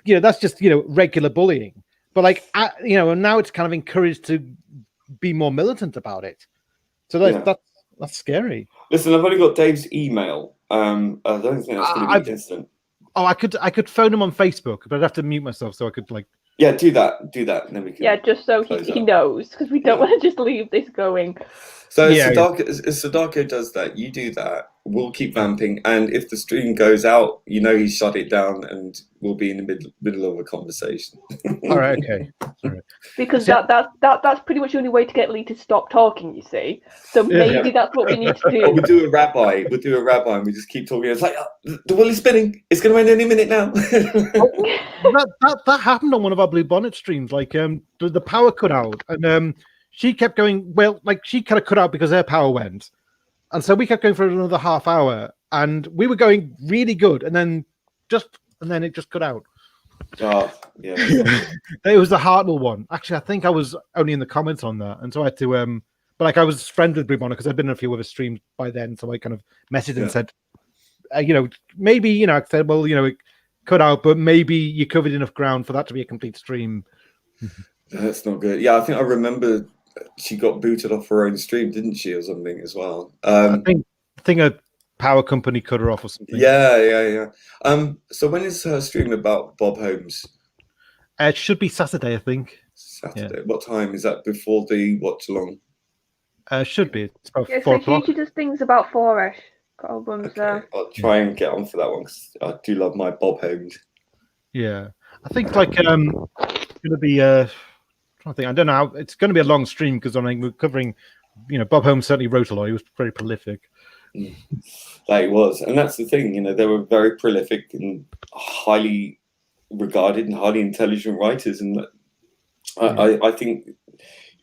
S3: regular bullying. But and now it's kind of encouraged to be more militant about it. So that's scary.
S4: Listen, I've only got Dave's email. I don't think that's going to be instant.
S3: Oh, I could phone him on Facebook, but I'd have to mute myself so I could
S4: Yeah, do that, and then we can.
S5: Yeah, just so
S4: close
S5: he
S4: up.
S5: knows, because we don't
S4: Yeah.
S5: want to just leave this going.
S4: So
S3: Yeah,
S4: if Sadako does that, you do that. We'll keep vamping, and if the stream goes out, he shut it down, and we'll be in the middle of a conversation.
S3: All right, okay. All right.
S5: Because
S3: So-
S5: that's pretty much the only way to get Lee to stop talking, you see. So maybe that's what we need to
S4: Or
S5: do.
S4: we'll do a rabbi. and we just keep talking. It's like the wheel is spinning. It's going to end any minute now.
S3: that happened on one of our Blue Bonnet streams. Like the power cut out, and she kept going. Well, like she kind of cut out because her power went, and so we kept going for another half hour, and we were going really good, and then it just cut out.
S4: Oh, yeah.
S3: It was the Hartnell one. Actually, I think I was only in the comments on that, and so I had to but like I was friends with Blue Bonnet because I'd been in a few other streams by then, so I kind of messaged and said, maybe I said, well, it cut out, but maybe you covered enough ground for that to be a complete stream.
S4: That's not good. Yeah, I think I remember she got booted off her own stream, didn't she, or something as well?
S3: I think a power company cut her off or something.
S4: Yeah. So when is her stream about Bob Holmes?
S3: It should be Saturday, I think.
S4: Saturday.
S3: Yeah.
S4: What time is that? Before the watch along?
S3: Should be. It's about
S5: Yeah,
S3: 4
S5: so she
S3: o'clock.
S5: usually does things about 4ish. Albums.
S4: Okay, I'll try and get on for that one because I do love my Bob Holmes.
S3: Yeah, I think like it's going to be. Trying to think. I don't know how it's going to be a long stream because we're covering. Bob Holmes certainly wrote a lot. He was very prolific.
S4: Like he was, and that's the thing. They were very prolific and highly regarded and highly intelligent writers, and I think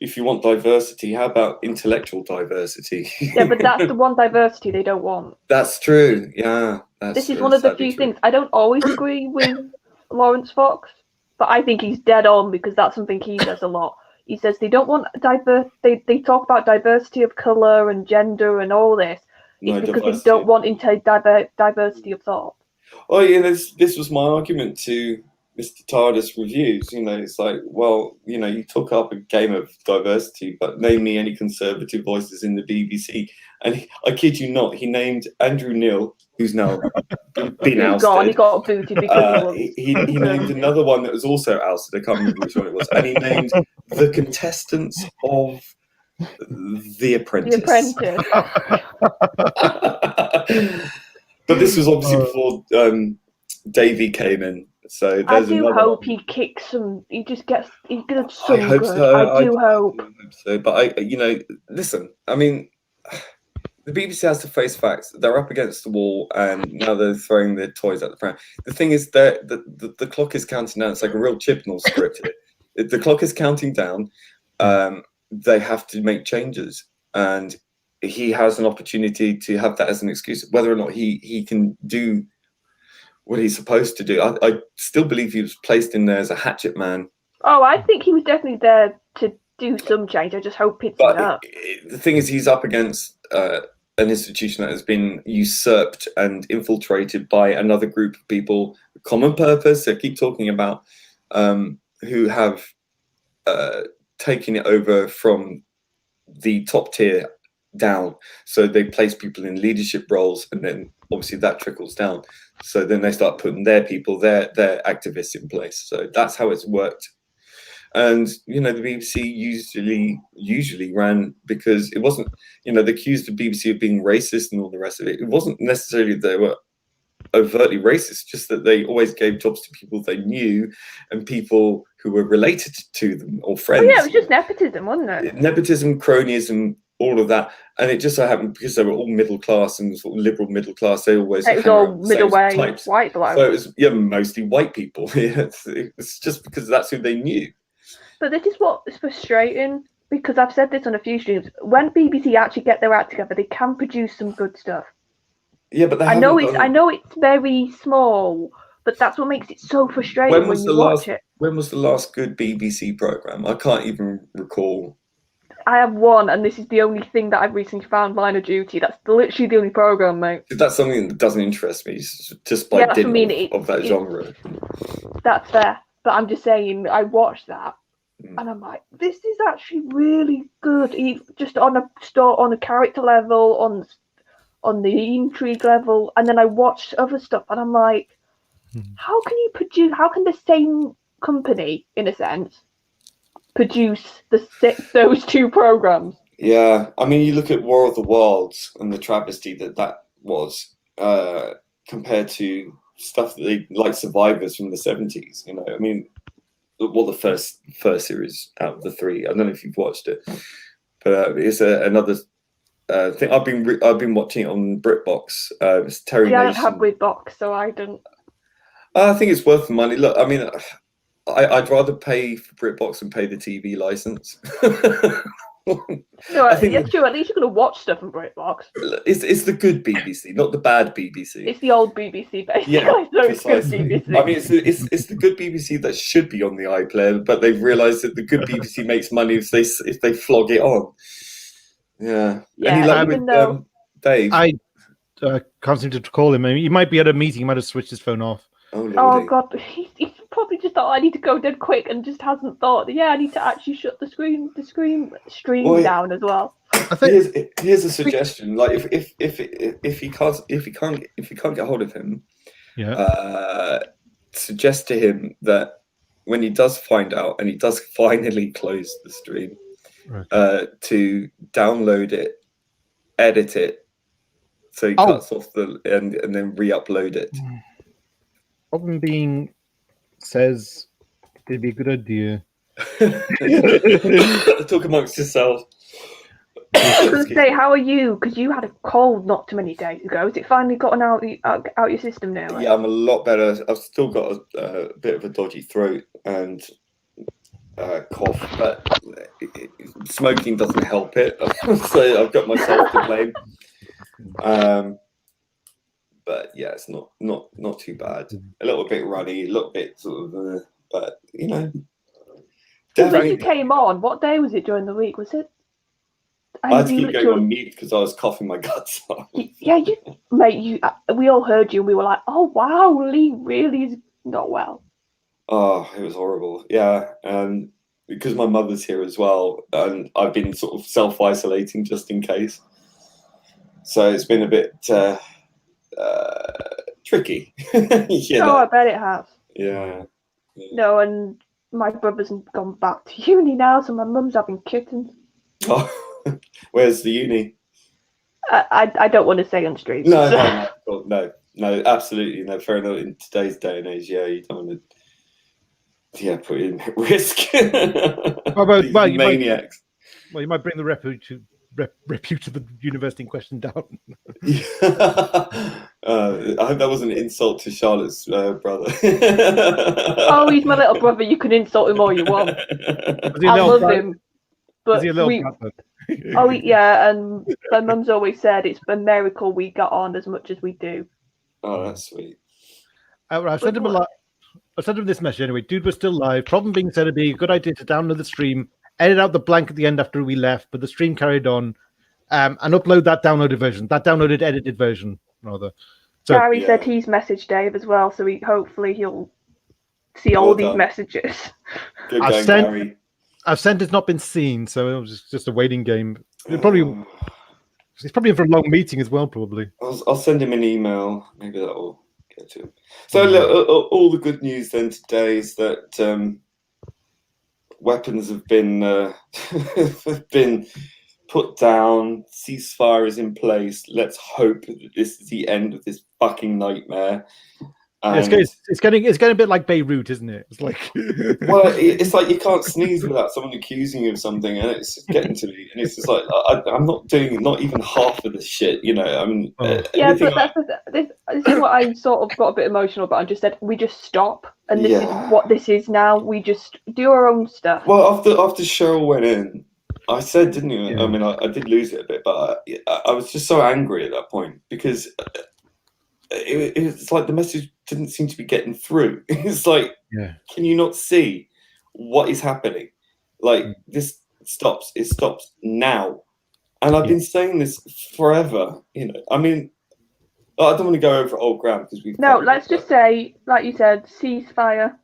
S4: if you want diversity, how about intellectual diversity?
S5: Yeah, but that's the one diversity they don't want.
S4: That's true. Yeah,
S5: this is one of the few things I don't always agree with Lawrence Fox, but I think he's dead on because that's something he says a lot. He says they don't want they talk about diversity of color and gender and all this. It's because they don't want diversity of thought.
S4: Oh yeah, this was my argument to Mr. Tardis reviews. It's like, well, you took up a game of diversity, but name me any conservative voices in the BBC. And I kid you not, he named Andrew Neil, who's now been ousted.
S5: He got booted because
S4: he named another one that was also ousted. I can't remember which one it was. And he named the contestants of The Apprentice. But this was obviously before Davey came in. So
S5: I do hope he kicks some. He just gets. He gets some.
S4: I hope
S5: good.
S4: so.
S5: I do hope
S4: so. But listen. I mean, the BBC has to face facts. They're up against the wall, and now they're throwing their toys at the pram. The thing is that the clock is counting down. It's like a real Chibnall script here. The clock is counting down. They have to make changes, and he has an opportunity to have that as an excuse. Whether or not he can do what he's supposed to do. I still believe he was placed in there as a hatchet man.
S5: Oh, I think he was definitely there to do some change. I just hope it's enough.
S4: The thing is, he's up against an institution that has been usurped and infiltrated by another group of people, common purpose, I keep talking about, who have taken it over from the top tier down. So they place people in leadership roles, and then obviously that trickles down. So then they start putting their people, their activists in place. So that's how it's worked. And the BBC usually ran because it wasn't, they accused the BBC of being racist and all the rest of it. It wasn't necessarily they were overtly racist, just that they always gave jobs to people they knew and people who were related to them or friends.
S5: Oh, yeah, it was just nepotism, wasn't it?
S4: Nepotism, cronyism, all of that. And it just so happened because they were all middle class and sort of liberal middle class, they always
S5: it was all middle way white bloke.
S4: So it was mostly white people. It's just because that's who they knew.
S5: But this is what is frustrating, because I've said this on a few streams. When BBC actually get their act together, they can produce some good stuff.
S4: Yeah, but
S5: I know it's very small, but that's what makes it so frustrating when you watch it.
S4: When was the last good BBC programme? I can't even recall.
S5: I have one, and this is the only thing that I've recently found, Line of Duty. That's literally the only programme, mate.
S4: That's something that doesn't interest me, just by dint of that genre.
S5: That's fair. But I'm just saying, I watched that, and I'm like, this is actually really good. Just on a character level, on the intrigue level, and then I watched other stuff, and I'm like, how can the same company, in a sense, produce those two programs.
S4: Yeah, I mean, you look at War of the Worlds and the travesty that was compared to stuff that they like Survivors from the 70s. You know, I mean, well, the first series out of the three. I don't know if you've watched it, but it's another thing. I've been watching it on BritBox. It's Terry
S5: I don't
S4: Nation.
S5: have BritBox, so I don't.
S4: I think it's worth the money. Look, I mean, I'd rather pay for BritBox and pay the TV license.
S5: No,
S4: I think
S5: it's true. At least you're going to watch stuff on BritBox.
S4: it's the good BBC, not the bad BBC.
S5: It's the old BBC, basically.
S4: Yeah,
S5: So it's good
S4: precisely.
S5: BBC.
S4: I mean, it's the good BBC that should be on the iPlayer, but they've realised that the good BBC makes money if they flog it on. Yeah.
S5: Yeah,
S4: Any luck
S5: even
S4: with
S5: though
S4: Dave?
S3: I can't seem to call him. I mean, he might be at a meeting. He might have switched his phone off.
S4: Oh,
S5: Oh
S4: Lordy.
S5: god, he's probably just thought I need to go dead quick and just hasn't thought. Yeah, I need to actually shut the stream
S4: Well,
S5: down as well.
S3: I think
S4: Here's a suggestion. Like if he can't get hold of him, suggest to him that when he does find out and he does finally close the stream, to download it, edit it, so he cuts off and then re-upload it.
S3: Problembeing says it'd be a good idea.
S4: Talk amongst yourselves.
S5: I was going to say, how are you? Because you had a cold not too many days ago. Has it finally gotten out your system now? Right?
S4: Yeah, I'm a lot better. I've still got a bit of a dodgy throat and cough, but smoking doesn't help it. So I've got myself to blame. But yeah, it's not too bad. A little bit runny, a little bit sort of, but you know.
S5: When you came on, what day was it during the week? Was it?
S4: I had to keep going on mute because I was coughing my guts off.
S5: Yeah, we all heard you and we were like, oh wow, Lee really is not well.
S4: Oh, it was horrible. Yeah, because my mother's here as well, and I've been sort of self-isolating just in case. So it's been a bit tricky.
S5: I bet it has.
S4: Yeah.
S5: No, and my brother's gone back to uni now, so my mum's having kittens.
S4: Oh, where's the uni?
S5: I don't want to say on stream.
S4: No, absolutely no. Fair enough. In today's day and age, you don't want to, put in at risk.
S3: Well,
S4: maniacs.
S3: You might bring the repute of the university in question down.
S4: I hope that wasn't an insult to Charlotte's brother.
S5: Oh, he's my little brother. You can insult him all you want. I love him. But oh yeah, and my mum's always said it's a miracle we got on as much as we do.
S4: Oh, that's sweet.
S3: I've sent him I sent him this message anyway. Dude was still live. Problembeing said it'd be a good idea to download the stream, edit out the blank at the end after we left, but the stream carried on, and upload that downloaded version, edited version rather. So
S5: Gary said he's messaged Dave as well, so hopefully he'll see all these messages.
S4: Good going, Gary.
S3: I've sent it's not been seen, so it was just a waiting game. He's probably in for a long meeting as well, probably.
S4: I'll send him an email. Maybe that will get to him. So look, all the good news then today is that weapons have been put down. Ceasefire is in place. Let's hope that this is the end of this fucking nightmare.
S3: It's getting a bit like Beirut, isn't it? It's like
S4: it's like you can't sneeze without someone accusing you of something, and it's just getting to me. And it's just like I'm not doing not even half of this shit, you know. I mean,
S5: but this is what I sort of got a bit emotional about. And just said we just stop, and this is what this is now. We just do our own stuff.
S4: Well, after Cheryl went in, I said, didn't you? Yeah. I mean, I did lose it a bit, but I was just so angry at that point because it's like the message didn't seem to be getting through. It's like, can you not see what is happening? Like, this stops. It stops now. And I've been saying this forever. You know, I mean, I don't want to go over old ground because we've.
S5: No, let's just say, like you said, ceasefire.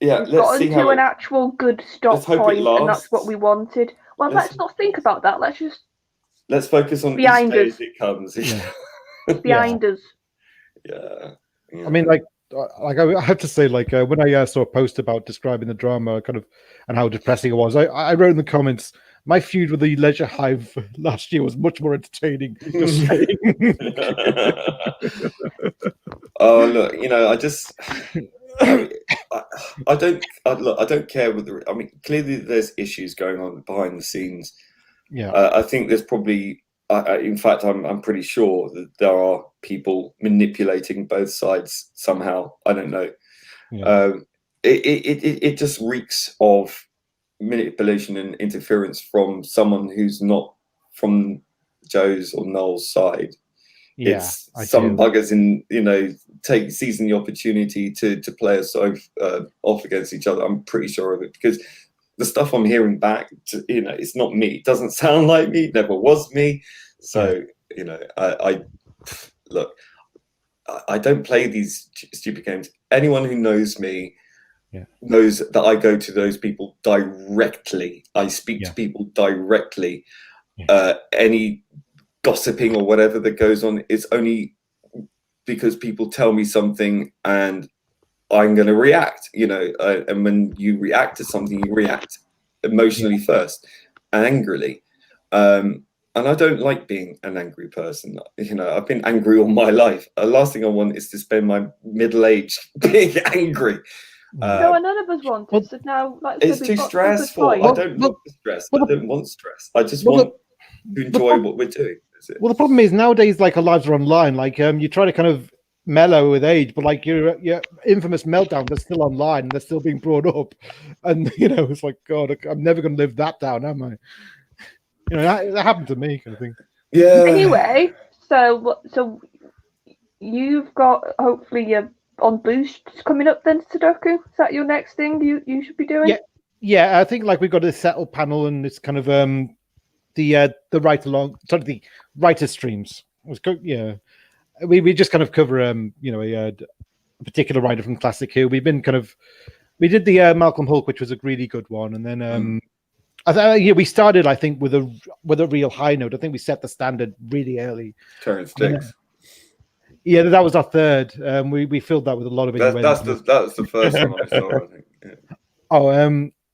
S4: Yeah,
S5: let's gotten to an actual good stop point, and that's what we wanted. Well, let's not think about that. Let's
S4: focus on
S5: behind
S4: each day
S5: us.
S4: as it comes.
S5: Behind us.
S4: Yeah.
S3: I mean, like like I have to say, like when I saw a post about describing the drama, kind of, and how depressing it was, I wrote in the comments, my feud with the Leisure Hive last year was much more entertaining. Just saying.
S4: Oh look, I just I don't care with the. I mean, clearly there's issues going on behind the scenes.
S3: Yeah,
S4: I think there's probably. In fact, I'm pretty sure that there are people manipulating both sides somehow. I don't know.
S3: yeah.
S4: It just reeks of manipulation and interference from someone who's not from Joe's or Noel's side.
S3: Yeah,
S4: It's
S3: I
S4: some
S3: do.
S4: buggers seizing the opportunity to play us off against each other. I'm pretty sure of it because the stuff I'm hearing back, it's not me. It doesn't sound like me. It never was me. So I look. I don't play these stupid games. Anyone who knows me knows that I go to those people directly. I speak to people directly. Any gossiping or whatever that goes on is only because people tell me something and I'm going to react, and when you react to something, you react emotionally first, angrily. And I don't like being an angry person. I've been angry all my life. The last thing I want is to spend my middle age being angry.
S5: No, none of us want it. So now,
S4: it's too stressful. I don't want stress. I don't want stress. I just want to enjoy what we're doing.
S3: Well, the problem is nowadays, like our lives are online. Like you try to kind of mellow with age, but like your infamous meltdown, they're still online. They're still being brought up, and it's like, God, I'm never going to live that down, am I? That happened to me, kind of thing.
S4: Yeah.
S5: Anyway, so you've got hopefully on Boost coming up then, Sadako. Is that your next thing you should be doing?
S3: Yeah. I think like we've got a settled panel, and it's kind of the write along, sort of the writer streams. We just kind of cover a particular writer from Classic Who. We did the Malcolm Hulk, which was a really good one, and then we started, I think, with a real high note. I think we set the standard really early.
S4: Terrence Dix.
S3: Yeah, that was our third. We filled that with a lot of
S4: that's the first one I saw, I think. Yeah.
S3: Oh,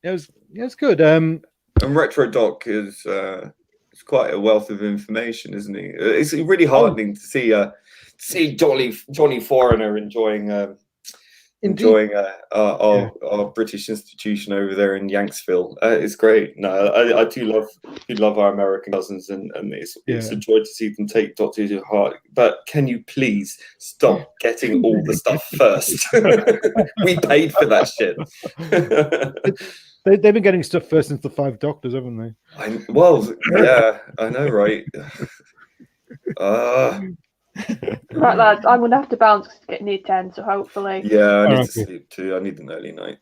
S3: it was good. And
S4: Retro Doc is it's quite a wealth of information, isn't he? It's really heartening to see Johnny Foreigner enjoying our British institution over there in Yanksville. It's great. No, I do love our American cousins, and it's a joy to see them take Doctor Who to heart. But can you please stop getting all the stuff first? We paid for that shit.
S3: They've been getting stuff first since the Five Doctors, haven't they?
S4: Yeah, I know, right?
S5: Right, lads, I'm going to have to bounce to get near 10, so hopefully.
S4: Yeah, I need to sleep too. I need an early night.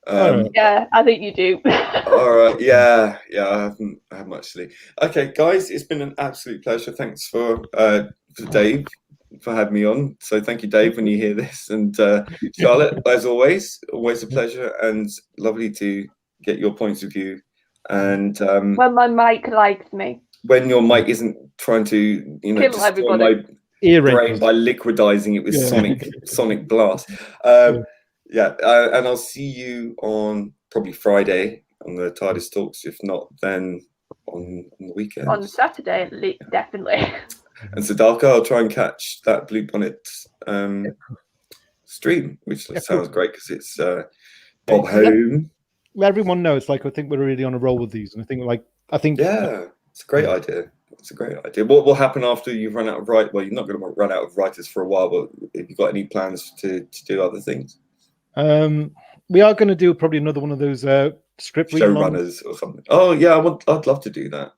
S5: Yeah, I think you do.
S4: All right. Yeah, I haven't had much sleep. Okay, guys, it's been an absolute pleasure. Thanks for Dave for having me on. So thank you, Dave, when you hear this. And Charlotte, as always a pleasure and lovely to get your points of view. And
S5: when my mic likes me.
S4: When your mic isn't trying to,
S5: kill everybody.
S4: My brain by liquidizing it with sonic blast. And I'll see you on probably Friday on the Tardis Talks. If not, then on the weekend.
S5: On Saturday, definitely.
S4: And Sadako, I'll try and catch that Blue Bonnet stream, which sounds great because it's Bob Home.
S3: Everyone knows, like, I think we're really on a roll with these, and I think
S4: yeah, it's a great idea. It's a great idea. What will happen after you've run out of writers? Well, you're not going to run out of writers for a while, but have you got any plans to do other things?
S3: We are going to do probably another one of those script
S4: showrunners or something. Oh yeah, I'd love to do that.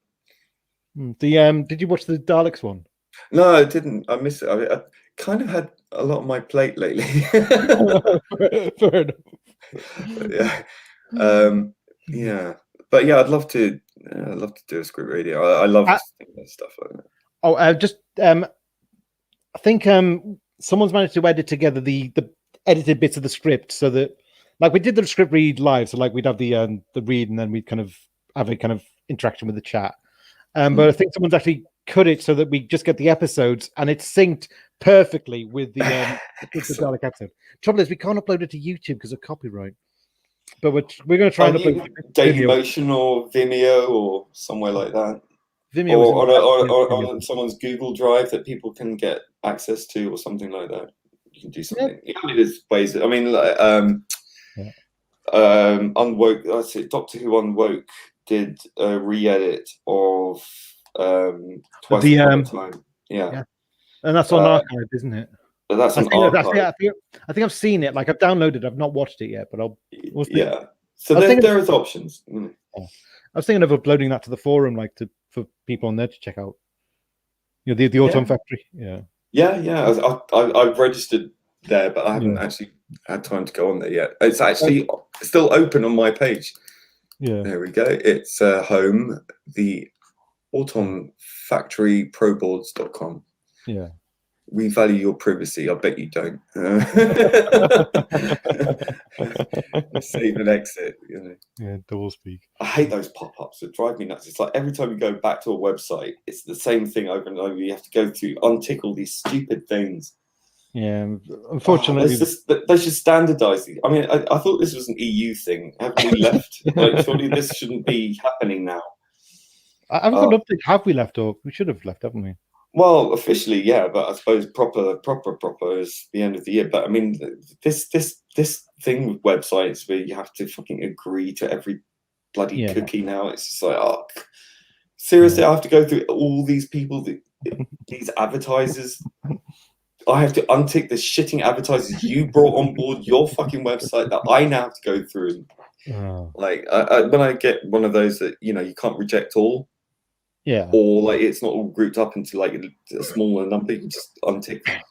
S3: Did you watch the Daleks one?
S4: No, I didn't. I missed it. I kind of had a lot on my plate lately.
S3: Fair enough.
S4: Yeah, but yeah, I'd love to do a script radio. I love stuff like that.
S3: I think someone's managed to edit together the edited bits of the script so that, like, we did the script read live, so like we'd have the read and then we'd kind of have a kind of interaction with the chat. But I think someone's actually cut it so that we just get the episodes and it's synced perfectly with the Dalek episode. Trouble is, we can't upload it to YouTube because of copyright. But we're going to try and upload
S4: Dailymotion or Vimeo or somewhere like that.
S3: Vimeo
S4: or on someone's Google Drive that people can get access to, or something like that. You can do something. Yeah. I mean, there's ways. I mean, like, Unwoke. That's it. Doctor Who Unwoke did a re-edit of Twice Upon a Time. Yeah,
S3: and that's on archive, isn't it?
S4: That's on archive.
S3: I think I've seen it. Like I've downloaded. I've not watched it yet, but
S4: yeah. So there is options.
S3: I was thinking of uploading that to the forum, like for people on there to check out. You know, the Autumn Factory.
S4: Yeah. I've registered there, but I haven't actually had time to go on there yet. It's actually still open on my page.
S3: Yeah.
S4: There we go. It's home, the Autumn Factory Proboards.com.
S3: Yeah.
S4: We value your privacy. I bet you don't. Save and exit. You know.
S3: Yeah, double speak.
S4: I hate those pop-ups. It drive me nuts. It's like every time you go back to a website, it's the same thing over and over. You have to go through, untick all these stupid things.
S3: Yeah, unfortunately,
S4: they should standardize it. I mean, I thought this was an EU thing. Haven't we left? Like, surely this shouldn't be happening now.
S3: I haven't got an update. Have we left, or we should have left, haven't we?
S4: Well, officially, yeah, but I suppose proper is the end of the year. But I mean, this thing with websites where you have to fucking agree to every bloody cookie now. It's just like, oh, seriously, I have to go through all these people, these advertisers. I have to untick the shitting advertisers you brought on board your fucking website that I now have to go through. Like, when I get one of those that, you know, you can't reject all.
S3: Yeah.
S4: Or like it's not all grouped up into like a smaller number. You can just untick that.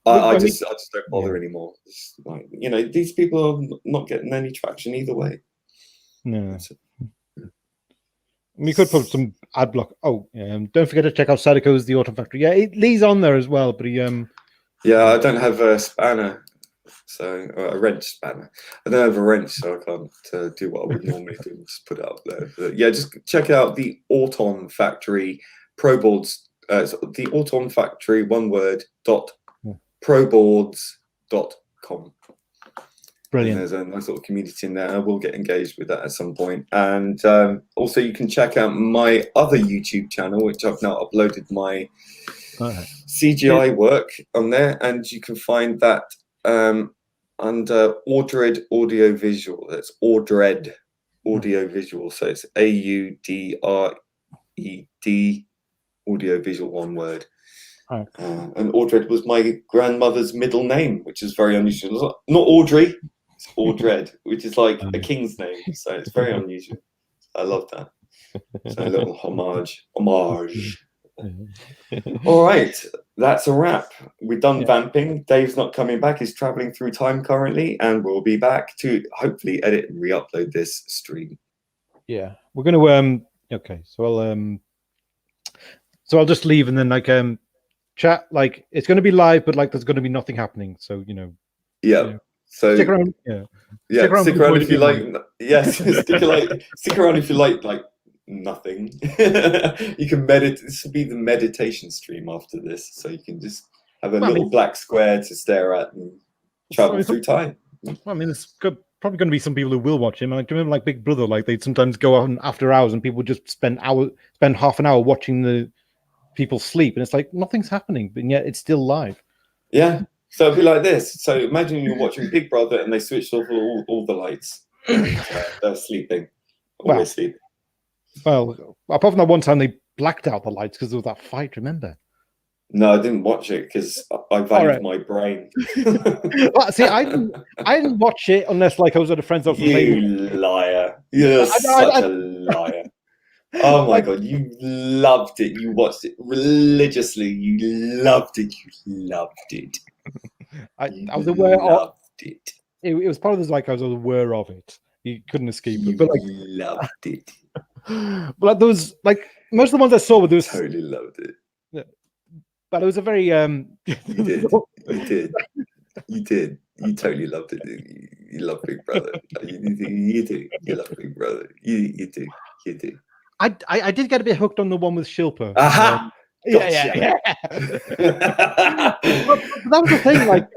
S4: I just don't bother anymore. It's like, you know, these people are not getting any traction either way.
S3: No. We could put some ad block. Oh, don't forget to check out Sadako's The Autumn Factory. Yeah, Lee's on there as well, but he
S4: yeah, I don't have a spanner, so a wrench spanner. I don't have a wrench, so I can't do what I would normally do. Just put it up there. But yeah, just check out the Autumn Factory Proboards. The Autumn Factory, one word, proboards.com.
S3: Brilliant.
S4: And there's a nice little community in there. I will get engaged with that at some point. And also, you can check out my other YouTube channel, which I've now uploaded my CGI work on there, and you can find that under Audred Audiovisual. That's Audred Audiovisual. So it's AUDRED Audiovisual, one word. And Audred was my grandmother's middle name, which is very unusual. Not Audrey, it's Audred, which is like a king's name. So it's very unusual. I love that. So a little homage. All right, that's a wrap. We're done vamping. Dave's not coming back. He's traveling through time currently, and we'll be back to hopefully edit and re-upload this stream.
S3: Yeah, we're going to okay. So I'll just leave and then like chat. Like it's going to be live, but like there's going to be nothing happening. So you know.
S4: Yeah. So
S3: stick around.
S4: Stick around if you like. Yes, stick around if you like nothing. You can meditate. This will be the meditation stream after this, so you can just have a little black square to stare at and travel through time.
S3: I mean, it's probably going to be some people who will watch him. Like, do you remember, like Big Brother? Like they'd sometimes go on after hours, and people just spend half an hour watching the people sleep, and it's like nothing's happening, but yet it's still live.
S4: Yeah. So it'd be like this. So imagine you're watching Big Brother, and they switched off all the lights. They're sleeping. We're sleeping.
S3: Well, apart from that one time they blacked out the lights because there was that fight, remember?
S4: No, I didn't watch it because I valued my brain.
S3: Well, see, I didn't watch it unless like I was at a friend's house.
S4: You liar. You're such a liar. Oh my God, you loved it. You watched it religiously. You loved it. You loved it.
S3: I was aware of it. It was part of this, like I was aware of it. You couldn't escape it. But like
S4: loved it.
S3: But like there was like most of the ones I saw were there was
S4: totally loved it.
S3: Yeah. But it was a very
S4: You did. You did. You totally loved it. You love Big Brother. You do. You love Big Brother. You do. You do.
S3: I did get a bit hooked on the one with Shilpa.
S4: Aha!
S3: Yeah. But that was the thing, like.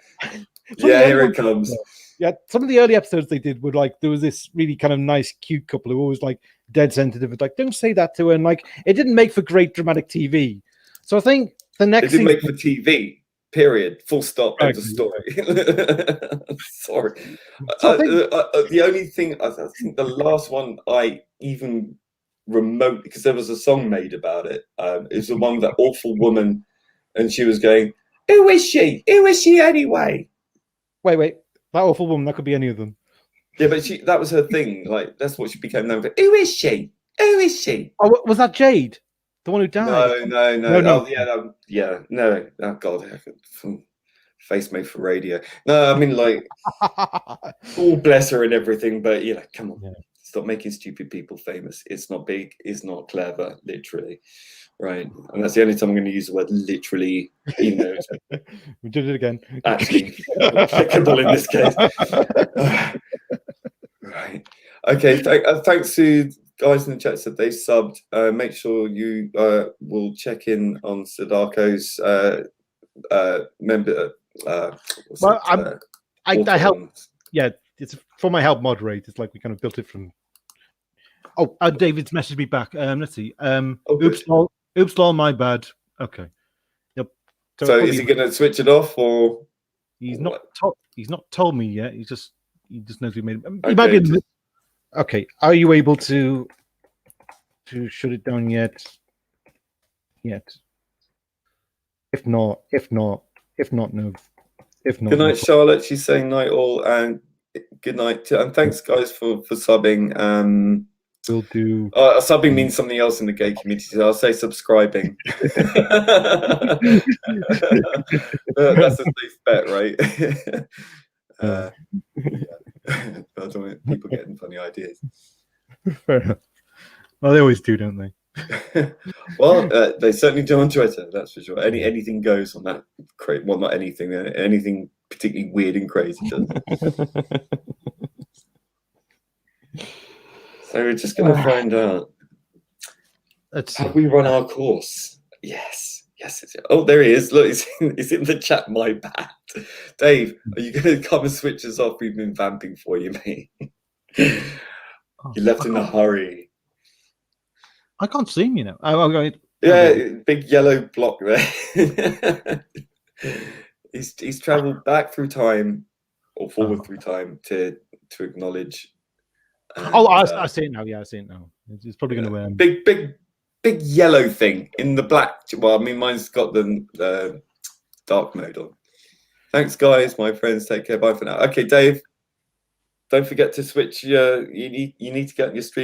S4: Yeah, here it comes.
S3: Yeah, some of the early episodes they did were like there was this really kind of nice, cute couple who were always like dead sensitive. It's like, don't say that to her, and like it didn't make for great dramatic TV. So I think the
S4: It
S3: next
S4: didn't
S3: season,
S4: make for TV. Period. Full stop. End of
S3: Okay.
S4: story. Sorry.
S3: So I think-
S4: The only thing I think the last one I even remote because there was a song made about it. Is the one with that awful woman, and she was going, "Who is she? Who is she anyway?"
S3: wait, that awful woman, that could be any of them.
S4: Yeah, but that was her thing. Like that's what she became known for. Who is she? Who is she?
S3: Oh, was that Jade, the one who died?
S4: No.
S3: No.
S4: Oh, no. Oh God, face made for radio. No, I mean like, all bless her and everything, but come on,
S3: Yeah.
S4: stop making stupid people famous. It's not big. It's not clever. Literally, right? And that's the only time I'm going to use the word literally. Even though it's
S3: We did it again.
S4: actually applicable in this case. Right. Okay. Thanks to guys in the chat said they subbed. Make sure you will check in on Sadako's member.
S3: Well, I help. Yeah, it's for my help moderate. It's like we kind of built it from. Oh, David's messaged me back. Let's see. Oops, lol, my bad. Okay. Yep.
S4: So is he going to switch it off or?
S3: He's not. He's not told me yet. He just knows we made it. He
S4: Okay,
S3: might be. Okay. Are you able to shut it down yet? If not, no. If not,
S4: good night, Charlotte. She's saying night all, and good night. And thanks, guys, for subbing.
S3: We'll do.
S4: Subbing means something else in the gay community. So I'll say subscribing. That's a safe bet, right? I don't want people getting funny ideas.
S3: Fair enough. Well, they always do, don't they?
S4: Well, they certainly do on Twitter. That's for sure. Anything goes on that. Well, not anything. Anything particularly weird and crazy does. So we're just going to find out. Have we run our course? Yes. Oh, there he is. Look, he's in the chat. My bad. Dave, are you going to come and switch us off? We've been vamping for you, mate. You left in a hurry.
S3: I can't see him,
S4: Yeah, big yellow block there. He's travelled back through time or forward through time to acknowledge.
S3: I see it now. Yeah, I see it now. It's probably going to
S4: big yellow thing in the black. Well, I mean, mine's got the dark mode on. Thanks, guys, my friends. Take care. Bye for now. Okay, Dave. Don't forget to switch. You need to get your stream.